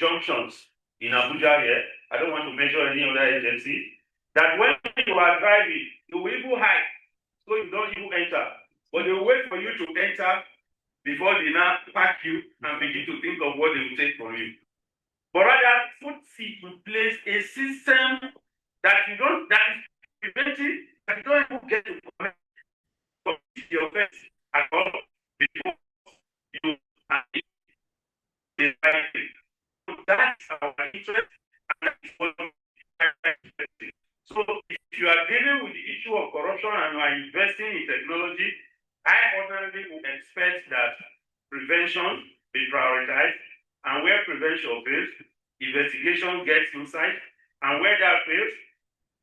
[SPEAKER 6] junctions in Abuja here. I don't want to mention any other agency. That when you are driving, you will even hide, so you don't even enter. But they will wait for you to enter before they now pack you and begin to think of what they will take from you. But rather, put in place a system that is preventing, that you don't even get to commit the offense at all before you are invited. So that's our interest, and that is what we are interested. So if you are dealing with the issue of corruption and you are investing in technology, I ordinarily would expect that prevention be prioritized, and where prevention fails, investigation gets inside, and where that fails,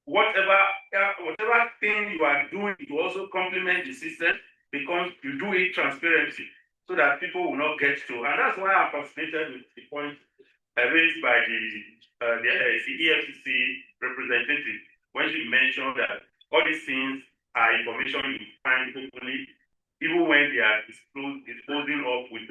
[SPEAKER 6] whatever thing you are doing to also complement the system, because you do it transparently so that people will not get to. And that's why I'm fascinated with the point raised by the EFCC representative when she mentioned that all these things are information you find openly, even when they are disposing of with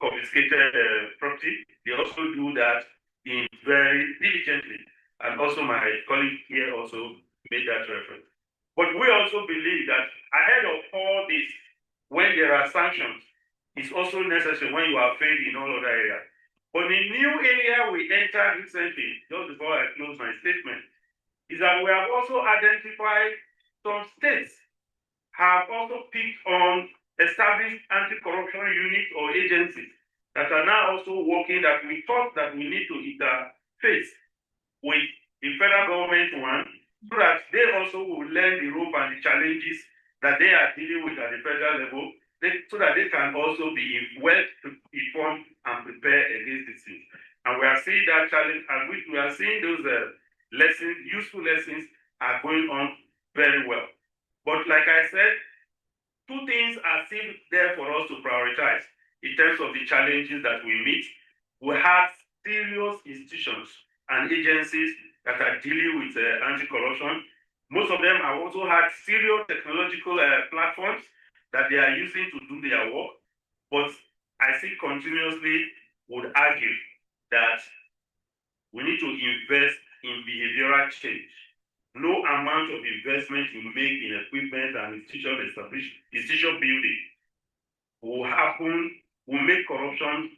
[SPEAKER 6] confiscated property. They also do that in very diligently. And also my colleague here also made that reference. But we also believe that ahead of all this, when there are sanctions, it's also necessary when you are failed in all other areas. But the new area we entered recently, just before I close my statement, is that we have also identified some states have also picked on established anti-corruption units or agencies that are now also working, that we thought that we need to interface with the federal government one, so that they also will learn the rope and the challenges that they are dealing with at the federal level, so that they can also be well informed and prepared against these things. And we are seeing that challenge, and we are seeing those lessons, useful lessons are going on very well. But like I said, two things are still there for us to prioritize in terms of the challenges that we meet. We have serious institutions and agencies that are dealing with anti-corruption. Most of them have also had serious technological platforms that they are using to do their work. But I see continuously would argue that we need to invest in behavioral change. No amount of investment you make in equipment and institution building will make corruption,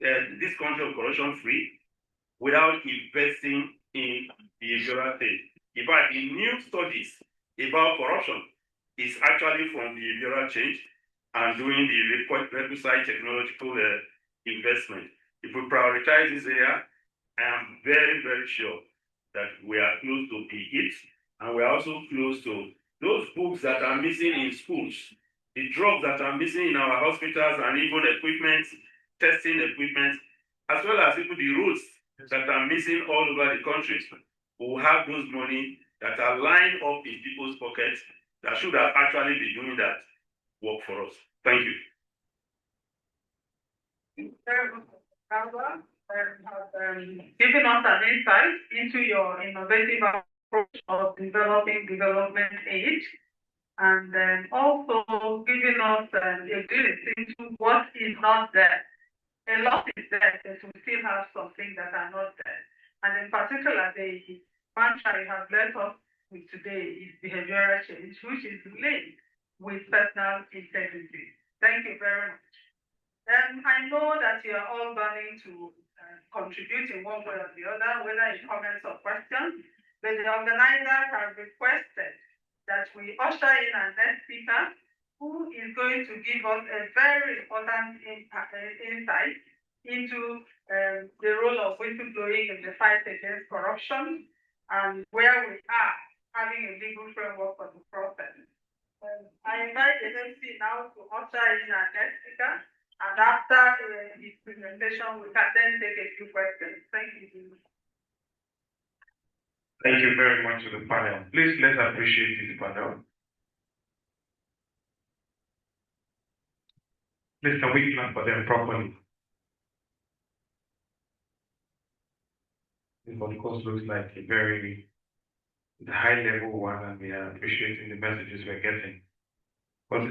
[SPEAKER 6] this country of corruption free, without investing in behavioral change. In fact, the new studies about corruption is actually from behavioral change and doing the requisite technological investment. If we prioritize this area, I am very, very sure that we are close to the hits, and we are also close to those books that are missing in schools, the drugs that are missing in our hospitals, and even equipment, testing equipment, as well as even the roads that are missing all over the country. We will have those money that are lined up in people's pockets that should have actually been doing that work for us. Thank you.
[SPEAKER 8] Barbara, giving us an insight into your innovative approach of developing development aid, and then also giving us a glimpse into what is not there. A lot is there, but we still have some things that are not there. And in particular, the mantra you have left us with today is behavioral change, which is linked with personal integrity. Thank you very much. I know that you are all burning to contribute in one way or the other, whether in comments or questions, but the organizers have requested that we usher in our next speaker, who is going to give us a very important insight into the role of whistleblowing in the fight against corruption and where we are having a legal framework for the process. I invite the MC now to usher in our next speaker. And after his presentation, we can then take a few questions. Thank you.
[SPEAKER 6] Thank you very much to the panel. Please let's appreciate this panel. Please can we clap for them properly? This of course looks like a very high level one, and we are appreciating the messages we're getting. But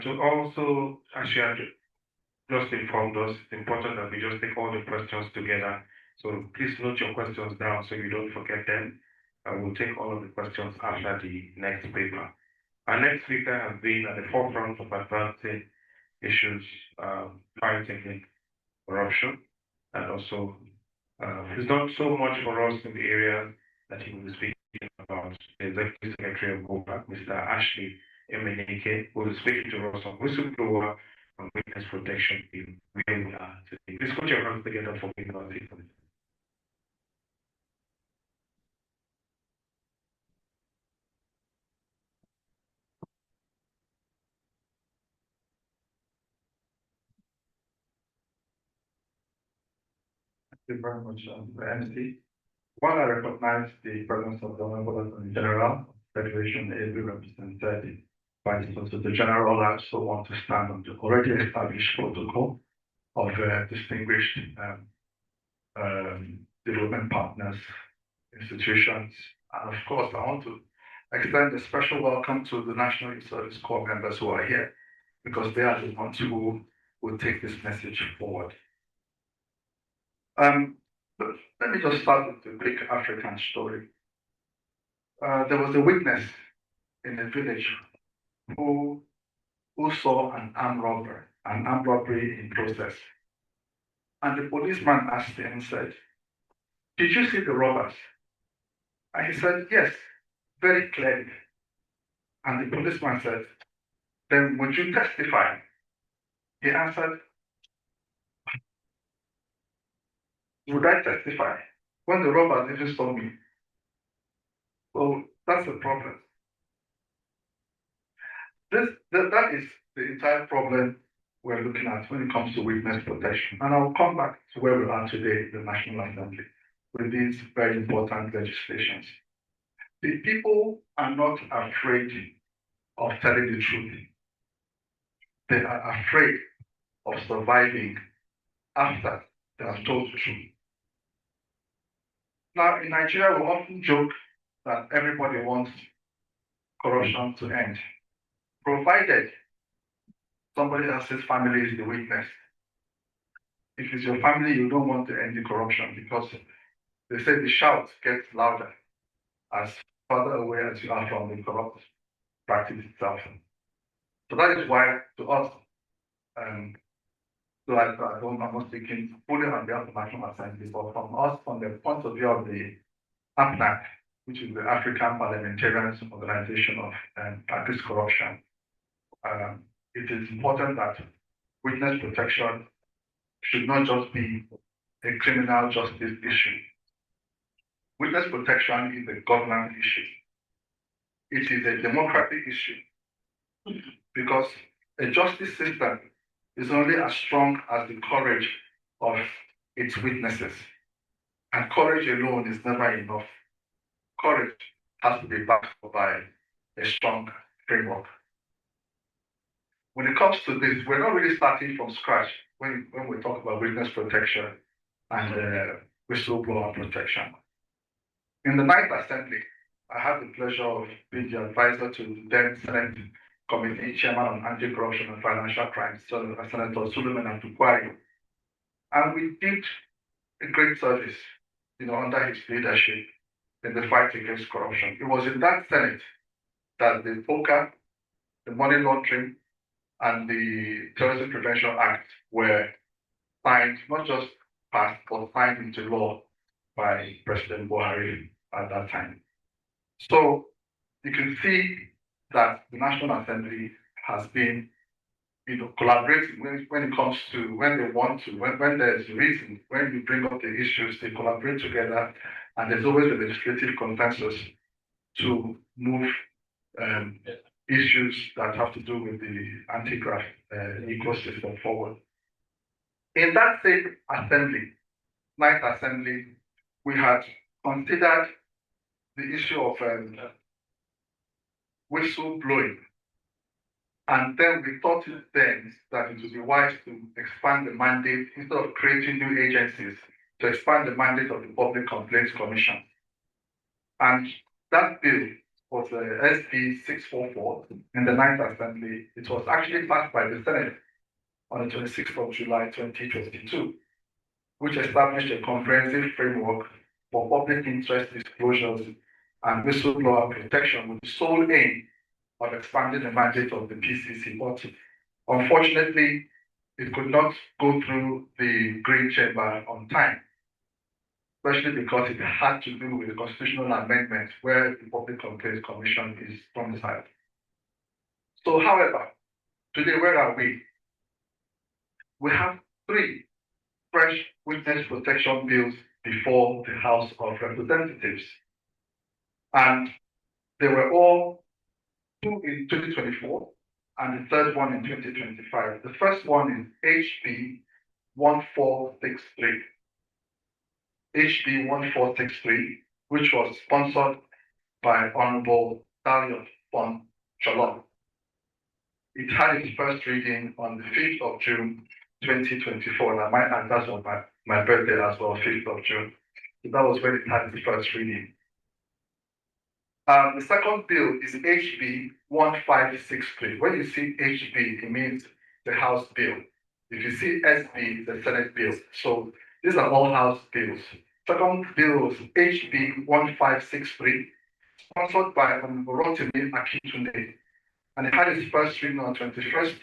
[SPEAKER 6] to also, as you have just informed us, it's important that we just take all the questions together. So please note your questions down so you don't forget them. And we'll take all of the questions after the next paper. Our next speaker has been at the forefront of advancing issues fighting corruption, and also he's done so much for us in the area that he will be speaking about. The Executive Secretary of GOPA, Mr. Ashley Emenike, who will be speaking to us on whistleblower and witness protection in where we are today. Please put your hands together for me.
[SPEAKER 13] Thank you very much, MC. While I recognize the presence of the Honorable Attorney General, Federation ably represented by the Solicitor General, I also want to stand on the already established protocol of distinguished development partners, institutions, and of course, I want to extend a special welcome to the National Youth Service Corps members who are here, because they are the ones who will take this message forward. Let me just start with the big African story. There was a witness in a village who saw an armed robbery in process. And the policeman asked him and said, "Did you see the robbers?" And he said, "Yes, very clearly." And the policeman said, "Then would you testify?" He answered, "Would I testify when the robbers even saw me?" So that's the problem. That is the entire problem we're looking at when it comes to witness protection. And I'll come back to where we are today in the National Assembly with these very important legislations. The people are not afraid of telling the truth. They are afraid of surviving after they have told the truth. Now, in Nigeria, we often joke that everybody wants corruption to end, provided somebody else's family is the witness. If it's your family, you don't want to end the corruption, because they say the shout gets louder as further away as you are from the corrupt practice itself. So that is why, to us, I'm not speaking fully on behalf of the National Assembly, but from us, from the point of view of the APNAC, which is the African Parliamentarians Organization of Against Corruption, it is important that witness protection should not just be a criminal justice issue. Witness protection is a governance issue. It is a democratic issue, because a justice system is only as strong as the courage of its witnesses. And courage alone is never enough. Courage has to be backed by a strong framework. when it comes to this, we're not really starting from scratch when we talk about witness protection and whistleblower protection. In the Ninth Assembly, I had the pleasure of being the advisor to the then Senate Committee Chairman on Anti-Corruption and Financial Crimes, Senator Suleiman Abdulkwari. And we did a great service, under his leadership in the fight against corruption. It was in that Senate that the poker, the money laundering, and the Terrorism Prevention Act were signed, not just passed, but signed into law by President Buhari at that time. So you can see that the National Assembly has been, collaborating when it comes to when they want to, when there's reason, when you bring up the issues, they collaborate together, and there's always a legislative consensus to move issues that have to do with the anti-graft ecosystem forward. In that same assembly, Ninth Assembly, we had considered the issue of whistleblowing. And then we thought then that it would be wise to expand the mandate, instead of creating new agencies, to expand the mandate of the Public Complaints Commission. And that bill was SB 644 in the Ninth Assembly. It was actually passed by the Senate on the 26th of July 2022, which established a comprehensive framework for public interest disclosures and whistleblower protection with the sole aim of expanding the mandate of the PCC. But unfortunately, it could not go through the Green Chamber on time, especially because it had to do with the constitutional amendment where the Public Complaints Commission is domiciled. So, however, today, where are we? We have 3 fresh witness protection bills before the House of Representatives. And they were all 2 in 2024 and the third one in 2025. The first one is HB 1463. HB 1463, which was sponsored by Honorable Darius von Shalom. It had its first reading on the 5th of June 2024, and that's on my birthday as well, 5th of June. So that was when it had its first reading. The second bill is HB 1563. When you see HB, it means the House bill. If you see SB, the Senate bill. So these are all House bills. Second bill is HB 1563, sponsored by Rotimi Akintunde, and it had its first reading on 21st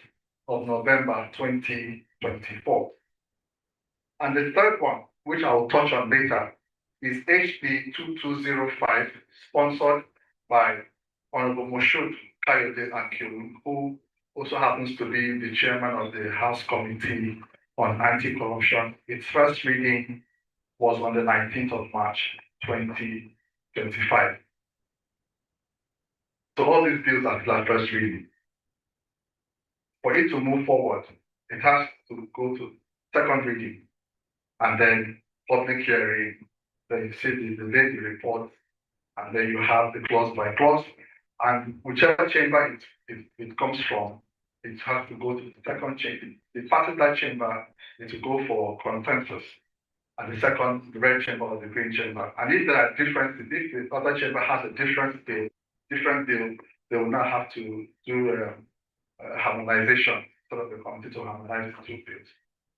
[SPEAKER 13] of November 2024. And the third one, which I will touch on later, is HB 2205, sponsored by Honorable Moshood Kayode Akin, who also happens to be the chairman of the House Committee on Anti-Corruption. Its first reading was on the 19th of March 2025. So all these bills are still at first reading. For it to move forward, it has to go to second reading and then public hearing. Then you see the lady report, and then you have the clause by clause. And whichever chamber it comes from, it has to go to the second chamber. The part of that chamber is to go for consensus. And the second, the red chamber or the green chamber. And if there are differences, if the other chamber has a different bill, they will now have to do harmonization, sort of the committee to harmonize the 2 bills.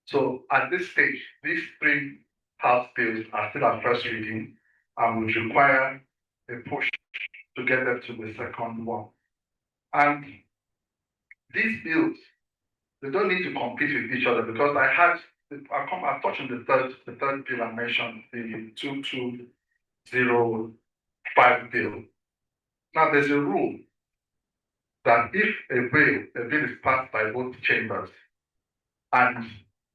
[SPEAKER 13] So at this stage, these 3 House bills are still at first reading and would require a push to get them to the second one. And these bills, they don't need to compete with each other, because I've touched on the third bill I mentioned, the 2205 bill. Now there's a rule that if a bill is passed by both chambers and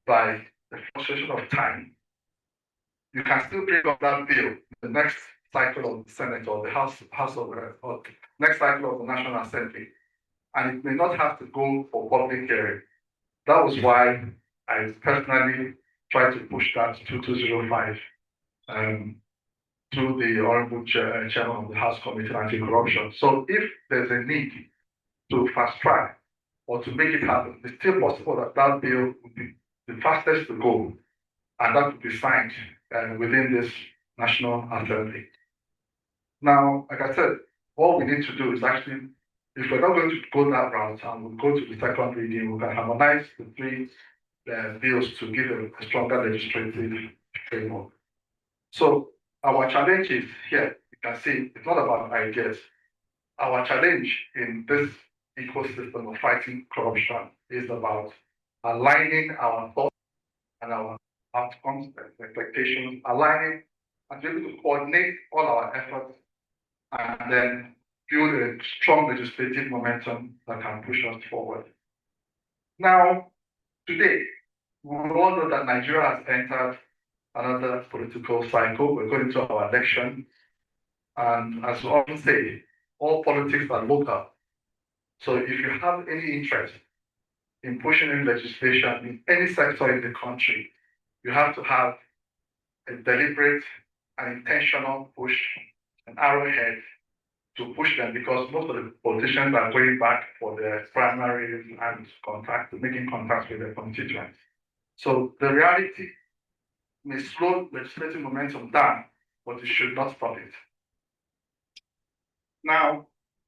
[SPEAKER 13] by the fluctuation of time, you can still bring up that bill the next cycle of the Senate or the House of or next cycle of the National Assembly, and it may not have to go for public hearing. That was why I personally tried to push that 2205 to the Honorable Chairman of the House Committee on Anti-Corruption. So if there's a need to fast track or to make it happen, it's still possible that that bill would be the fastest to go, and that would be signed within this National Assembly. Now, like I said, what we need to do is actually, if we're not going to go that route and we'll go to the second reading, we can harmonize the three bills to give a stronger legislative framework. So our challenge is here, you can see, it's not about ideas. Our challenge in this ecosystem of fighting corruption is about aligning our thoughts and our outcomes, expectations, aligning and be able to coordinate all our efforts and then build a strong legislative momentum that can push us forward. Now, today, we all know that Nigeria has entered another political cycle. We're going to our election. And as we often say, all politics are local. So if you have any interest in pushing in legislation in any sector in the country, you have to have a deliberate and intentional push, an arrowhead to push them, because most of the politicians are going back for their primaries and making contacts with their constituents. So the reality may slow legislative momentum down, but it should not stop it. Now,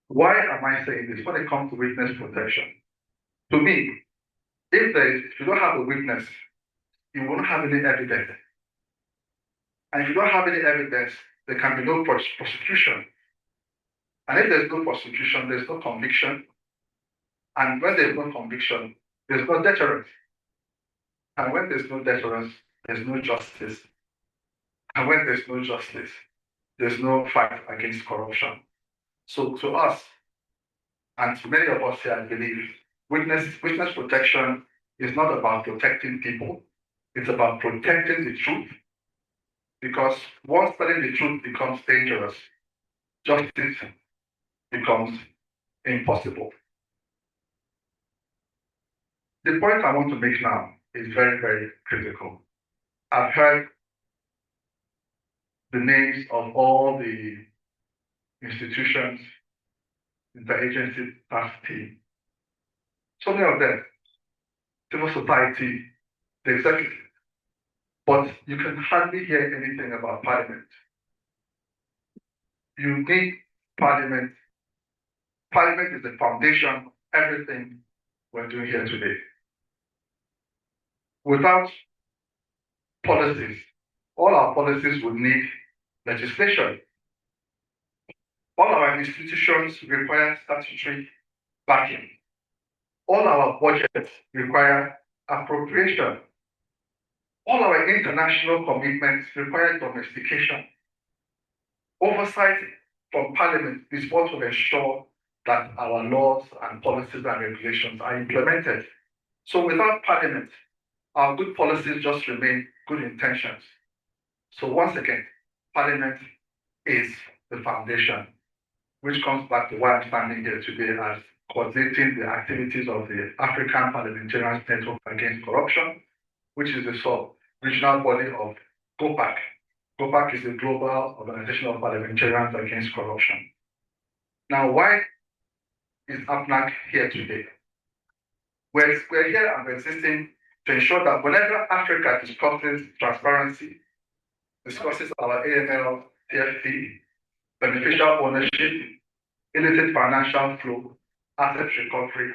[SPEAKER 13] why am I saying this when it comes to witness protection? To me, if you don't have a witness, you won't have any evidence. And if you don't have any evidence, there can be no prosecution. And if there's no prosecution, there's no conviction. And when there's no conviction, there's no deterrence. And when there's no deterrence, there's no justice. And when there's no justice, there's no fight against corruption. So to us, and to many of us here, I believe, witness protection is not about protecting people. It's about protecting the truth. Because once telling the truth becomes dangerous, justice becomes impossible. The point I want to make now is very, very critical. I've heard the names of all the institutions, interagency task team. So many of them, civil society, the executive. But you can hardly hear anything about parliament. You need parliament. Parliament is the foundation of everything we're doing here today. Without policies, all our policies would need legislation. All our institutions require statutory backing. All our budgets require appropriation. All our international commitments require domestication. Oversight from Parliament is what will ensure that our laws and policies and regulations are implemented. So without Parliament, our good policies just remain good intentions. So once again, Parliament is the foundation, which comes back to why I'm standing here today as coordinating the activities of the African Parliamentarians Network Against Corruption, which is the sub-regional body of GOPAC. GOPAC is the Global Organization of Parliamentarians Against Corruption. Now, why is APNAC here today? We're here and we're existing to ensure that whenever Africa discusses transparency, discusses our AML, TFP, beneficial ownership, illicit financial flow, asset recovery,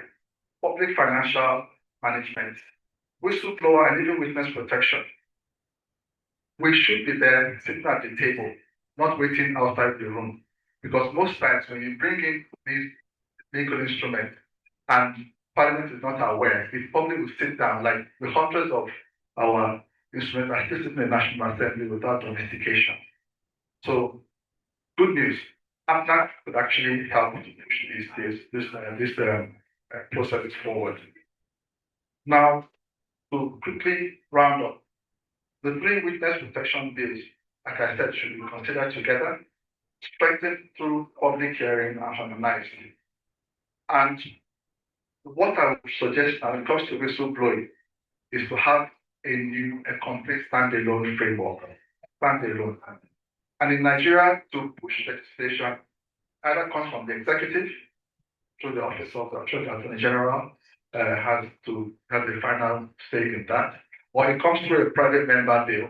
[SPEAKER 13] public financial management, whistleblower and even witness protection, we should be there sitting at the table, not waiting outside the room. Because most times when you bring in these legal instruments and Parliament is not aware, it probably will sit down like the hundreds of our instruments are still sitting in the National Assembly without domestication. So, good news, APNAC could actually help to push these processes forward. Now, to quickly round up, the three witness protection bills, like I said, should be considered together, strengthened through public hearing and harmonized. And what I would suggest when it comes to whistleblowing is to have a complete standalone framework, standalone. And in Nigeria, to push legislation either comes from the executive, through the Office of the Attorney General, has the final say in that. When it comes to a private member bill,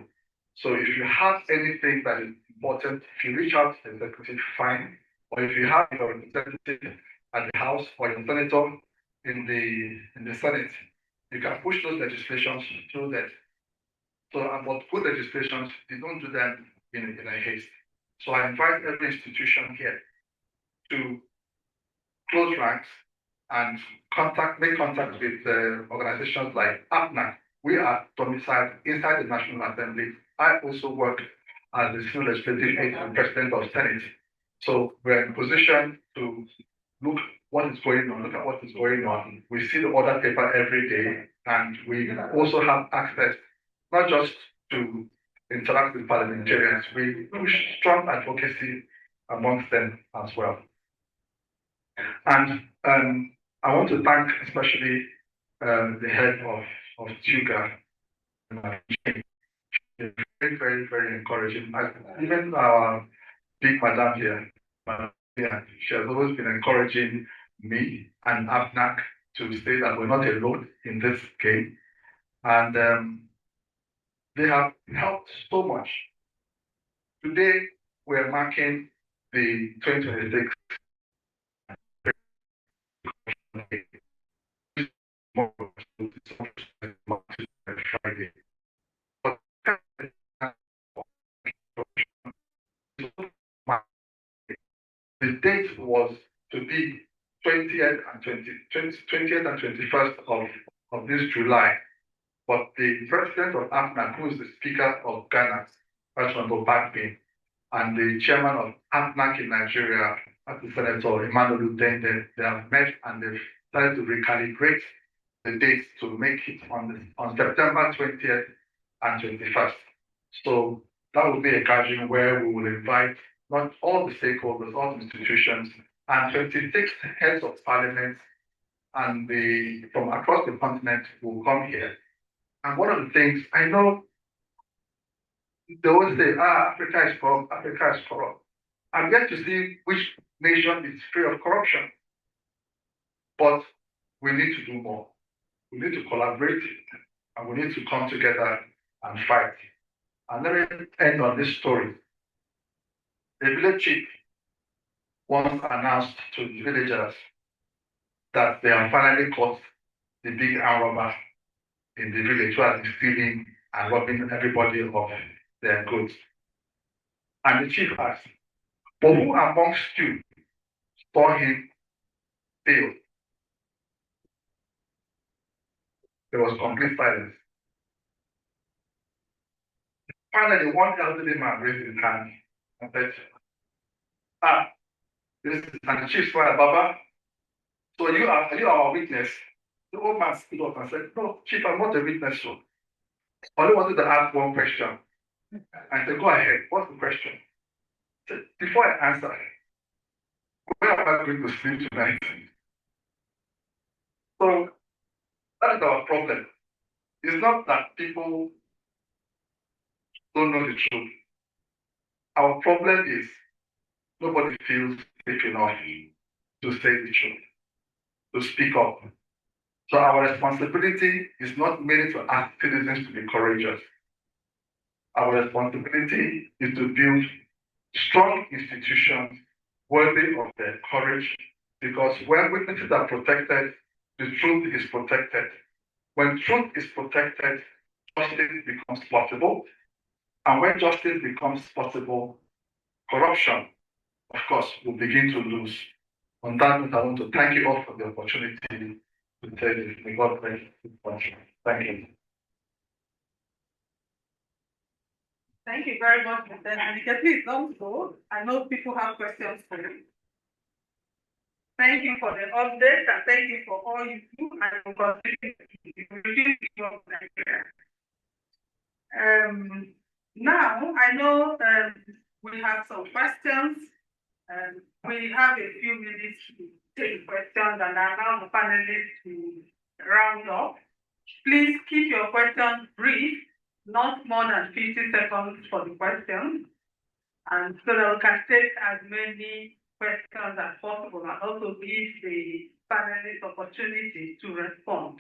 [SPEAKER 13] so if you have anything that is important, if you reach out to the executive, fine. Or if you have your representative at the House or your senator in the Senate, you can push those legislations through that. So about good legislations, they don't do that in a haste. So I invite every institution here to close ranks and make contact with organizations like APNAC. We are domiciled inside the National Assembly. I also work as the senior legislative aide and president of Senate. So we're in position to look what is going on, look at what is going on. We see the order paper every day, and we also have access not just to interact with parliamentarians, we push strong advocacy amongst them as well. And I want to thank especially the head of TUGA. Very, very, very encouraging. Even our big madam here, she has always been encouraging me and APNAC to say that we're not alone in this game. And they have helped so much. Today, we're marking the 2026 Friday. The date was to be 20th and 21st of this July. But the president of APNAC, who is the speaker of Ghana, Honorable Bakpin, and the chairman of APNAC in Nigeria, the Senator Emmanuel Udende, they have met and they've started to recalibrate the dates to make it on September 20th and 21st. So that will be a gathering where we will invite not all the stakeholders, all the institutions, and 26 heads of parliament and from across the continent will come here. And one of the things I know, they always say, Africa is corrupt, Africa is corrupt. I'm yet to see which nation is free of corruption. But we need to do more. We need to collaborate and we need to come together and fight. And let me end on this story. The village chief once announced to the villagers that they have finally caught the big armed robber in the village who has been stealing and robbing everybody of their goods. And the chief asked, but who amongst you saw him steal? There was complete silence. Finally, one elderly man raised his hand and said, this is the chief swear, Baba. So are you our witness? The old man stood up and said, no, chief, I'm not a witness. So I only wanted to ask one question. I said, go ahead. What's the question? Said, before I answer, where am I going to sleep tonight? So that is our problem. It's not that people don't know the truth. Our problem is nobody feels safe enough to say the truth, to speak up. So our responsibility is not merely to ask citizens to be courageous. Our responsibility is to build strong institutions worthy of their courage, because when witnesses are protected, the truth is protected. When truth is protected, justice becomes possible. And when justice becomes possible, corruption, of course, will begin to lose. On that note, I want to thank you all for the opportunity to tell this. May God bless you. Thank you.
[SPEAKER 8] Thank you very much, Mr. Anike. Please don't go. I know people have questions for you. Thank you for the update and thank you for all you do and for now, I know we have some questions. We have a few minutes to take questions and I allow the panelists to round up. Please keep your questions brief, not more than 50 seconds for the question, and so that we can take as many questions as possible and also give the panelists opportunity to respond.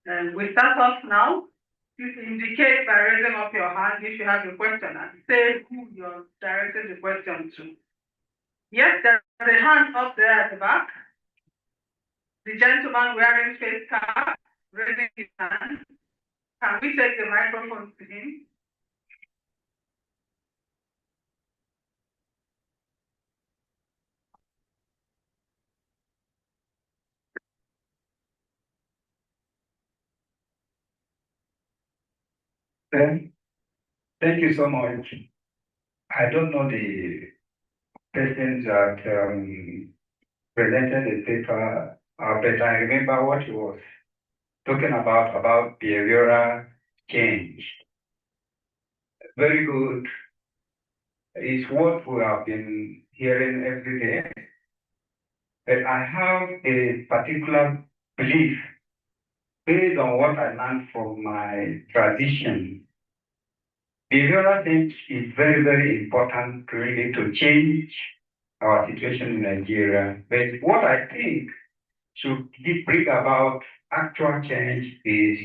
[SPEAKER 8] And we start off now. You indicate by raising up your hand if you have a question and say who you're directing the question to. Yes, there's a hand up there at the back. The gentleman wearing face cap, raising his hand. Can we take the microphone to him?
[SPEAKER 15] Thank you so much. I don't know the person that presented the paper, but I remember what he was talking about behavioral change. Very good. It's what we have been hearing every day. But I have a particular belief based on what I learned from my tradition. Behavioral change is very, very important really to change our situation in Nigeria. But what I think should bring about actual change is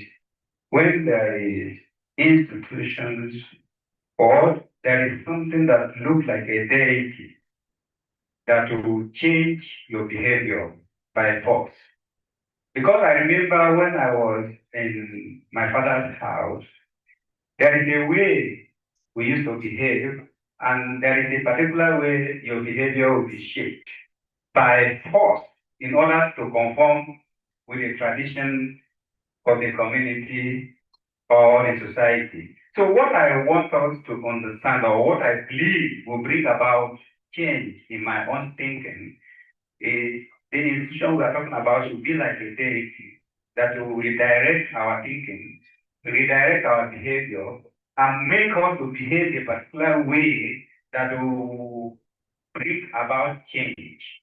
[SPEAKER 15] when there is institutions or there is something that looks like a deity that will change your behavior by force. Because I remember when I was in my father's house, there is a way we used to behave, and there is a particular way your behavior will be shaped by force in order to conform with the tradition of the community or the society. So what I want us to understand, or what I believe will bring about change in my own thinking, is the institution we are talking about should be like a deity that will redirect our thinking, redirect our behavior, and make us to behave a particular way that will bring about change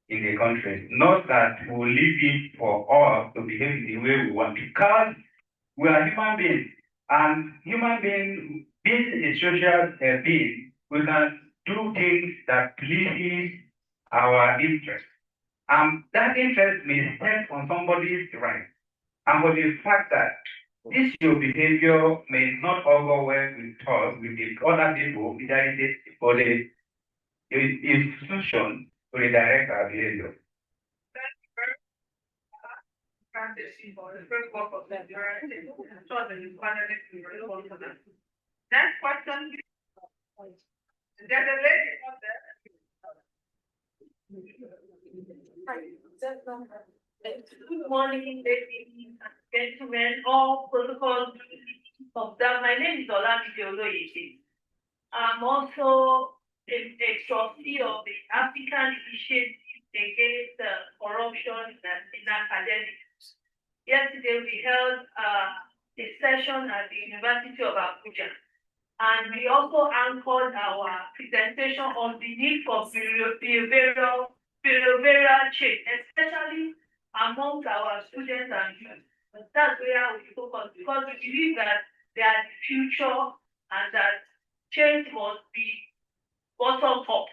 [SPEAKER 15] in the country. Not that we will leave it for us to behave the way we want, because we are human beings, and human beings, being a social being, we can do things that please our interest. And that interest may stand on somebody's right. And for the fact that this your behavior may not all go well with us, with the other people, that is for the institution to redirect our behavior.
[SPEAKER 8] Next question. There's a lady up there.
[SPEAKER 16] Good morning, ladies and gentlemen, all protocols observed. My name is Olamide Oloyede. I'm also a trustee of the African Initiative Against Corruption in Academics. Yesterday, we held a session at the University of Abuja, and we also anchored our presentation on the need for behavioral change, especially amongst our students and youth. That's where we focus, because we believe that they are the future and that change must be bottom up.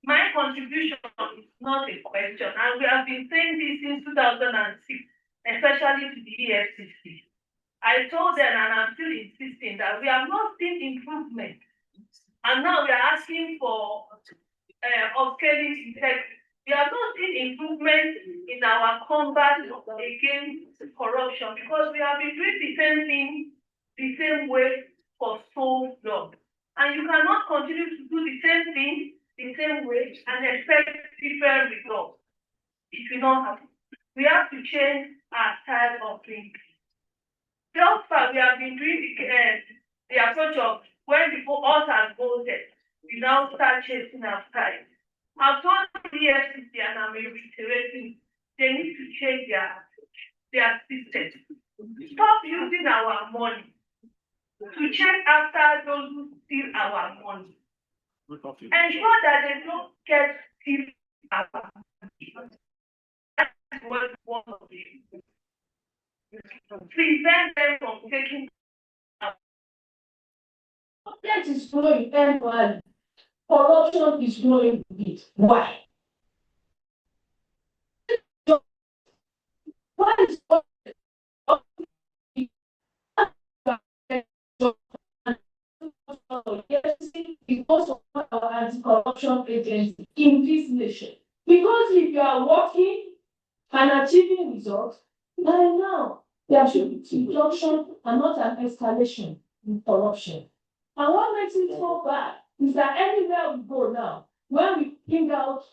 [SPEAKER 16] My contribution is not a question, and we have been saying this since 2006, especially to the EFCC. I told them, and I'm still insisting, that we have not seen improvement, and now we are asking for upscaling integrity. We have not seen improvement in our combat against corruption, because we have been doing the same thing the same way for so long. And you cannot continue to do the same thing the same way and expect different results. It will not happen. We have to change our style of thinking. Thus far, we have been doing the approach of when the us have voted, we now start chasing our style. I've told the EFCC, and I'm reiterating, they need to change their system. Stop using our money to check after those who steal our money. Ensure that they don't get steal our money. That's what one of the prevent them from taking our
[SPEAKER 2] That is flowing annually. corruption is growing big. Why? Why is because of our anti-corruption agency in this nation. Because if you are working and achieving results, then now there should be reduction and not an escalation in corruption. And what makes it so bad is that anywhere we go now, when we bring out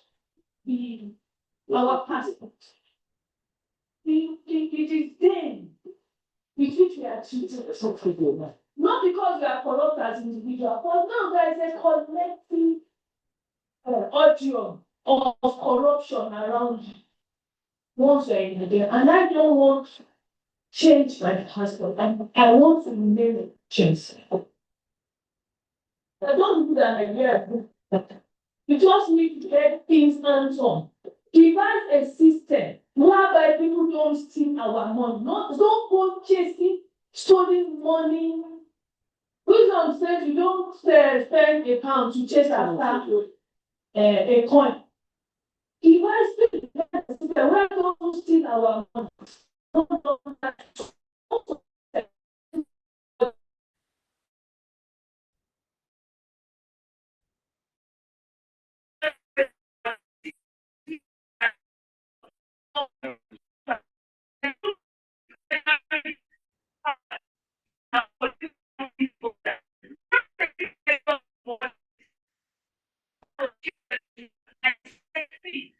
[SPEAKER 2] our passport, it is then with which we are treated as not because we are corrupt as individuals, but now there is a collective audience of corruption around you once you're in there. And I don't want to change my passport. I want to remain a change. I don't do that idea. You just need to get things hands on. Devise a system whereby people don't steal our money. Don't go chasing stolen money. Wisdom says you don't spend a pound to chase after a coin. Devise a system where don't steal our money.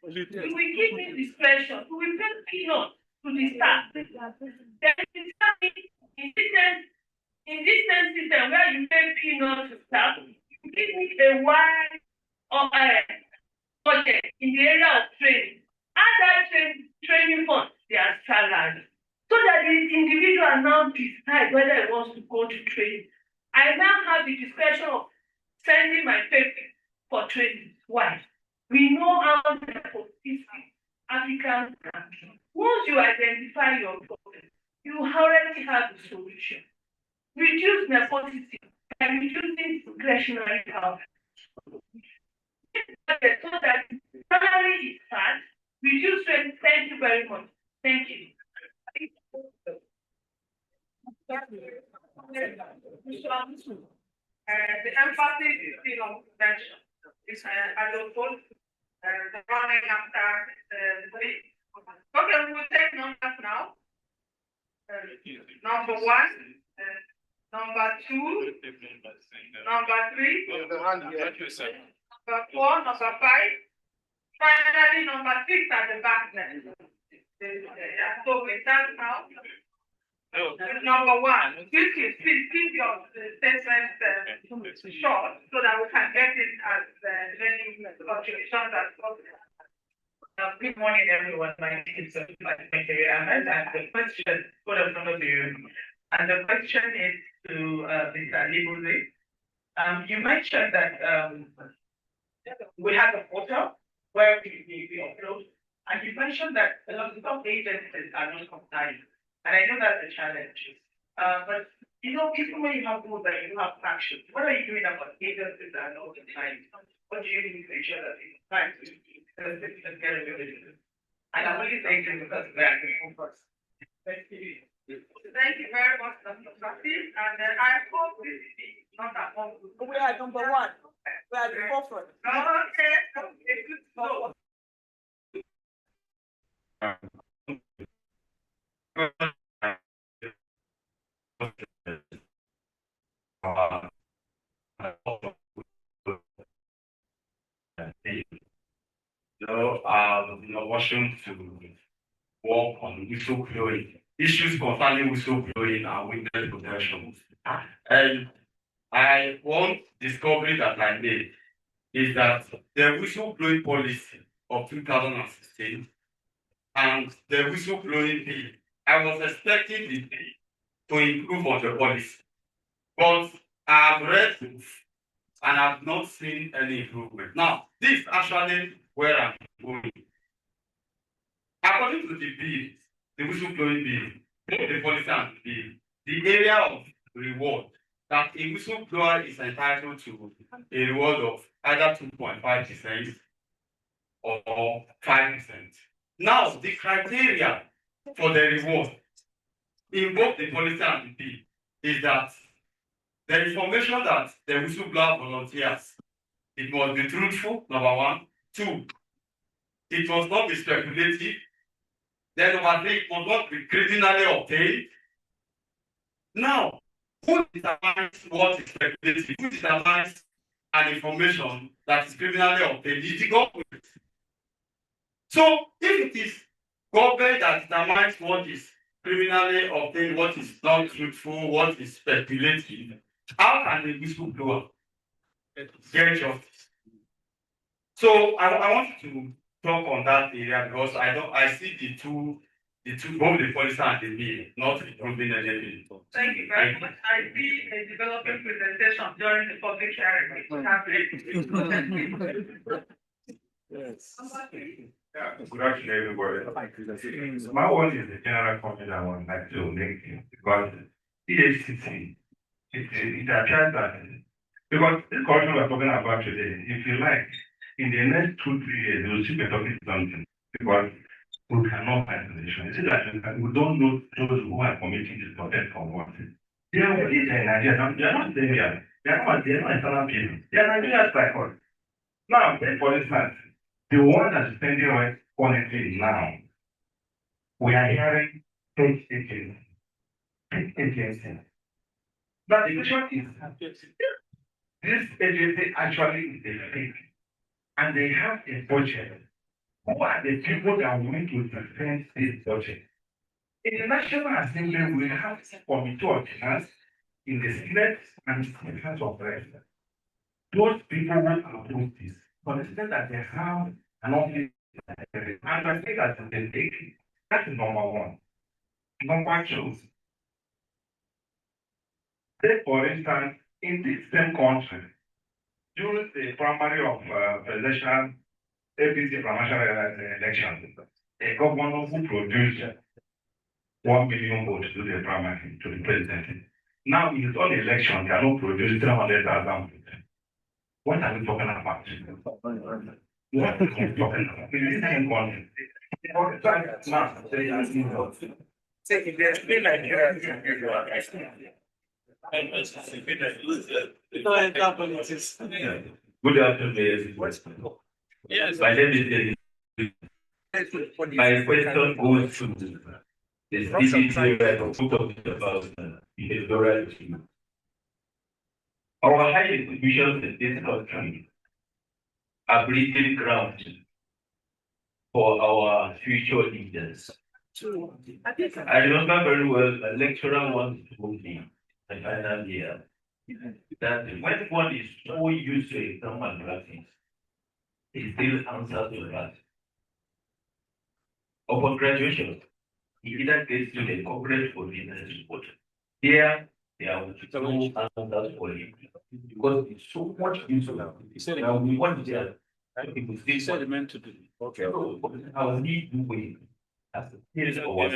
[SPEAKER 16] We will give me discretion. We will pay peanuts to the staff. There is in this same system where you pay peanuts to staff, you give me a wide budget in the area of training. And that training fund their salary. So that the individual now decide whether he wants to go to training. I now have the discretion of sending my paper for training. Why? We know how African countries. Once you identify your problem, you already have the solution. Reduce nepotism by reducing discretionary power. So that salary is fast, reduce rent. Thank you very much. Thank you.
[SPEAKER 11] The emphasis is still on prevention. It's as opposed the running after the police. Okay, we will take numbers now. Number 1, number 2, number 3, number 4, number 5, finally number 6 at the back there. So we start now. Number 1, please keep your statements short so that we can get it as many contributions as possible. Good morning, everyone. My name is Ahmed, and the question put in front of you, and the question is to Mr. Libuzi. You mentioned that we have a portal where we upload, and you mentioned that a lot of agencies are not compliant. And I know that's a challenge. But you know, even when you have rules that you have actions, what are you doing about agencies that are not compliant? What do you do to ensure that it's compliant to get away with it? And I'm only saying this because we are the first. Thank you. Thank you very much, Dr. Fatih. And I hope this is not that one. We are number 1. We are the forefront. Okay. So,
[SPEAKER 17] Washington to work on whistleblowing, issues concerning whistleblowing and witness protection. And one discovery that I made is that the whistleblowing policy of 2016 and the whistleblowing bill, I was expecting the bill to improve on the policy, but I've read it and I've not seen any improvement. Now, this is actually where I'm going. According to the bill, the whistleblowing bill, both the policy and the bill, the area of reward that a whistleblower is entitled to a reward of either 2.5% or 5%. Now, the criteria for the reward in both the policy and the bill is that the information that the whistleblower volunteers, it must be truthful, number one. Two, it must not be speculative. Then number three, it must not be criminally obtained. Now, who determines what is speculative? Who determines an information that is criminally obtained? Is the government. So, if it is government that determines what is criminally obtained, what is not truthful, what is speculative, how can the whistleblower get justice? So I want to talk on that area because I see the two both the policy and the bill not improving anything.
[SPEAKER 11] Thank you very much. I see a developing presentation during the public hearing.
[SPEAKER 6] Yes. Yeah, good afternoon, everybody. My one is the general comment I would like to make because EACC, it appears that because this corruption we're talking about today, if you like, in the next 2-3 years, we will see the talking something because we cannot find solution. You see that we don't know those who are committing this protest for what. They are already there in Nigeria. They are not there. They are not internal people. They are Nigerians like us. Now, for instance, the one that is spending right currently now, we are hearing fake agency. Fake agency. But the question is, this agency actually is a fake, and they have a budget. Who are the people that are going to defend this budget? In the National Assembly, we have committee of finance in the Senate and the House of Reps. Those people who approve this, consider that they have an office, and I think that they take it. That is number one. Number two, say for instance, in this same country, during the primary of presidential APC primary election, a governor who produced 1 million votes to the primary, to the president. Now, in his own election, they are not producing 300,000 votes. What are we talking about? What are we talking about? In the same country. Good afternoon. Yes, my name is my question goes to the CCT where who talked about behavioral. Our high institutions in this country are breeding ground for our future leaders. I remember very well a lecturer once told me the final year that when one is so used to exam malpractice, he still answers to that. Upon graduation, he either gets to the corporate or business report. Here, there are no answers for him because it's so much useful. Now we want to people still said meant to do. Okay. Our need to wait as a series of our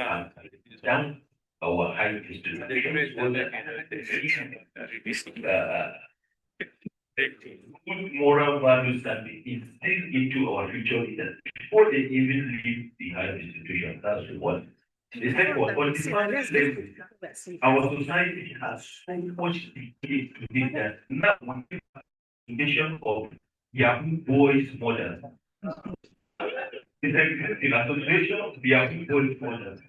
[SPEAKER 6] done our high good moral values that be instilled into our future leaders before they even leave the higher institution. That's one. The second one, on this level, our society has so much decay to think that now we have a nation of Yahoo boys models. It's an association of Yahoo boys models.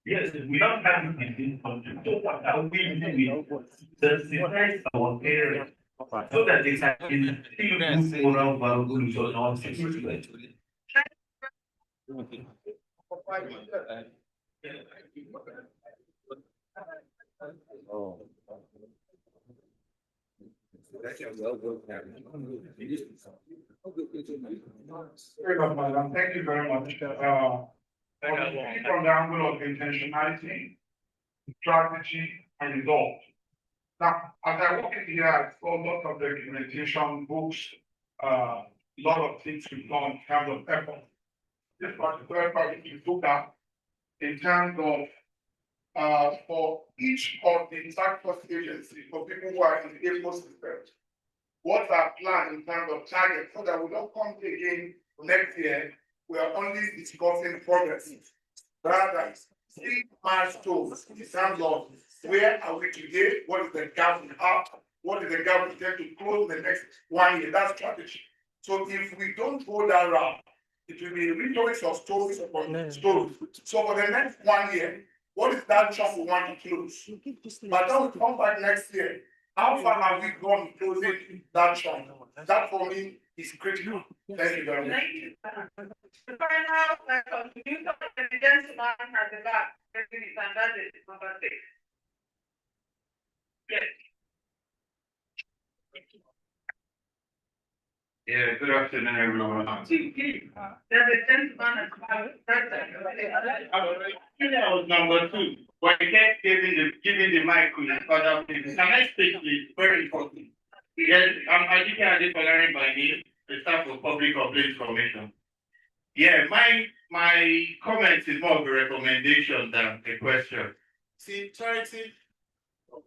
[SPEAKER 6] Yes, we don't have it in this country. So what are we doing? Sensitize our parents so that they can instill good moral values on our society.
[SPEAKER 18] Madam, thank you very much. From the angle of intentionality, strategy, and result. Now, as I walk in here, I saw lots of documentation, books, a lot of things we've done in terms of effort. This particular project we took up in terms of for each of the task force agencies for people who are in the AFO system. What's our plan in terms of target so that we don't come again next year? We are only discussing progress rather than see milestones in terms of where are we today, what is the gap we have, what is the gap we intend to close in the next 1 year. That's strategy. So if we don't go that route, it will be rhetoric of stories upon stories. So for the next 1 year, what is that chunk we want to close? But then we come back next year. How far have we gone closing that chunk? That for me is critical. Thank you very much.
[SPEAKER 8] Thank you. The final contribution of the gentleman at the back, and that is number 6. Yes.
[SPEAKER 17] Yeah, good afternoon, everyone.
[SPEAKER 8] There's a gentleman at the back.
[SPEAKER 17] I was number 2, but you kept giving the mic to other people. Can I speak, please? Very important. Yes, I'm Adike Adekolari by name, the staff of Public Complaints Commission. Yeah, my comment is more of a recommendation than a question. See, charity.
[SPEAKER 8] You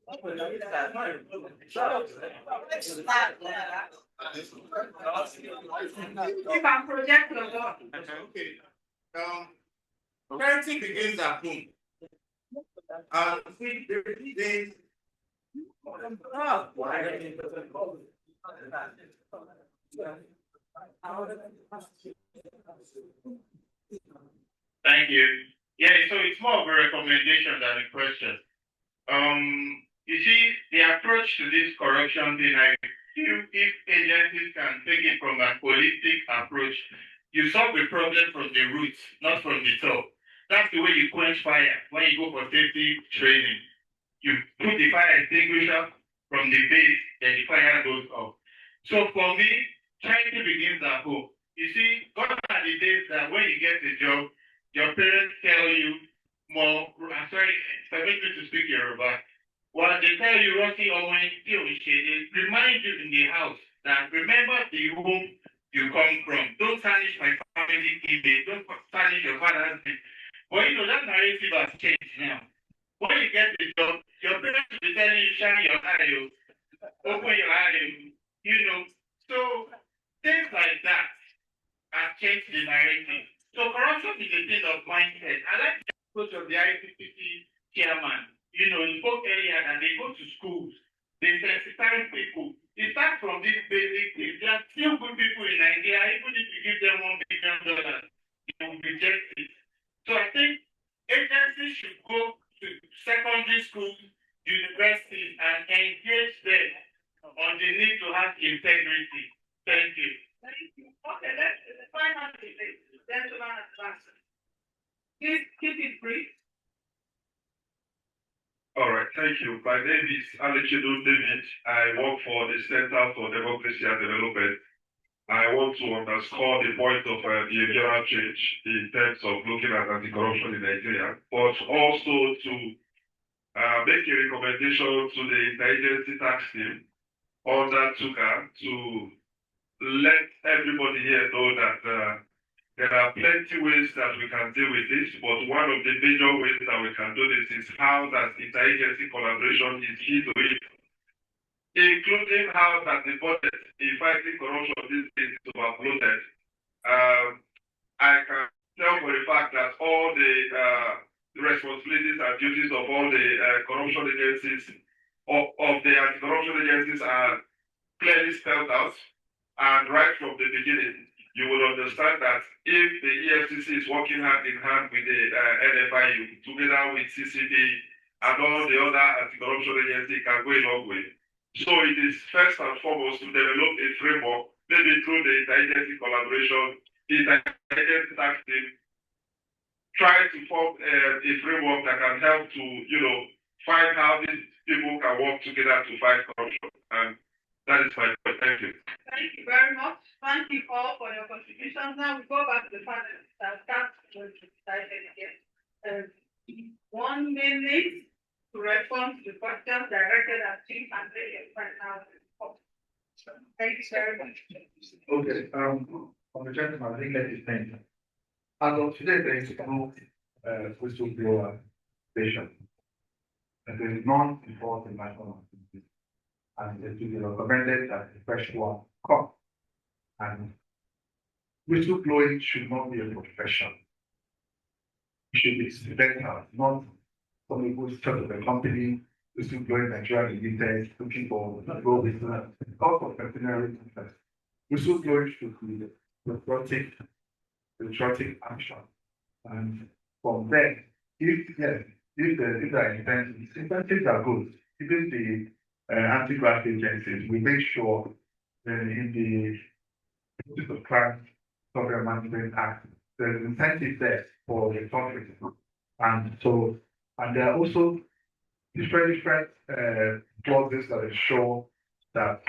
[SPEAKER 8] can project your God.
[SPEAKER 17] Okay. Parenting begins at home. Thank you. Yeah, so it's more of a recommendation than a question. You see, the approach to this corruption thing, I feel if agencies can take it from a holistic approach, you solve the problem from the roots, not from the top. That's the way you quench fire when you go for safety training. You put the fire extinguisher from the base, then the fire goes up. So for me, charity begins at home. You see, gone are the days that when you get a job, your parents tell you more, permit me to speak Yoruba. Well, they tell you, Rossi, or when they remind you in the house that remember the home you come from. Don't tarnish my family image. Don't tarnish your father's name. But you know, that narrative has changed now. When you get the job, your parents will be telling you, shine your eye, open your eye, you know. So things like that have changed the narrative. So corruption is a thing of mindset. I like the approach of the ICCC chairman. You know, in both areas, and they go to schools, they sensitize people. It starts from this basic thing. There are still good people in Nigeria, even if you give them $1 billion, they will reject it. So I think agencies should go to secondary schools, universities, and engage them on the need to have integrity. Thank you.
[SPEAKER 8] Thank you. Okay, let's finally gentleman at the back. Please keep it brief.
[SPEAKER 6] All right, thank you. My name is Alechido David. I work for the Center for Democracy and Development. I want to underscore the point of behavioral change in terms of looking at anti-corruption in Nigeria, but also to make a recommendation to the interagency tax team under TUCA to let everybody here know that there are plenty ways that we can deal with this, but one of the major ways that we can do this is how that interagency collaboration is key to it, including how that the budget in fighting corruption these days is overloaded. I can tell for the fact that all the responsibilities and duties of all the corruption agencies, of the anti-corruption agencies are clearly spelled out, and right from the beginning, you will understand that if the EFCC is working hand in hand with the NFIU, together with CCD and all the other anti-corruption agencies, can go a long way. So it is first and foremost to develop a framework, maybe through the interagency collaboration, the interagency tax team, try to form a framework that can help to, find how these people can work together to fight corruption. And that is my point. Thank you.
[SPEAKER 8] Thank you very much. Thank you all for your contributions. Now we go back to the panel. I'll start with the again. 1 minute to respond to the questions directed at Chief and final report. Thank you very much.
[SPEAKER 13] Okay, on the gentleman, I think that is thing. As of today, there is no whistleblower station.
[SPEAKER 18] and there is none enforced in national activities. And it will be recommended that the fresh one come. And whistleblowing should not be a profession. It should be incidental, not somebody who's part of a company, whistleblowing Nigeria Limited, looking for go business, out of veterinary interest. Whistleblowing should be patriotic action. And from there, if there are incentives are good. Even the anti-graft agencies, we make sure in the Notice of Crime Software Management Act, there's an incentive there for the software. And there are also different clauses that ensure that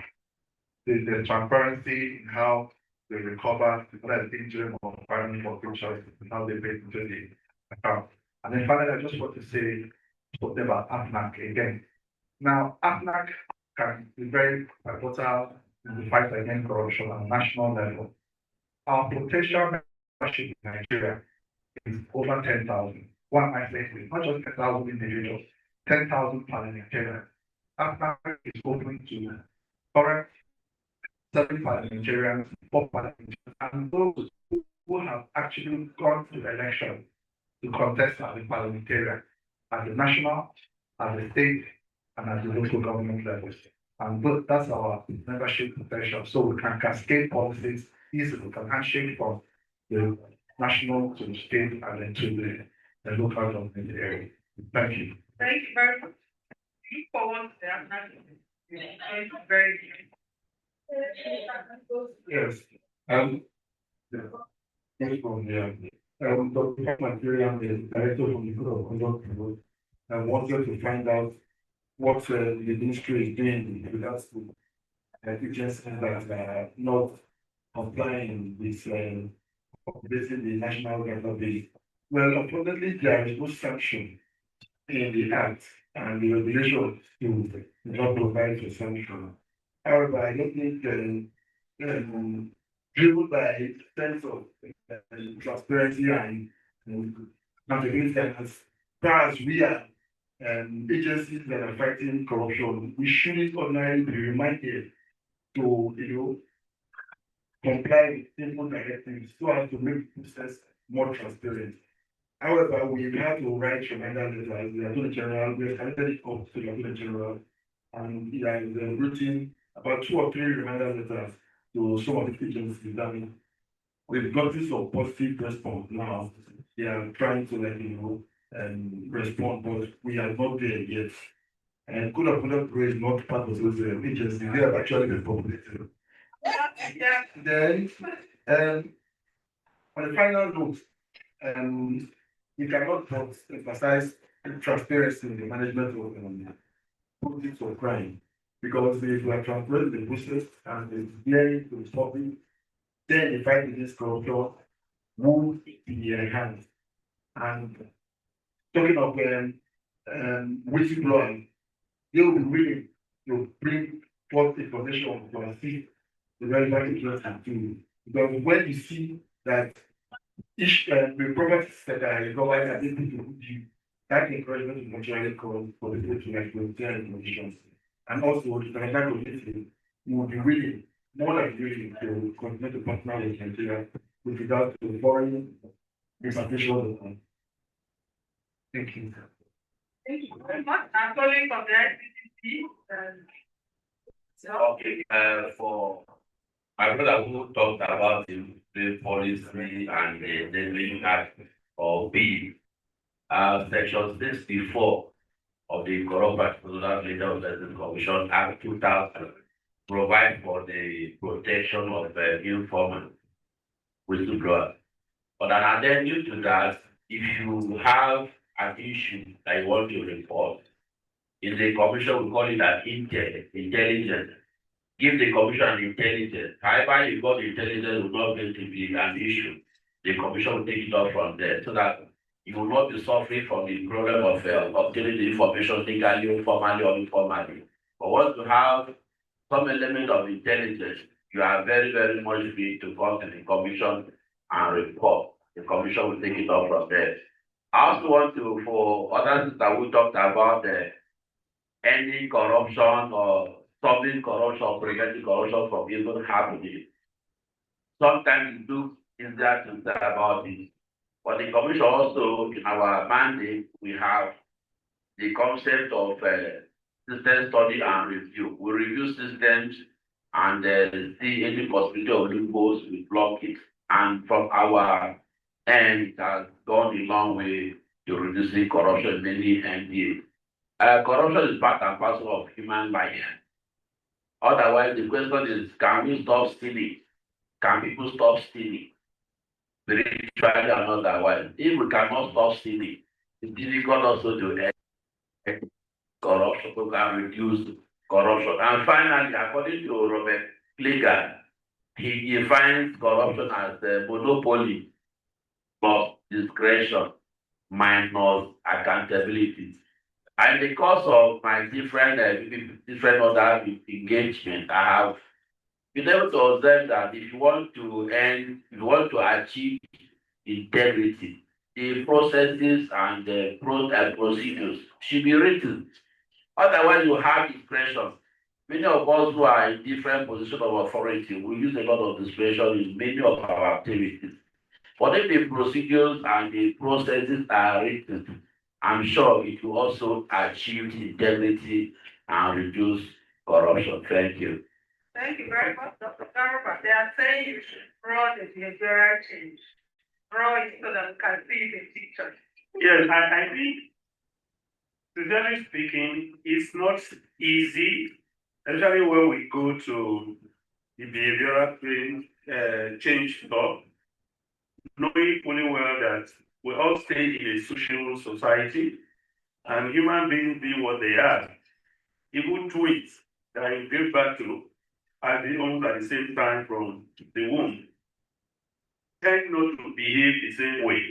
[SPEAKER 18] there's transparency in how they recover, whether it's interim or final forfeitures, and how they pay into the account. And then finally, I just want to say something about AFNAC again. Now, AFNAC can be very pivotal in the fight against corruption on a national level. Our potential membership in Nigeria is over 10,000. What am I saying? Not just 10,000 individuals, 10,000 parliamentarians. AFNAC is open to current 7 parliamentarians, 4 parliamentarians, and those who have actually gone to the election to contest as a parliamentarian at the national, at the state, and at the local government levels. And that's our membership potential. So we can cascade policies easily. We can handshake from the national to the state and then to the local government area. Thank you.
[SPEAKER 8] Thank you very much. Look forward to that. Thank you very much.
[SPEAKER 18] Yes. Thank you. Dr. Material is director from the Code of Conduct Bureau. I wanted to find out what the ministry is doing with regards to agencies that are not complying with basically the national database. Well, unfortunately, there is no sanction in the act and the regulation to not provide a sanction. However, I don't think driven by a sense of transparency and accountability, as far as we are agencies that are fighting corruption, we shouldn't ordinarily be reminded to comply with simple directives so as to make the process more transparent. However, we have to write reminder letters. The Attorney General, we have handed it up to the Attorney General, and he has written about 2 or 3 reminder letters to some of the agencies. That we've gotten some positive response now. They are trying to respond, but we are not there yet. And Code of Conduct Bureau is not part of those agencies. They have actually been populated. Then, on the final note, we cannot but emphasize transparency in the management of politics of crime, because if you are transparent in the process and it's clear to the public, then the fight against corruption will be enhanced. And talking of whistleblowing, they will be willing to bring forth information to assist the relevant agencies, because when you see that the properties that are recovered are able to do that, encouragement is naturally called for the people to make conditions. And also the international community will be willing, more than willing, to continue to partner with Nigeria with regard to foreign repatriation. Thank you.
[SPEAKER 8] Thank you very much. I'm calling from the ICCC.
[SPEAKER 10] Okay, for my brother who talked about the policy and the Enabling Act or bill, section 64 of the Corrupt Practices Legal Justice Commission Act 2000 provide for the protection of informants, whistleblowers. But an addendum to that, if you have an issue that you want to report, in the commission we call it an intelligence. Give the commission intelligence. However, you got the intelligence will not going to be an issue. The commission will take it up from there so that you will not be suffering from the problem of obtaining the information legally, formally, or informally. But once you have some element of intelligence, you are very, very much free to come to the commission and report. The commission will take it up from there. I also want to, for others that we talked about any corruption or stopping corruption or preventing corruption from even happening. Sometimes we do easier to say about it. But the commission also, in our mandate, we have the concept of system study and review. We review systems and see any possibility of loopholes, we block it. And from our end, it has gone a long way to reducing corruption in many NDA. Corruption is part and parcel of human life. Otherwise, the question is, can we stop stealing? Can people stop stealing? Spiritually and otherwise. If we cannot stop stealing, it's difficult also to end corruption. We can reduce corruption. And finally, according to Robert Kliger, he defines corruption as the monopoly plus discretion minus accountability. And because of my different other engagement, I have been able to observe that if you want to achieve integrity, the processes and the procedures should be written. Otherwise, you have discretion. Many of us who are in different positions of authority will use a lot of discretion in many of our activities. But if the procedures and the processes are written, I'm sure it will also achieve integrity and reduce corruption. Thank you.
[SPEAKER 8] Thank you very much, Dr. Garba. They are saying you should draw the behavioral change. Draw it so that we can see the picture.
[SPEAKER 14] Yes, I think, sincerely speaking, it's not easy, especially when we go to the behavioral change stuff, knowing fully well that we all stay in a social society and human beings being what they are. Even twins that you give back to are the ones at the same time from the womb tend not to behave the same way.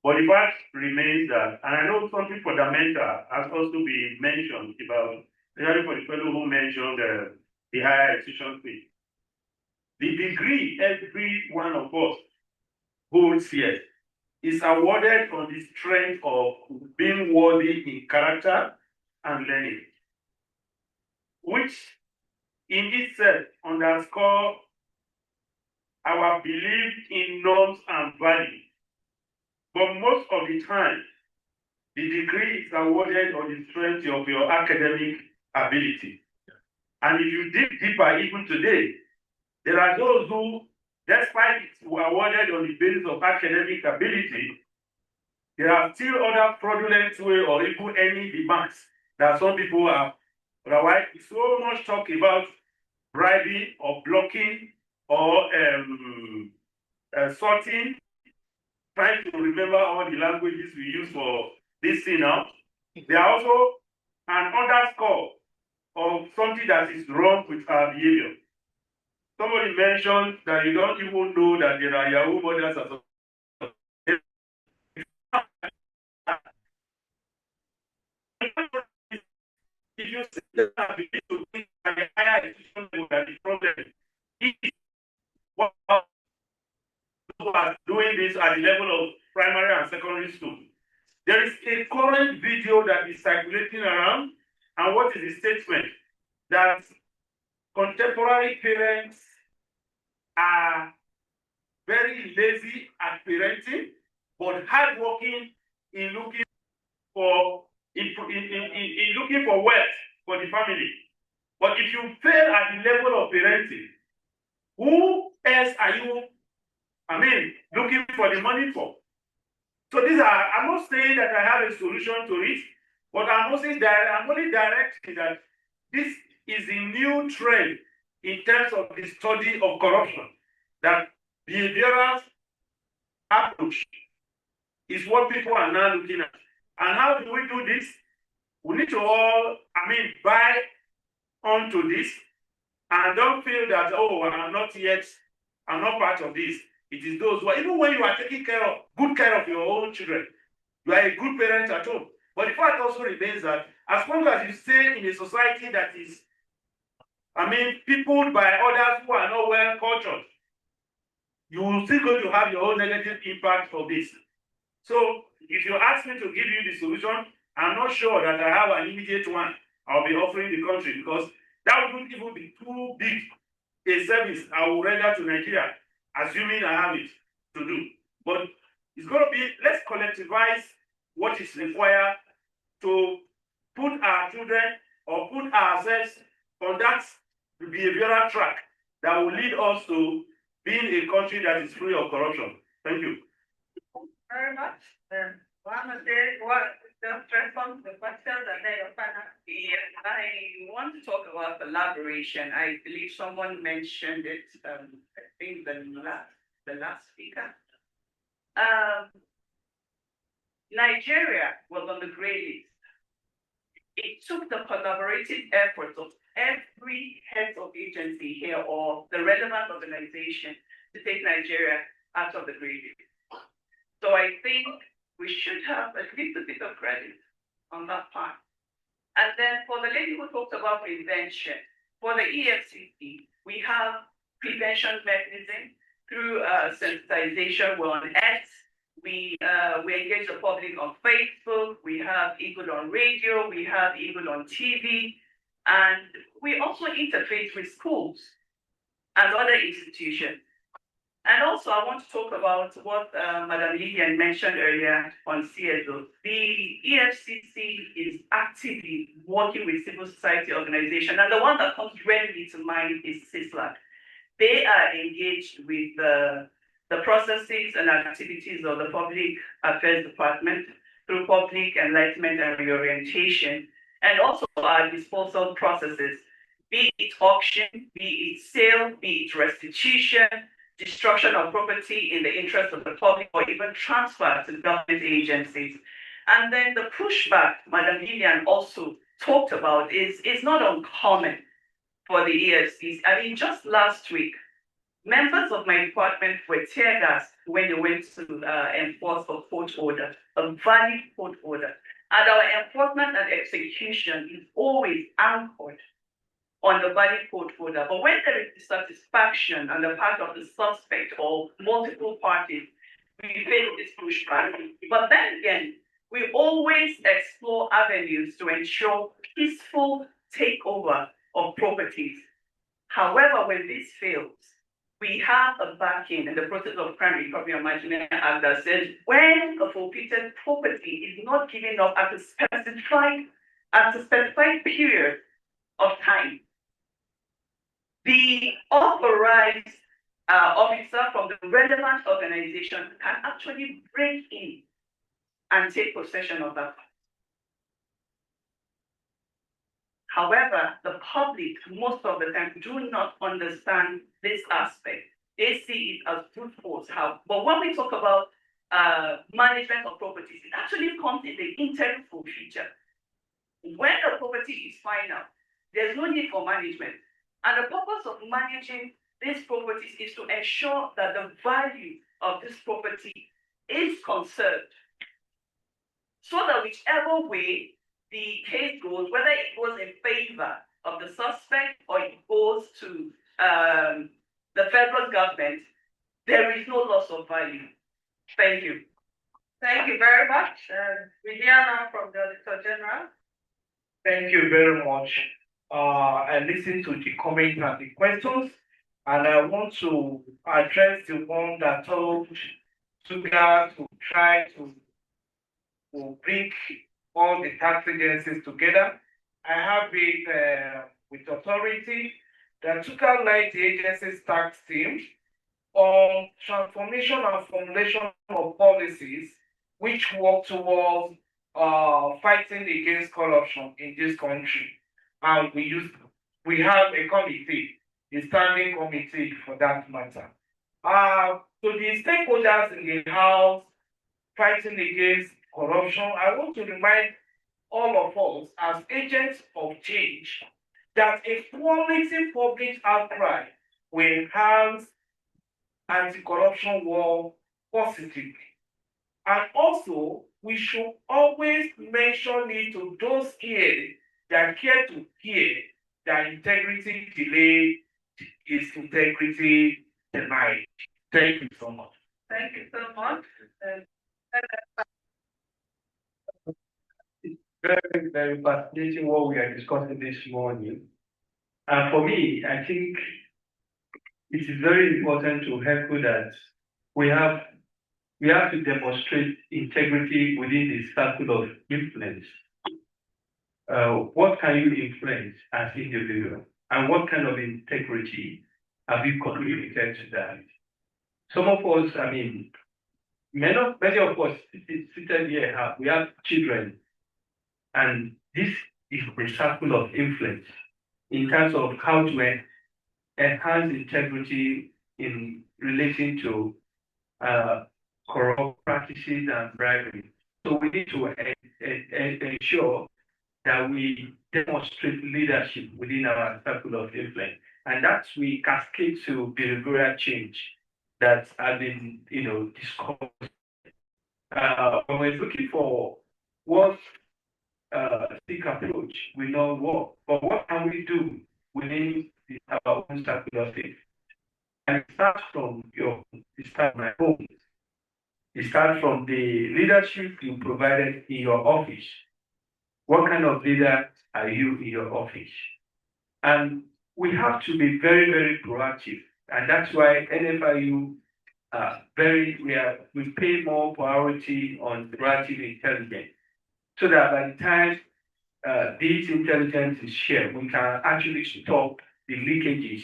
[SPEAKER 14] But the fact remains that, and I know something fundamental has also been mentioned about, especially for the fellow who mentioned the higher education fee. The degree every one of us holds here is awarded on the strength of being worthy in character and learning, which in itself underscore our belief in norms and values. But most of the time, the degree is awarded on the strength of your academic ability. And if you dig deeper, even today, there are those who, despite it were awarded on the basis of academic ability, there are still other fraudulent way or even any demands that some people have. Otherwise, so much talk about bribing or blocking or sorting, trying to remember all the languages we use for this thing now. They are also an underscore of something that is wrong with our behavior. Somebody mentioned that you don't even know that there are Yahoo models as well. If you see that I begin to think at the higher education level that the problem is what who are doing this at the level of primary and secondary school. There is a current video that is circulating around, and what is the statement? That contemporary parents are very lazy at parenting, but hardworking in looking for looking for wealth for the family. But if you fail at the level of parenting, who else are you, looking for the money for? So these are, I'm not saying that I have a solution to it, but I'm only directing that this is a new trend in terms of the study of corruption, that behavioral approach is what people are now looking at. And how do we do this? We need to all, buy onto this and don't feel that, oh, I'm not part of this. It is those who are, even when you are taking good care of your own children, you are a good parent at home. But the fact also remains that as long as you stay in a society that is, peopled by others who are not well cultured, you will still going to have your own negative impact of this. So if you ask me to give you the solution, I'm not sure that I have an immediate one.
[SPEAKER 3] I'll be offering the country because that wouldn't even be too big a service I will render to Nigeria, assuming I have it to do. But it's going to be, let's collectivize what is required to put our children or put ourselves on that behavioral track that will lead us to being a country that is free of corruption. Thank you.
[SPEAKER 8] Very much. Just respond to the questions and then your final.
[SPEAKER 7] Yeah, I want to talk about collaboration. I believe someone mentioned it. I think the last speaker. Nigeria was on the gray list. It took the collaborative efforts of every head of agency here or the relevant organization to take Nigeria out of the gray list. So I think we should have a little bit of credit on that part. And then for the lady who talked about prevention, for the EFCC, we have prevention mechanism through sensitization. We're on X. We engage the public on Facebook. We have Eagle on radio. We have Eagle on TV. And we also interface with schools and other institutions. And also, I want to talk about what Madam Lillian mentioned earlier on CSO. The EFCC is actively working with civil society organizations, and the one that comes readily to mind is CISLAC. They are engaged with the processes and activities of the Public Affairs Department through public enlightenment and reorientation, and also our disposal processes, be it auction, be it sale, be it restitution, destruction of property in the interest of the public, or even transfer to government agencies. And then the pushback Madam Lillian also talked about is not uncommon for the EFCs. I mean, just last week, members of my department were tear gassed when they went to enforce a court order, a valid court order. And our enforcement and execution is always anchored on the valid court order. But when there is dissatisfaction on the part of the suspect or multiple parties, we face this pushback. But then again, we always explore avenues to ensure peaceful takeover of properties. However, when this fails, we have a backing in the process of crime recovery and management act that says when a forfeited property is not given up at a specified period of time, the authorized officer from the relevant organization can actually break in and take possession of that. However, the public, most of the time, do not understand this aspect. They see it as brute force. But when we talk about management of properties, it actually comes in the interim forfeiture. When the property is final, there's no need for management. And the purpose of managing these properties is to ensure that the value of this property is conserved. So that whichever way the case goes, whether it goes in favor of the suspect or it goes to the federal government, there is no loss of value. Thank you.
[SPEAKER 8] Thank you very much. Viviana from the Auditor General.
[SPEAKER 14] Thank you very much. I listened to the comments and the questions, and I want to address the one that told Suga to try to bring all the tax agencies together. I have it with authority that Tuka led the agency's tax team on transformation and formulation of policies which work towards fighting against corruption in this country. And we have a committee, a standing committee for that matter. To the stakeholders in the House fighting against corruption, I want to remind all of us as agents of change that a quality public outcry will enhance anti-corruption war positively. And also, we should always mention it to those here that care to hear that integrity delayed is integrity denied. Thank you so much.
[SPEAKER 8] Thank you so much.
[SPEAKER 15] very, very fascinating what we are discussing this morning. And for me, I think it is very important to echo that we have to demonstrate integrity within the circle of influence. What can you influence as individual? And what kind of integrity have you contributed to that? Some of us, I mean, many of us seated here, we have children, and this is the circle of influence in terms of how to enhance integrity in relation to corrupt practices and bribery. So we need to ensure that we demonstrate leadership within our circle of influence. And that's we cascade to behavioral change that has been, discussed. When we're looking for what stick approach, we know what, but what can we do within our own circle of influence? And it starts from my home. It starts from the leadership you provided in your office. What kind of leader are you in your office? And we have to be very, very proactive. And that's why NFIU we pay more priority on proactive intelligence. So that by the time this intelligence is shared, we can actually stop the leakages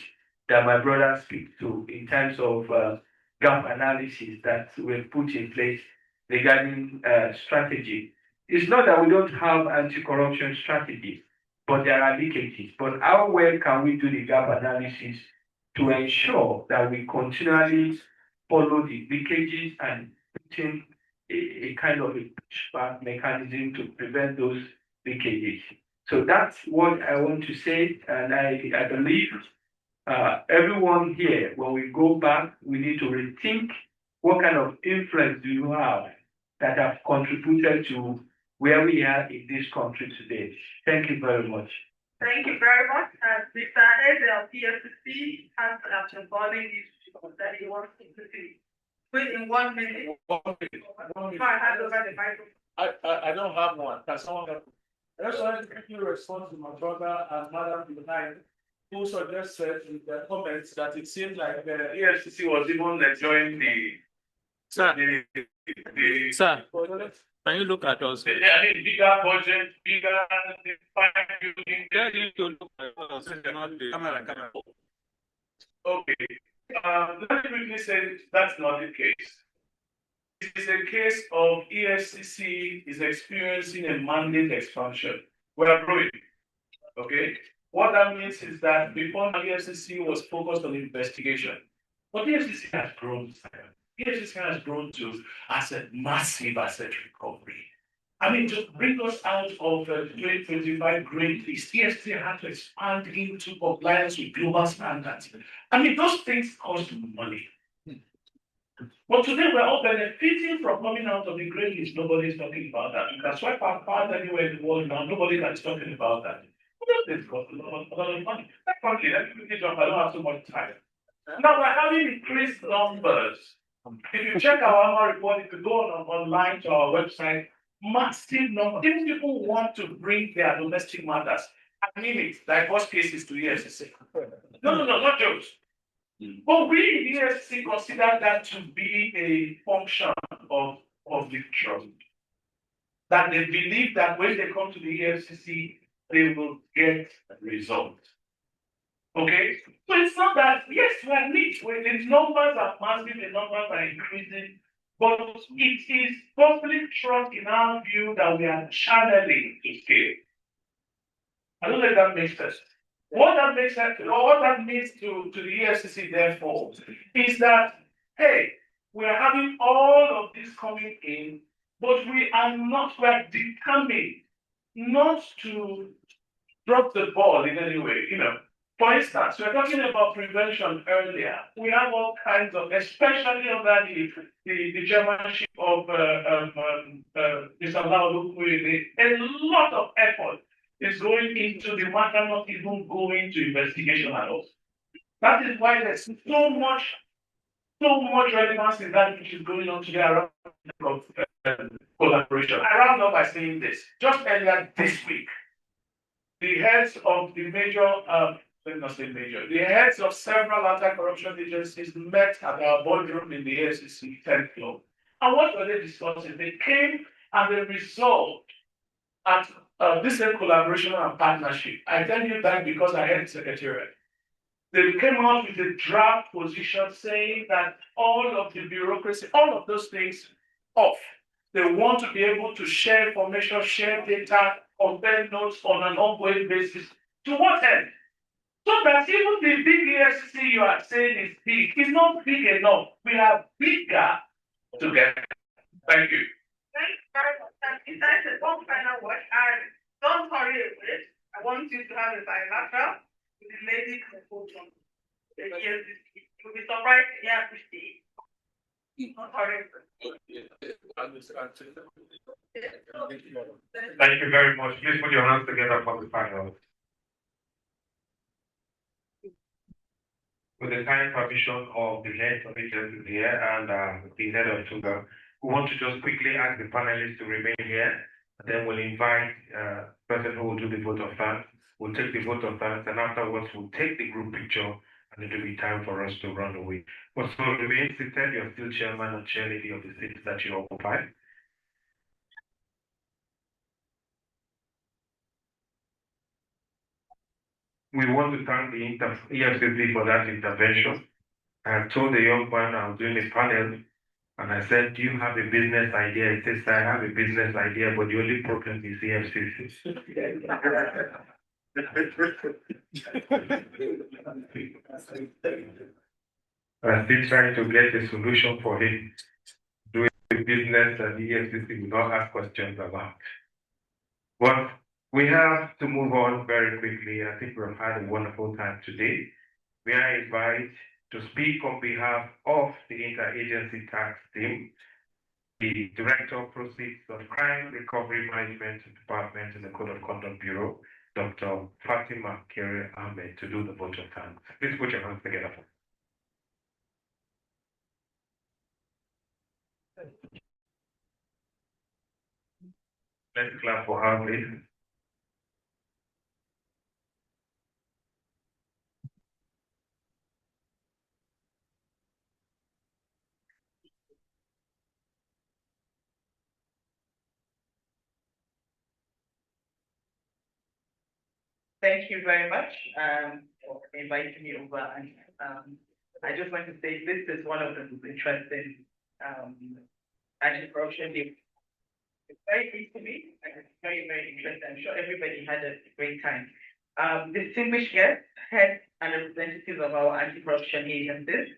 [SPEAKER 15] that my brother speaks to in terms of gap analysis that were put in place regarding strategy. It's not that we don't have anti-corruption strategies, but there are leakages. But how well can we do the gap analysis to ensure that we continually follow the leakages and put in a kind of a pushback mechanism to prevent those leakages? So that's what I want to say, and I believe everyone here, when we go back, we need to rethink what kind of influence do you have that have contributed to where we are in this country today. Thank you very much.
[SPEAKER 8] Thank you very much. Mr. Eze of PSC has after calling this that he wants to see. Within 1 minute.
[SPEAKER 14] I don't have one. Can someone help? I just wanted to quickly respond to my brother and madam behind, who suggested in their comments that it seemed like the EFCC was even enjoying
[SPEAKER 19] Sir, can you look at us?
[SPEAKER 14] bigger budget, bigger
[SPEAKER 19] Tell you to look at us, not the camera.
[SPEAKER 14] Okay. Let me quickly say that's not the case. It is a case of EFCC is experiencing a mandate expansion. We are growing. Okay. What that means is that before the EFCC was focused on investigation, but the EFCC has grown. EFCC has grown to massive asset recovery. I mean, to bring us out of 2025 great list, EFCC had to expand into compliance with global standards. I mean, those things cost money. But today we're all benefiting from coming out of the great list. Nobody's talking about that. You can swipe our card anywhere in the world now. Nobody is talking about that. Those things cost a lot of money. Frankly, let me quickly jump. I don't have so much time. Now we're having increased numbers. If you check our annual report, if you go online to our website, massive number. Even people want to bring their domestic matters. I mean it, divorce cases to EFCC. No, not jokes. But we in EFCC consider that to be a function of the trust. That they believe that when they come to the EFCC, they will get results. Okay? So it's not that, yes, we are rich. The numbers are massive, the numbers are increasing, but it is public trust in our view that we are channeling to scale. I don't know if that makes sense. What that means to the EFCC, therefore, is that, hey, we are having all of this coming in, but we are determined not to drop the ball in any way, For instance, we're talking about prevention earlier. We have all kinds of, especially under the chairmanship of Mr. Laolu, a lot of effort is going into the matter, not even going to investigation at all. That is why there's so much relevance in that which is going on today around
[SPEAKER 18] collaboration. I round up by saying this. Just earlier this week, the heads of the major, let me not say major, the heads of several anti-corruption agencies met at our boardroom in the ASCC 10th floor. And what were they discussing? They came and they resolved at this collaboration and partnership. I tell you that because I heard the secretariat. They came out with a draft position saying that all of the bureaucracy, all of those things off. They want to be able to share information, share data, compare notes on an ongoing basis. To what end? So that even the big EFCC you are saying is big, it's not big enough. We are bigger together. Thank you.
[SPEAKER 8] Thank you very much. And that's one final word. And don't hurry away. I want you to have a bilateral with the lady proposal. Yes, you'll be surprised. Yeah, Christy. Don't hurry away.
[SPEAKER 6] Thank you very much. Please put your hands together for the panel. With the kind permission of the head of agency here and the head of TUGA, we want to just quickly ask the panelists to remain here. And then we'll invite the person who will do the vote of thanks. We'll take the vote of thanks, and afterwards we'll take the group picture, and it will be time for us to run away. But so remain seated, you're still chairman and chairlady of the seats that you occupy. We want to thank the EFCC for that intervention. I told the young man I was doing a panel, and I said, do you have a business idea? He says, I have a business idea, but the only problem is EFCC. I'm still trying to get a solution for him. Do a business that the EFCC will not ask questions about. But we have to move on very quickly. I think we've had a wonderful time today. We are invited to speak on behalf of the Interagency Tax Team, the Director of Proceeds of Crime Recovery Management Department in the Code of Conduct Bureau, Dr. Fatima Kere Ahmed, to do the vote of thanks. Please put your hands together. Let's clap for her, please.
[SPEAKER 8] Thank you very much for inviting me over. And I just want to say this is one of the interesting anti-corruption deals. It's very easy to me and it's very, very interesting. I'm sure everybody had a great time. Distinguished guests, heads and representatives of our anti-corruption agencies,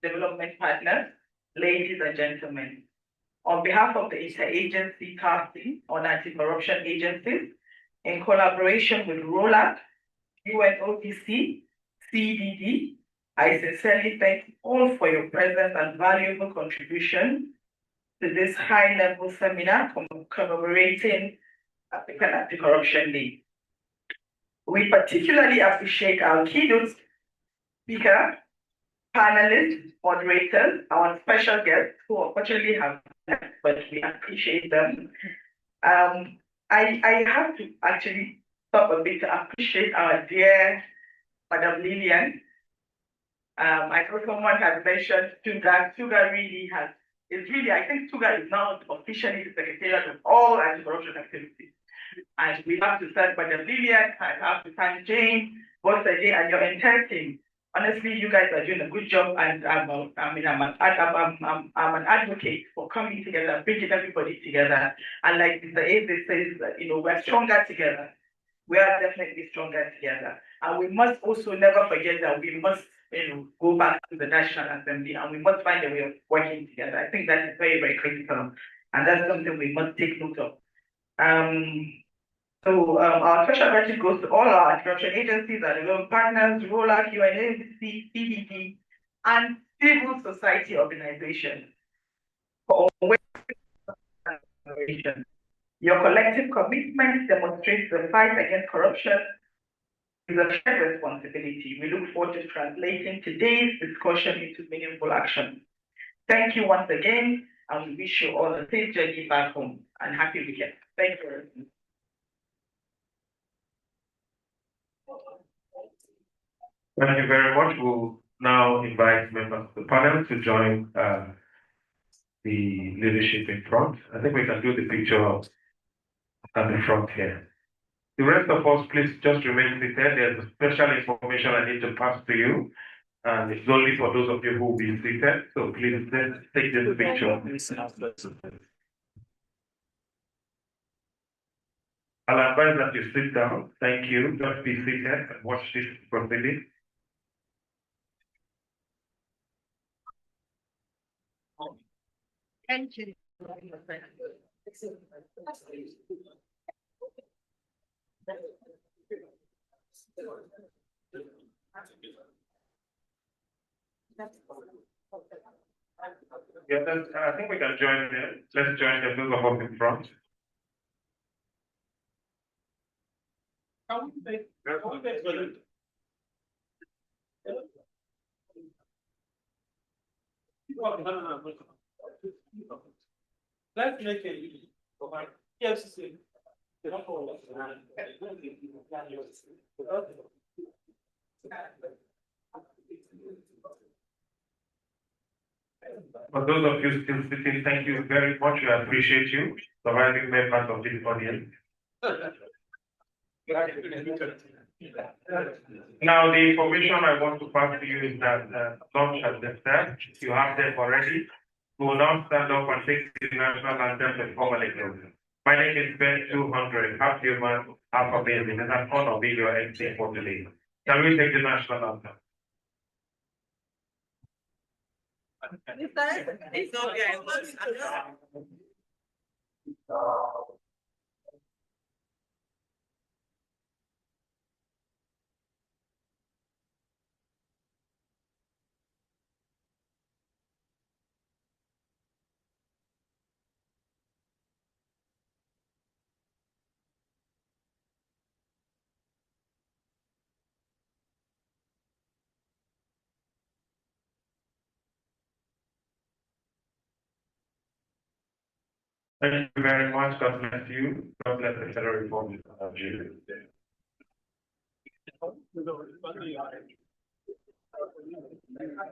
[SPEAKER 8] development partners, ladies and gentlemen. On behalf of the Interagency Task Team on Anti-Corruption Agencies, in collaboration with ROLAC, UNODC, CDD, I sincerely thank you all for your presence and valuable contribution to this high-level seminar commemorating African Anti-Corruption Day. We particularly appreciate our keynote speaker, panelists, moderators, our special guests who unfortunately have left, but we appreciate them. I have to actually stop a bit to appreciate our dear Madam Lillian. I know someone has mentioned TUGA. TUGA really I think TUGA is now officially the secretariat of all anti-corruption activities. And we have to thank Madam Lillian, I have to thank Jane, both again, and your entire team. Honestly, you guys are doing a good job, and I'm an advocate for coming together, bringing everybody together. And like Mr. Eze says, we're stronger together. We are definitely stronger together. And we must also never forget that we must go back to the National Assembly and we must find a way of working together. I think that is very, very critical. And that's something we must take note of. Our special gratitude goes to all our anti-corruption agencies, our development partners, ROLAC, UNACC, CDD, and civil society organizations for your collective commitment demonstrates the fight against corruption is a shared responsibility. We look forward to translating today's discussion into meaningful action. Thank you once again. and we wish you all a safe journey back home and happy weekend. Thank you very much.
[SPEAKER 6] Thank you very much. We'll now invite members of the panel to join the leadership in front. I think we can do the picture at the front here. The rest of us, please just remain seated. There's special information I need to pass to you, and it's only for those of you who will be seated. So please let's take this picture. I'll advise that you sit down. Thank you. Just be seated and watch this proceeding.
[SPEAKER 8] Thank you.
[SPEAKER 6] Yeah, I think we can join them. Let's join the those of us in front.
[SPEAKER 19] Let's make a yes.
[SPEAKER 6] For those of you still sitting, thank you very much. We appreciate you surviving members of this audience. Now, the information I want to pass to you is that lunch has been served. You have them already. We will now stand up and take the national anthem and formally close. My name is Ben 200. Half human, half amazing. It's an honor being your MC for today. Can we take the national anthem?
[SPEAKER 11] It's okay.
[SPEAKER 6] Thank you very much. God bless you. God bless the Federal Republic of Nigeria.